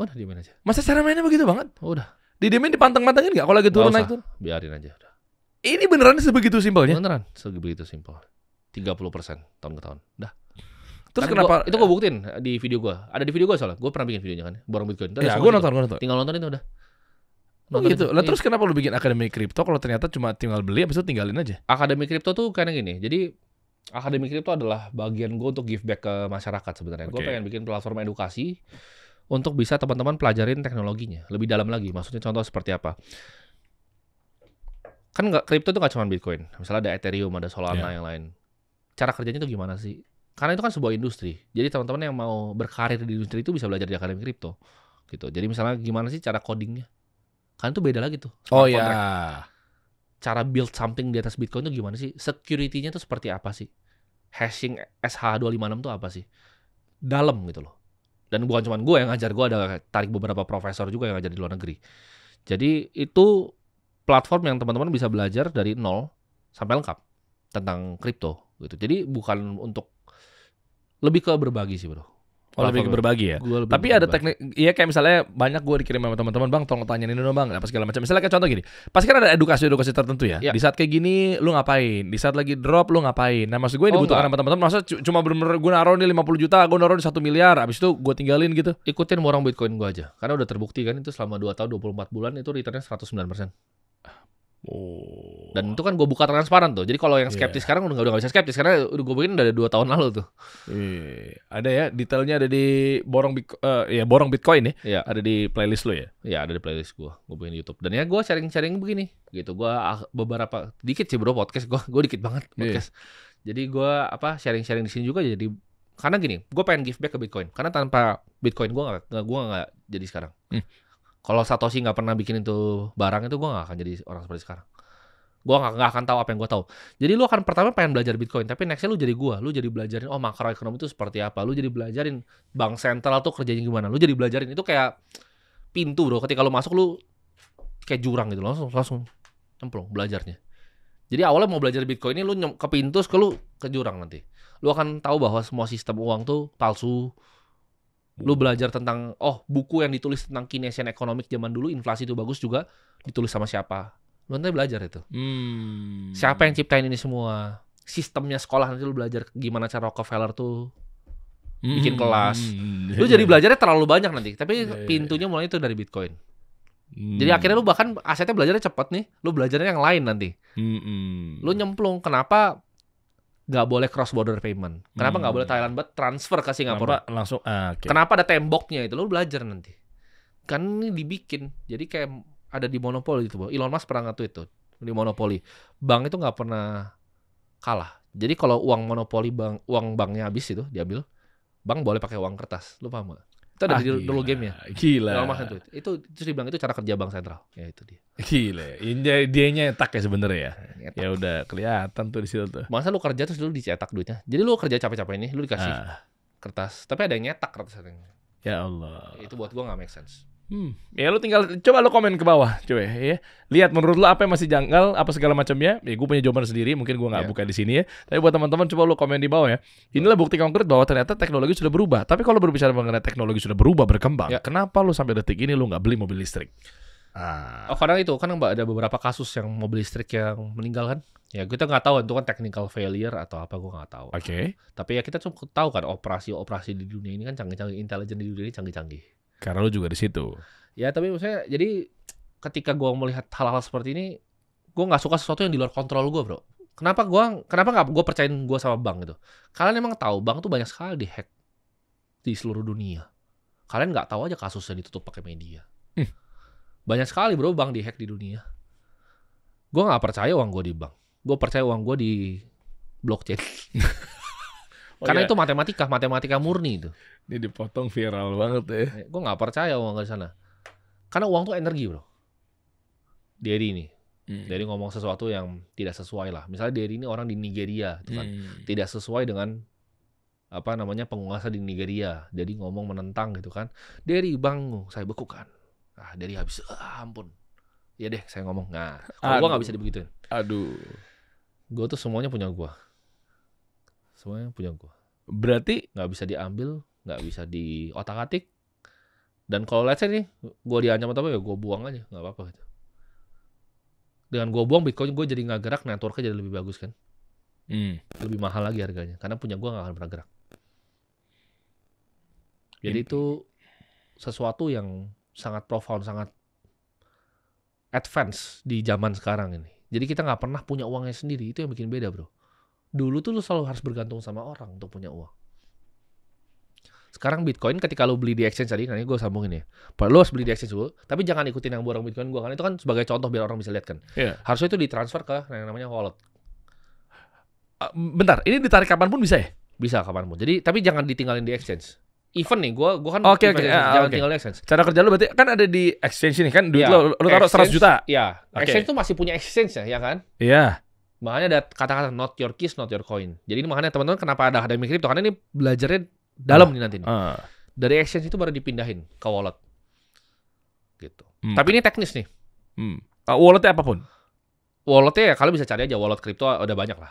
Speaker 1: Udah diemin aja.
Speaker 2: Masa cara mainnya begitu banget?
Speaker 1: Udah.
Speaker 2: Didiemin dipanteng-pantengin enggak kalau lagi turun naik turun?
Speaker 1: Biarin aja udah.
Speaker 2: Ini beneran sebegitu simpelnya?
Speaker 1: Beneran, sebegitu simpel. 30% tahun ke tahun. Dah.
Speaker 2: Terus
Speaker 1: kan
Speaker 2: kenapa?
Speaker 1: Itu gue buktiin di video gue. Ada di video gue soalnya. Gue pernah bikin videonya kan. Borong Bitcoin.
Speaker 2: Ya, gue nonton.
Speaker 1: Tinggal nonton itu udah.
Speaker 2: Oh gitu. Lah terus kenapa lu bikin akademi kripto kalau ternyata cuma tinggal beli habis itu tinggalin aja?
Speaker 1: Akademi kripto tuh kayak gini. Jadi akademi kripto adalah bagian gue untuk give back ke masyarakat sebenarnya. Gue pengen bikin platform edukasi untuk bisa teman-teman pelajarin teknologinya lebih dalam lagi. Maksudnya contoh seperti apa? Kan kripto tuh gak cuma Bitcoin. Misalnya ada Ethereum, ada Solana yang lain. Cara kerjanya tuh gimana sih? Karena itu kan sebuah industri. Jadi teman-teman yang mau berkarir di industri itu bisa belajar di akademi kripto. Gitu. Jadi misalnya gimana sih cara codingnya? Kan itu beda lagi tuh.
Speaker 2: Oh ya.
Speaker 1: Cara build something di atas Bitcoin itu gimana sih? Security-nya tuh seperti apa sih? Hashing SH256 tuh apa sih? Dalam gitu loh. Dan bukan cuma gue yang ngajar, gue ada tarik beberapa profesor juga yang ngajar di luar negeri. Jadi itu platform yang teman-teman bisa belajar dari nol sampai lengkap tentang kripto gitu. Jadi bukan untuk lebih ke berbagi sih, Bro.
Speaker 2: Oh, lebih ke berbagi ya. Tapi ada teknik, iya kayak misalnya banyak gue dikirim sama teman-teman, Bang, tolong tanyain ini dong, Bang, apa segala macam. Misalnya kayak contoh gini, pasti kan ada edukasi tertentu ya. Di saat kayak gini lu ngapain? Di saat lagi drop lu ngapain? Nah, maksud gue yang dibutuhkan sama teman-teman, masa cuma bener-bener gue naruh nih 50 juta, gue naruh di 1 miliar, abis itu gue tinggalin gitu.
Speaker 1: Ikutin borong Bitcoin gue aja. Karena udah terbukti kan itu selama 2 tahun 24 bulan itu returnnya 109%.
Speaker 2: Oh.
Speaker 1: Dan itu kan gue buka transparan tuh. Jadi kalau yang skeptis sekarang udah gak bisa skeptis karena udah gue bikin udah 2 tahun lalu tuh.
Speaker 2: Ada ya detailnya, ada di borong Bitcoin ya. Ada di playlist lo ya.
Speaker 1: Iya, ada di playlist gue bikin YouTube. Dan ya gue sharing begini gitu. Gue beberapa dikit sih, Bro, podcast gue dikit banget podcast. Jadi gue sharing di sini juga jadi karena gini, gue pengen give back ke Bitcoin. Karena tanpa Bitcoin gue nggak jadi sekarang. Kalau Satoshi nggak pernah bikin itu barang itu gue nggak akan jadi orang seperti sekarang. Gue nggak akan tahu apa yang gue tahu. Jadi lu akan pertama pengen belajar Bitcoin, tapi nextnya lu jadi lu jadi belajarin makroekonomi itu seperti apa. Lu jadi belajarin bank sentral tuh kerjanya gimana. Lu jadi belajarin itu kayak pintu, Bro. Ketika lu masuk lu kayak jurang gitu, langsung cemplung belajarnya. Jadi awalnya mau belajar Bitcoin ini lu ke pintu, lu ke jurang nanti. Lu akan tahu bahwa semua sistem uang tuh palsu. Lu belajar tentang buku yang ditulis tentang Keynesian economic zaman dulu, inflasi itu bagus juga ditulis sama siapa. Lu nanti belajar itu. Siapa yang ciptain ini semua? Sistemnya sekolah nanti lu belajar gimana cara Rockefeller tuh bikin kelas. Lu jadi belajarnya terlalu banyak nanti, tapi pintunya mulai itu dari Bitcoin. Jadi akhirnya lu bahkan asetnya belajarnya cepat nih, lu belajarnya yang lain nanti. Lu nyemplung, kenapa nggak boleh cross border payment? Kenapa nggak boleh Thailand transfer ke Singapura?
Speaker 2: Langsung.
Speaker 1: Kenapa ada temboknya itu? Lu belajar nanti. Kan ini dibikin. Jadi kayak ada di monopoli gitu. Elon Musk pernah nge-tweet tuh di monopoli. Bank itu nggak pernah kalah. Jadi kalau uang monopoli uang banknya habis itu diambil, bank boleh pakai uang kertas. Lu paham gak? Itu ada di dulu gamenya.
Speaker 2: Gila.
Speaker 1: Itu terus dibilang itu cara kerja bank sentral. Ya itu dia.
Speaker 2: Gila. Dia nyetak ya sebenarnya ya. Ya udah kelihatan tuh di situ tuh.
Speaker 1: Masa lu kerja terus lu dicetak duitnya. Jadi lu kerja capek-capek ini lu dikasih kertas. Tapi ada yang nyetak kertasnya.
Speaker 2: Ya Allah.
Speaker 1: Itu buat gua nggak make sense.
Speaker 2: Ya lu tinggal coba lu komen ke bawah, coba ya. Lihat menurut lu apa yang masih janggal, apa segala macamnya. Ya gue punya jawaban sendiri, mungkin gue nggak buka di sini ya. Tapi buat teman-teman coba lu komen di bawah ya. Inilah bukti konkret bahwa ternyata teknologi sudah berubah. Tapi kalau berbicara mengenai teknologi sudah berubah, berkembang, kenapa lu sampai detik ini lu nggak beli mobil listrik?
Speaker 1: Karena itu kan ada beberapa kasus yang mobil listrik yang meninggal kan. Ya kita nggak tahu itu kan technical failure atau apa, gue nggak tahu.
Speaker 2: Oke.
Speaker 1: Tapi ya kita cukup tahu kan operasi di dunia ini kan canggih-canggih, intelijen di dunia ini canggih-canggih.
Speaker 2: Karena lu juga di situ.
Speaker 1: Ya tapi maksudnya jadi ketika gue melihat hal-hal seperti ini, gue nggak suka sesuatu yang di luar kontrol gue, Bro. Kenapa nggak gue percayain gue sama bank gitu? Kalian emang tahu bank tuh banyak sekali dihack di seluruh dunia. Kalian nggak tahu aja kasusnya ditutup pakai media. Banyak sekali, Bro, bank dihack di dunia. Gue nggak percaya uang gue di bank. Gue percaya uang gue di blockchain. Karena itu matematika murni itu.
Speaker 2: Ini dipotong viral banget ya.
Speaker 1: Gue nggak percaya uang ke sana. Karena uang tuh energi, bro. Derry nih. Derry ngomong sesuatu yang tidak sesuai lah. Misalnya Derry ini orang di Nigeria, itu kan tidak sesuai dengan penguasa di Nigeria. Derry ngomong menentang gitu kan. Derry bang, saya bekukan. Derry habis, ampun. Iya deh, saya ngomong. Nah, kalau gue nggak bisa dibegituin.
Speaker 2: Aduh.
Speaker 1: Gue tuh semuanya punya gue. Semuanya punya gue.
Speaker 2: Berarti
Speaker 1: nggak bisa diambil, nggak bisa diotak-atik. Dan kalau let's say nih, gue diancam atau apa ya gue buang aja, nggak apa-apa gitu. Dengan gue buang Bitcoin, gue jadi nggak gerak, networknya jadi lebih bagus kan. Lebih mahal lagi harganya, karena punya gue nggak akan pernah gerak. Jadi itu sesuatu yang sangat profound, sangat advance di zaman sekarang ini. Jadi kita nggak pernah punya uangnya sendiri, itu yang bikin beda, bro. Dulu tuh lu selalu harus bergantung sama orang untuk punya uang. Sekarang Bitcoin ketika lu beli di exchange tadi, nanti gue sambungin ya. Lu harus beli di exchange dulu, tapi jangan ikutin yang borong Bitcoin gue, kan itu kan sebagai contoh biar orang bisa lihat kan. Harusnya itu ditransfer ke yang namanya wallet.
Speaker 2: Bentar, ini ditarik kapanpun bisa ya?
Speaker 1: Bisa kapanpun. Jadi tapi jangan ditinggalin di exchange. Even nih, gue kan
Speaker 2: jangan
Speaker 1: tinggal di exchange.
Speaker 2: Cara kerja lu berarti kan ada di exchange ini kan, duit lu taruh 100 juta.
Speaker 1: Iya, exchange tuh masih punya exchange ya kan?
Speaker 2: Iya.
Speaker 1: Makanya ada kata-kata not your keys, not your coin. Jadi ini makanya teman-teman kenapa ada akademi kripto, karena ini belajarnya dalam nih nanti nih. Dari exchange itu baru dipindahin ke wallet. Gitu. Tapi ini teknis nih.
Speaker 2: Walletnya apapun.
Speaker 1: Walletnya ya kalian bisa cari aja wallet kripto, udah banyak lah.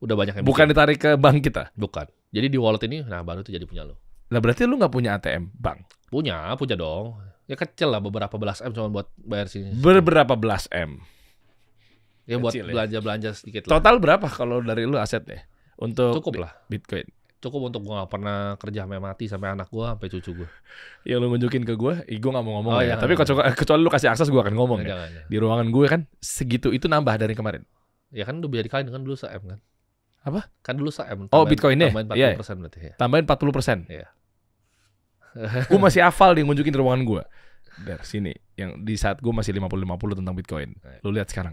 Speaker 1: Udah banyak yang
Speaker 2: bukan ditarik ke bank kita.
Speaker 1: Bukan. Jadi di wallet ini baru itu jadi punya lo.
Speaker 2: Lah berarti lu nggak punya ATM bank?
Speaker 1: Punya dong. Ya kecil lah, beberapa belas M cuma buat bayar sini.
Speaker 2: Berapa belas M?
Speaker 1: Ya buat belanja-belanja sedikit
Speaker 2: lah. Total berapa kalau dari lu asetnya? Untuk
Speaker 1: cukup lah
Speaker 2: Bitcoin.
Speaker 1: Cukup untuk gue gak pernah kerja sampai mati, sampai anak gue, sampai cucu gue.
Speaker 2: Ya lu nunjukin ke gue, gue gak mau ngomong ya. Tapi kecuali lu kasih akses gue akan ngomong ya. Jangan. Di ruangan gue kan segitu itu nambah dari kemarin.
Speaker 1: Ya kan lu bisa dikaliin kan dulu se-M kan.
Speaker 2: Apa?
Speaker 1: Kan dulu se-M.
Speaker 2: Bitcoinnya?
Speaker 1: Tambahin 40% berarti ya.
Speaker 2: Tambahin 40%?
Speaker 1: Iya.
Speaker 2: Gue masih hafal dia ngunjukin di ruangan gue. Dari sini, yang di saat gue masih 50-50 tentang Bitcoin. Lu lihat sekarang.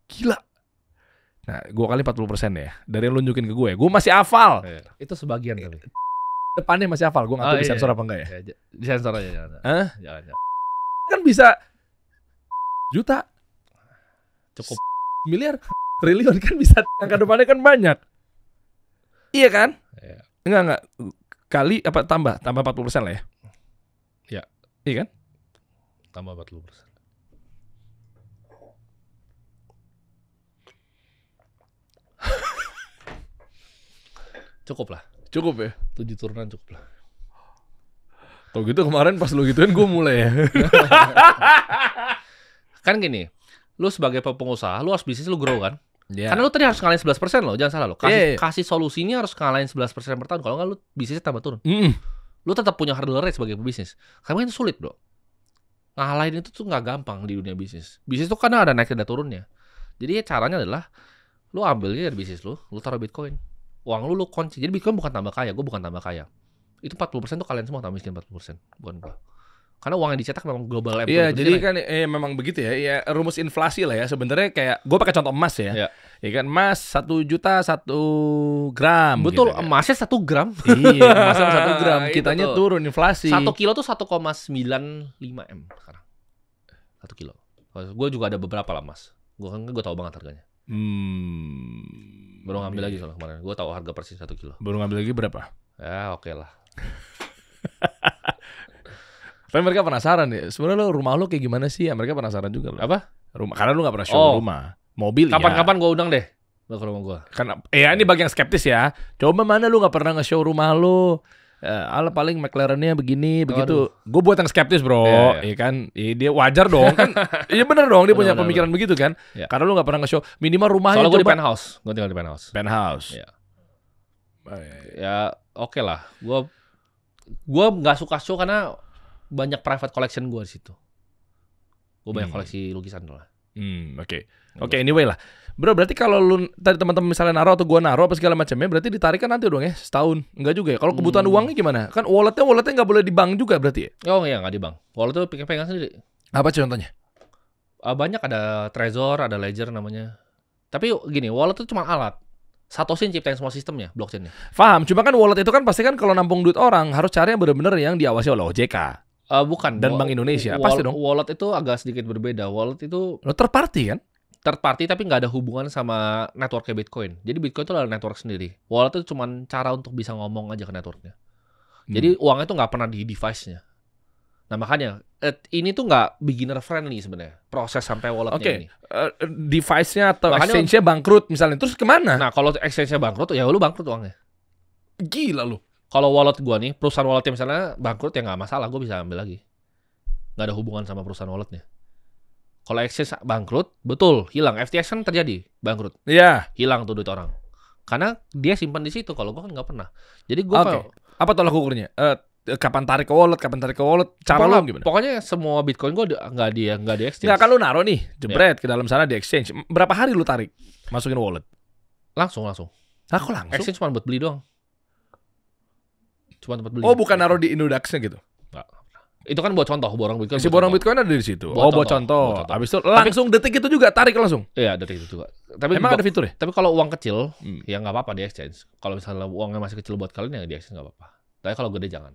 Speaker 2: Gila. Nah, gue kali 40% ya. Dari yang lu nunjukin ke gue masih hafal.
Speaker 1: Itu sebagian tapi.
Speaker 2: Depannya masih hafal. Gue gak tahu disensor apa enggak ya.
Speaker 1: Disensor aja jangan. Jangan.
Speaker 2: Kan bisa juta.
Speaker 1: Cukup.
Speaker 2: Miliar. Triliun kan bisa. Angka depannya kan banyak. Iya kan? Enggak. Kali tambah 40% lah ya.
Speaker 1: Iya.
Speaker 2: Iya kan?
Speaker 1: Tambah 40%. Cukup lah.
Speaker 2: Cukup ya?
Speaker 1: 7 turunan cukup lah.
Speaker 2: Tuh gitu kemarin pas lu gituin gue mulai ya.
Speaker 1: Kan gini, lu sebagai pengusaha, lu harus bisnis lu grow kan?
Speaker 2: Yeah.
Speaker 1: Karena lu tadi harus ngalahin 11% loh, jangan salah lo. Kasih solusinya harus ngalahin 11% per tahun. Kalau nggak lu bisnisnya tambah turun. Lu tetap punya hurdle rate sebagai pebisnis. Karena itu sulit bro. Ngalahin itu tuh nggak gampang di dunia bisnis. Bisnis tuh karena ada naik dan turunnya. Jadi caranya adalah lu ambilnya dari bisnis lu taruh Bitcoin. Uang lu kunci. Jadi Bitcoin bukan tambah kaya, gue bukan tambah kaya. Itu 40% tuh kalian semua tambah miskin 40%, bukan gue. Karena uang yang dicetak memang global.
Speaker 2: Iya, jadi kan memang begitu ya. Ya rumus inflasi lah ya. Sebenarnya kayak gue pakai contoh emas ya. Ya kan emas 1 juta 1 gram.
Speaker 1: Betul,
Speaker 2: gitu,
Speaker 1: emasnya 1 gram.
Speaker 2: Iya, emasnya 1 gram. Kitanya turun inflasi.
Speaker 1: 1 kilo tuh 1,95 M sekarang. 1 kilo. Gue juga ada beberapa lah emas. Gue tahu banget harganya. Baru ngambil lagi soalnya kemarin. Gue tahu harga persis 1 kilo.
Speaker 2: Baru ngambil lagi berapa?
Speaker 1: Ya oke lah.
Speaker 2: Tapi mereka penasaran ya. Sebenarnya rumah lo kayak gimana sih? Ya, mereka penasaran juga loh.
Speaker 1: Apa?
Speaker 2: Rumah. Karena lu gak pernah show rumah. Mobil
Speaker 1: kapan-kapan gue undang deh lo ke rumah gue.
Speaker 2: Kan ini bagi yang skeptis ya. Coba mana lu gak pernah nge-show rumah lu? Ala paling McLaren-nya begini, begitu. Gue buat yang skeptis bro. Iya kan? Dia wajar dong kan. Iya bener dong dia punya pemikiran begitu kan. Karena lu gak pernah nge-show. Minimal rumahnya.
Speaker 1: Soalnya gue di penthouse. Gue tinggal di penthouse.
Speaker 2: Penthouse.
Speaker 1: Ya oke lah. Gue gak suka show karena banyak private collection gue di situ. Gue banyak koleksi lukisan lah. Oke, anyway lah. Bro, berarti kalau lu tadi teman-teman misalnya naruh atau gue naruh apa segala macamnya, berarti ditarikan nanti dong ya setahun. Enggak juga ya. Kalau kebutuhan uangnya gimana? Kan walletnya nggak boleh di bank juga berarti ya? Oh iya, nggak di bank. Wallet tuh pegang sendiri.
Speaker 2: Apa contohnya?
Speaker 1: Banyak, ada Trezor, ada Ledger namanya. Tapi gini, wallet itu cuma alat. Satoshi yang ciptain semua sistemnya, blockchainnya.
Speaker 2: Paham, cuma kan wallet itu kan pasti kan kalau nampung duit orang harus cari yang benar-benar yang diawasi oleh OJK.
Speaker 1: Bukan.
Speaker 2: Dan Bank Indonesia, pasti dong.
Speaker 1: Wallet itu agak sedikit berbeda. Wallet itu
Speaker 2: third party kan?
Speaker 1: Third party tapi nggak ada hubungan sama networknya Bitcoin. Jadi Bitcoin itu adalah network sendiri. Wallet itu cuma cara untuk bisa ngomong aja ke networknya. Jadi uangnya itu nggak pernah di device-nya. Nah makanya ini tuh nggak beginner friendly sebenarnya proses sampai walletnya ini.
Speaker 2: Device-nya atau exchange-nya bangkrut misalnya, terus kemana?
Speaker 1: Nah kalau exchange-nya bangkrut ya lu bangkrut uangnya.
Speaker 2: Gila lu.
Speaker 1: Kalau wallet gua nih, perusahaan walletnya misalnya bangkrut ya nggak masalah, gua bisa ambil lagi. Nggak ada hubungan sama perusahaan walletnya. Kalau exchange bangkrut, betul hilang. FTX kan terjadi bangkrut.
Speaker 2: Iya.
Speaker 1: Hilang tuh duit orang. Karena dia simpan di situ. Kalau gua kan nggak pernah. Jadi gua
Speaker 2: apa tolak ukurnya? Kapan tarik ke wallet? Cara lo gimana?
Speaker 1: Pokoknya semua Bitcoin gua nggak di exchange.
Speaker 2: Nggak, kan lu naruh nih, jebret ke dalam sana di exchange. Berapa hari lu tarik masukin wallet?
Speaker 1: Langsung.
Speaker 2: Kok langsung?
Speaker 1: Exchange cuma buat beli doang. Cuma tempat beli.
Speaker 2: Oh, bukan naruh di Indodax-nya gitu?
Speaker 1: Nggak. Itu kan buat contoh, borong Bitcoin.
Speaker 2: Si borong Bitcoin ada di situ. Buat contoh. Habis itu langsung detik itu juga tarik langsung.
Speaker 1: Iya, detik itu juga. Tapi
Speaker 2: emang ada fitur ya?
Speaker 1: Tapi kalau uang kecil, ya nggak apa-apa di exchange. Kalau misalnya uangnya masih kecil buat kalian ya di exchange nggak apa-apa. Tapi kalau gede jangan.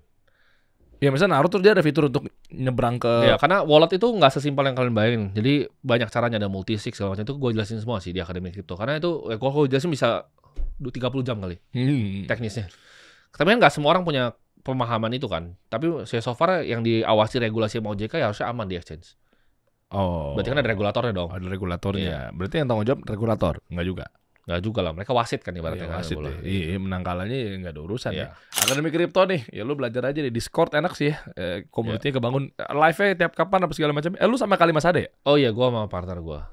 Speaker 2: Ya misalnya naruh tuh dia ada fitur untuk nyebrang ke.
Speaker 1: Ya karena wallet itu nggak sesimpel yang kalian bayangin. Jadi banyak caranya, ada multisig segala macam itu gue jelasin semua sih di Akademi Kripto. Karena itu kalau gue jelasin bisa 30 jam kali teknisnya. Tapi kan nggak semua orang punya pemahaman itu kan. Tapi so far yang diawasi regulasi sama OJK ya harusnya aman di exchange.
Speaker 2: Oh.
Speaker 1: Berarti kan ada regulatornya dong.
Speaker 2: Ada regulatornya. Berarti yang tanggung jawab regulator? Enggak juga.
Speaker 1: Enggak juga lah. Mereka wasit kan ibaratnya.
Speaker 2: Iya, wasit deh. Iya, menang kalahnya ya enggak ada urusan ya.
Speaker 1: Iya.
Speaker 2: Akademi Kripto nih. Ya lu belajar aja di Discord, enak sih ya. Community-nya kebangun. Live-nya tiap kapan apa segala macam. Lu sama Kalimas ada ya?
Speaker 1: Oh iya, gua sama partner gua.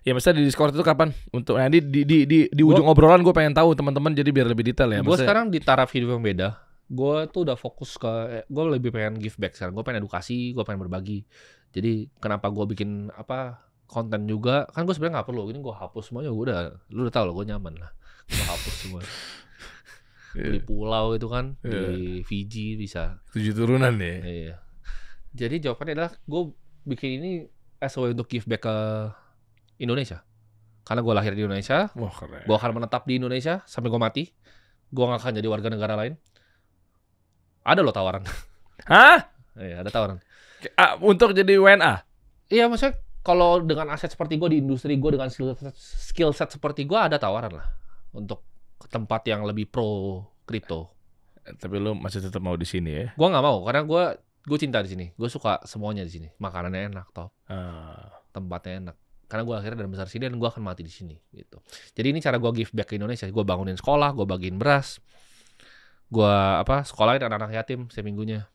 Speaker 2: Ya misalnya di Discord itu kapan? Untuk nanti di ujung obrolan gue pengen tahu teman-teman jadi biar lebih detail ya.
Speaker 1: Gue sekarang di taraf hidup yang beda. Gue tuh udah fokus ke, gue lebih pengen give back sekarang. Gue pengen edukasi, gue pengen berbagi. Jadi kenapa gue bikin konten juga? Kan gue sebenarnya nggak perlu. Ini gue hapus semuanya. Lu udah tahu loh, gue nyaman lah. Gue hapus semua. Di pulau itu kan, di Fiji bisa.
Speaker 2: 7 turunan ya.
Speaker 1: Iya. Jadi jawabannya adalah gue bikin ini as a way untuk give back ke Indonesia. Karena gue lahir di Indonesia.
Speaker 2: Wah, keren.
Speaker 1: Gue akan menetap di Indonesia sampai gue mati. Gue gak akan jadi warga negara lain. Ada loh tawaran.
Speaker 2: Hah?
Speaker 1: Iya, ada tawaran.
Speaker 2: Untuk jadi WNA?
Speaker 1: Iya, maksudnya kalau dengan aset seperti gue di industri gue, dengan skill set seperti gue, ada tawaran lah untuk ke tempat yang lebih pro kripto.
Speaker 2: Tapi lu masih tetap mau di sini ya?
Speaker 1: Gue nggak mau, karena gue cinta di sini. Gue suka semuanya di sini. Makanannya enak, top. Tempatnya enak. Karena gue akhirnya dan besar sini dan gue akan mati di sini. Gitu. Jadi ini cara gue give back ke Indonesia. Gue bangunin sekolah, gue bagiin beras. Gue sekolahin anak-anak yatim seminggunya.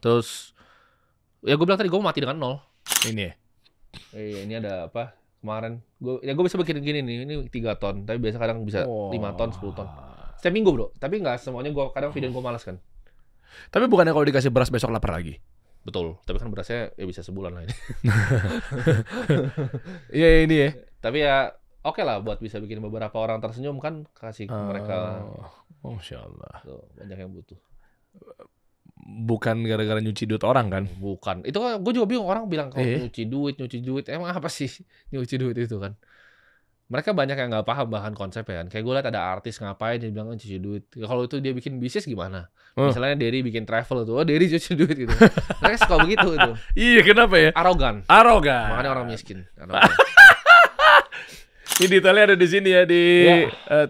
Speaker 1: Terus ya gue bilang tadi gue mau mati dengan 0.
Speaker 2: Ini ya?
Speaker 1: Ini ada kemarin gue bisa bikin gini nih, ini 3 ton, tapi biasa kadang bisa 5 ton, 10 ton setiap minggu bro, tapi nggak semuanya. Gue kadang video gue malas kan.
Speaker 2: Tapi bukannya kalau dikasih beras besok lapar lagi?
Speaker 1: Betul, tapi kan berasnya ya bisa sebulan lah ini.
Speaker 2: Iya ini ya.
Speaker 1: Tapi ya oke lah buat bisa bikin beberapa orang tersenyum kan, kasih ke mereka.
Speaker 2: Masya Allah.
Speaker 1: Tuh, banyak yang butuh.
Speaker 2: Bukan gara-gara nyuci duit orang kan?
Speaker 1: Bukan. Itu kan gue juga bingung, orang bilang kalau nyuci duit. Emang apa sih nyuci duit itu kan? Mereka banyak yang nggak paham bahan konsepnya kan. Kayak gue liat ada artis ngapain dia bilang cuci duit. Kalau itu dia bikin bisnis gimana? Misalnya Derry bikin travel tuh, Derry cuci duit gitu. Mereka suka begitu itu.
Speaker 2: Iya, kenapa ya?
Speaker 1: Arogan.
Speaker 2: Makanya
Speaker 1: orang miskin. Arogan.
Speaker 2: Ini detailnya ada di sini ya di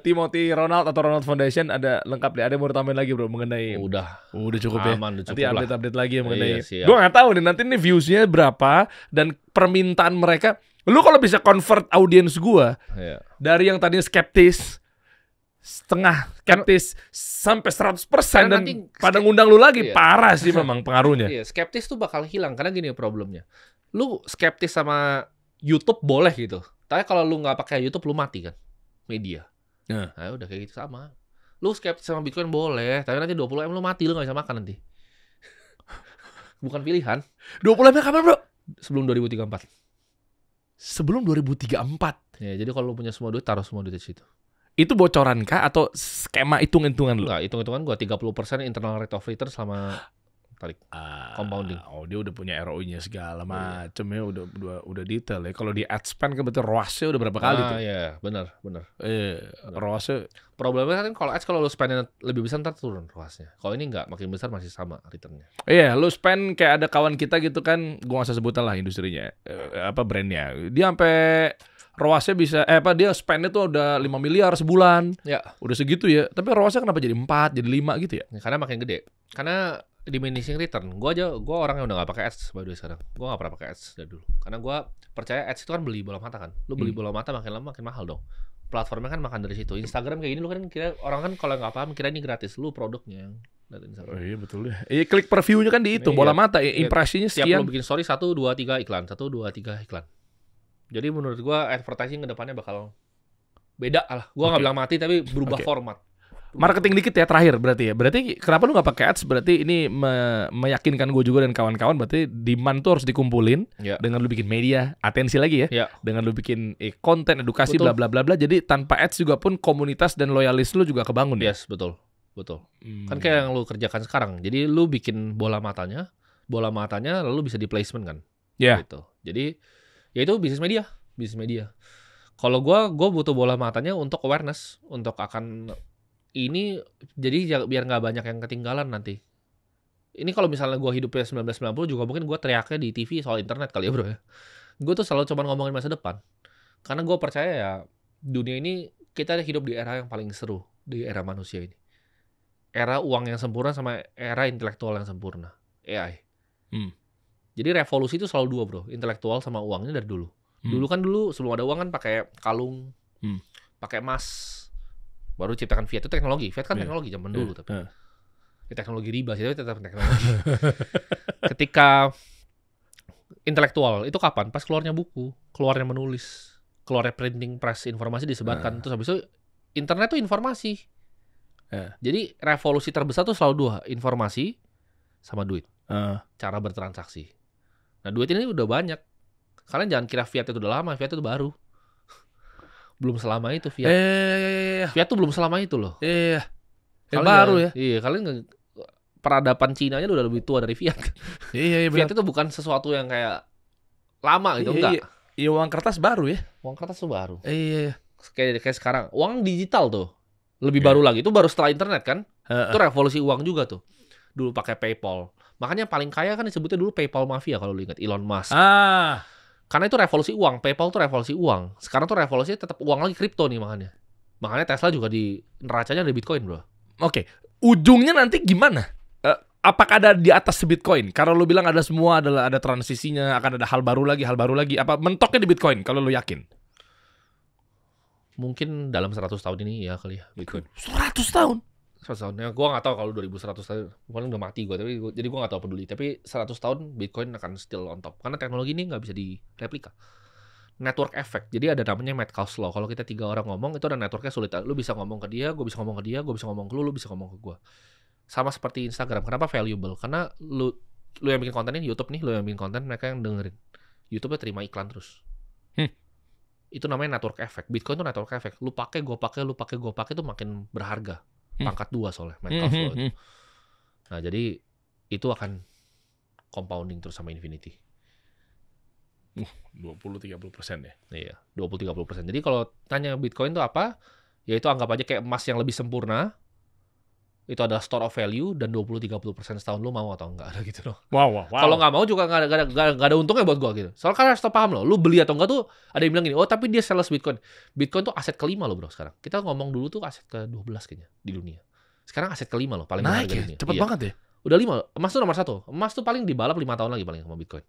Speaker 2: Timothy Ronald atau Ronald Foundation, ada lengkap deh. Ada yang mau tambahin lagi bro mengenai?
Speaker 1: Udah
Speaker 2: cukup
Speaker 1: aman,
Speaker 2: ya. Nanti update lagi ya mengenai.
Speaker 1: Iya,
Speaker 2: gue nggak tahu nih nanti nih viewsnya berapa dan permintaan mereka. Lu kalau bisa convert audiens gue dari yang tadinya skeptis, setengah skeptis sampai 100% dan pada ngundang lu lagi, parah sih memang pengaruhnya.
Speaker 1: Iya, skeptis tuh bakal hilang karena gini problemnya. Lu skeptis sama YouTube boleh gitu. Tapi kalau lu nggak pakai YouTube, lu mati kan media. Nah udah kayak gitu sama. Lu skeptis sama Bitcoin boleh, tapi nanti 20M lu mati, lu nggak bisa makan nanti. Bukan pilihan.
Speaker 2: 20M kapan bro?
Speaker 1: Sebelum 2034.
Speaker 2: Sebelum 2034.
Speaker 1: Ya, jadi kalau lu punya semua duit, taruh semua duit di situ.
Speaker 2: Itu bocoran kah atau skema hitung-hitungan lu?
Speaker 1: Enggak, hitung-hitungan gua 30% internal rate of return selama tarik. Compounding.
Speaker 2: Oh, dia udah punya ROI-nya segala macam ya, udah detail ya. Kalau di ad spend kan betul ROAS-nya udah berapa kali tuh?
Speaker 1: Iya, benar.
Speaker 2: ROAS-nya.
Speaker 1: Problemnya kan kalau lu spend lebih besar ntar turun ROAS-nya. Kalau ini enggak, makin besar masih sama return-nya.
Speaker 2: Iya, lu spend kayak ada kawan kita gitu kan, gua nggak usah sebutan lah industrinya, brandnya. Dia sampai ROAS-nya bisa, dia spend-nya tuh udah 5 miliar sebulan.
Speaker 1: Ya.
Speaker 2: Udah segitu ya. Tapi ROAS-nya kenapa jadi 4, jadi 5 gitu ya?
Speaker 1: Karena makin gede. Karena diminishing return. Gua orang yang udah gak pakai ads by the way sekarang. Gua gak pernah pakai ads dari dulu. Karena gua percaya ads itu kan beli bola mata kan. Lu beli bola mata makin lama makin mahal dong. Platformnya kan makan dari situ. Instagram kayak gini lu kan kira orang kan kalau nggak paham kira ini gratis. Lu produknya yang dari Instagram.
Speaker 2: Oh iya betul ya. Klik per view-nya kan dihitung bola mata, impresinya sekian.
Speaker 1: Setiap lu bikin story 1 2 3 iklan, 1 2 3 iklan. Jadi menurut gua advertising ke depannya bakal beda lah. Gua nggak bilang mati tapi berubah format.
Speaker 2: Marketing dikit ya terakhir berarti ya. Berarti kenapa lu nggak pakai ads? Berarti ini meyakinkan gue juga dan kawan-kawan. Berarti demand tuh harus dikumpulin dengan lu bikin media, atensi lagi ya. Dengan lu bikin konten, edukasi, bla bla bla bla. Jadi tanpa ads juga pun komunitas dan loyalis lu juga kebangun.
Speaker 1: Yes, betul. Kan kayak yang lu kerjakan sekarang. Jadi lu bikin bola matanya lalu bisa di placement kan. Gitu. Jadi ya itu bisnis media. Kalau gue butuh bola matanya untuk awareness, untuk akan ini jadi biar nggak banyak yang ketinggalan nanti. Ini kalau misalnya gue hidupnya 1990 juga mungkin gue teriaknya di TV soal internet kali ya bro ya. Gue tuh selalu cuma ngomongin masa depan. Karena gue percaya ya dunia ini kita hidup di era yang paling seru. Di era manusia ini. Era uang yang sempurna sama era intelektual yang sempurna. AI. Jadi revolusi itu selalu dua bro. Intelektual sama uangnya dari dulu. Dulu sebelum ada uang kan pakai kalung. Pakai emas. Baru ciptakan fiat itu teknologi. Fiat kan teknologi zaman dulu tapi. Teknologi riba sih tapi tetap teknologi. Ketika intelektual itu kapan? Pas keluarnya buku, keluarnya menulis, keluarnya printing press, informasi disebarkan. Terus habis itu internet tuh informasi. Jadi revolusi terbesar tuh selalu dua, informasi sama duit. Cara bertransaksi. Nah, duit ini udah banyak. Kalian jangan kira fiat itu udah lama, fiat itu baru. Belum selama itu Fiat. Fiat tuh belum selama itu loh.
Speaker 2: Baru ya.
Speaker 1: Iya, kalian peradaban Cina aja udah lebih tua dari Fiat.
Speaker 2: Iya,
Speaker 1: Fiat itu bukan sesuatu yang kayak lama gitu, enggak.
Speaker 2: Iya, uang kertas baru ya.
Speaker 1: Uang kertas tuh baru.
Speaker 2: Iya.
Speaker 1: Kayak sekarang, uang digital tuh. Lebih baru lagi, itu baru setelah internet kan. Itu revolusi uang juga tuh. Dulu pakai PayPal. Makanya paling kaya kan disebutnya dulu PayPal Mafia kalau lu ingat, Elon Musk. Karena itu revolusi uang, PayPal tuh revolusi uang. Sekarang tuh revolusinya tetap uang lagi, kripto nih makanya. Makanya Tesla juga di neracanya ada Bitcoin, bro.
Speaker 2: Oke, ujungnya nanti gimana? Apakah ada di atas Bitcoin? Karena lu bilang ada semua, ada transisinya, akan ada hal baru lagi. Apa mentoknya di Bitcoin kalau lu yakin?
Speaker 1: Mungkin dalam 100 tahun ini ya kali ya Bitcoin.
Speaker 2: 100 tahun?
Speaker 1: 100 tahun. Ya, gue gak tahu kalau 2100 tahun. Paling udah mati gue. Jadi gue gak tahu peduli. Tapi 100 tahun Bitcoin akan still on top. Karena teknologi ini gak bisa direplika. Network effect. Jadi ada namanya Metcalfe's Law. Kalau kita 3 orang ngomong, itu ada networknya sulit. Lu bisa ngomong ke dia, gue bisa ngomong ke dia, gue bisa ngomong ke lu bisa ngomong ke gue. Sama seperti Instagram. Kenapa valuable? Karena lu yang bikin konten ini, YouTube nih, lu yang bikin konten, mereka yang dengerin. YouTube-nya terima iklan terus. Itu namanya network effect. Bitcoin itu network effect. Lu pakai, gue pakai, lu pakai, gue pakai itu makin berharga. Pangkat 2 soalnya Metcalfe's Law itu. Nah, jadi itu akan compounding terus sama infinity.
Speaker 2: 20-30% ya?
Speaker 1: Iya, 20-30%. Jadi kalau tanya Bitcoin itu apa? Ya itu anggap aja kayak emas yang lebih sempurna. Itu adalah store of value dan 20-30% setahun lu mau atau enggak ada gitu loh.
Speaker 2: Wow.
Speaker 1: Kalau nggak mau juga nggak ada untungnya buat gua gitu. Soalnya kan harus paham loh, lu beli atau enggak tuh ada yang bilang gini, oh tapi dia sales Bitcoin. Bitcoin tuh aset kelima loh bro sekarang. Kita ngomong dulu tuh aset ke-12 kayaknya di dunia. Sekarang aset kelima loh paling
Speaker 2: naik ya? Cepet banget ya?
Speaker 1: Udah 5, emas tuh nomor 1. Emas tuh paling dibalap 5 tahun lagi paling sama Bitcoin.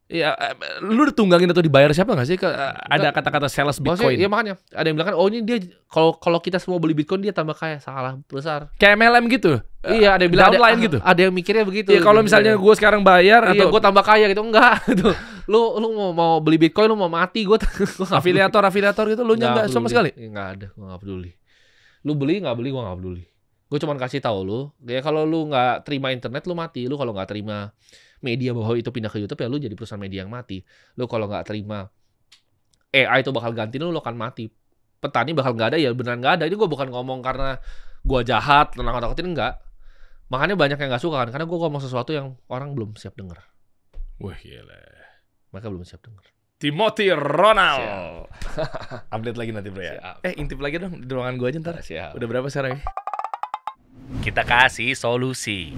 Speaker 2: Iya, lu ditunggangin atau dibayar siapa nggak sih? Ada kata-kata sales Bitcoin.
Speaker 1: Iya makanya ada yang bilang kan, oh ini dia kalau kita semua beli Bitcoin dia tambah kaya. Salah besar.
Speaker 2: Kayak MLM gitu.
Speaker 1: Iya, ada yang bilang
Speaker 2: downline gitu.
Speaker 1: Ada yang mikirnya begitu.
Speaker 2: Iya, kalau misalnya gue sekarang bayar
Speaker 1: atau
Speaker 2: gue
Speaker 1: tambah kaya gitu enggak gitu. Lu mau beli Bitcoin, lu mau mati, gue
Speaker 2: afiliator gitu lu enggak sama sekali.
Speaker 1: Enggak ada, gue enggak peduli. Lu beli enggak beli, gue enggak peduli. Gue cuma kasih tahu lu, ya kalau lu enggak terima internet lu mati. Lu kalau enggak terima media bahwa itu pindah ke YouTube ya lu jadi perusahaan media yang mati. Lu kalau nggak terima AI itu bakal ganti lu akan mati. Petani bakal nggak ada ya beneran nggak ada. Ini gue bukan ngomong karena gue jahat, nakut-nakutin enggak. Makanya banyak yang nggak suka kan, karena gue ngomong sesuatu yang orang belum siap denger.
Speaker 2: Wah gila.
Speaker 1: Mereka belum siap denger.
Speaker 2: Timothy Ronald. Update lagi nanti bro ya.
Speaker 1: Siap.
Speaker 2: Intip lagi dong di ruangan gue aja ntar.
Speaker 1: Siap.
Speaker 2: Udah berapa sekarang?
Speaker 3: Kita kasih solusi.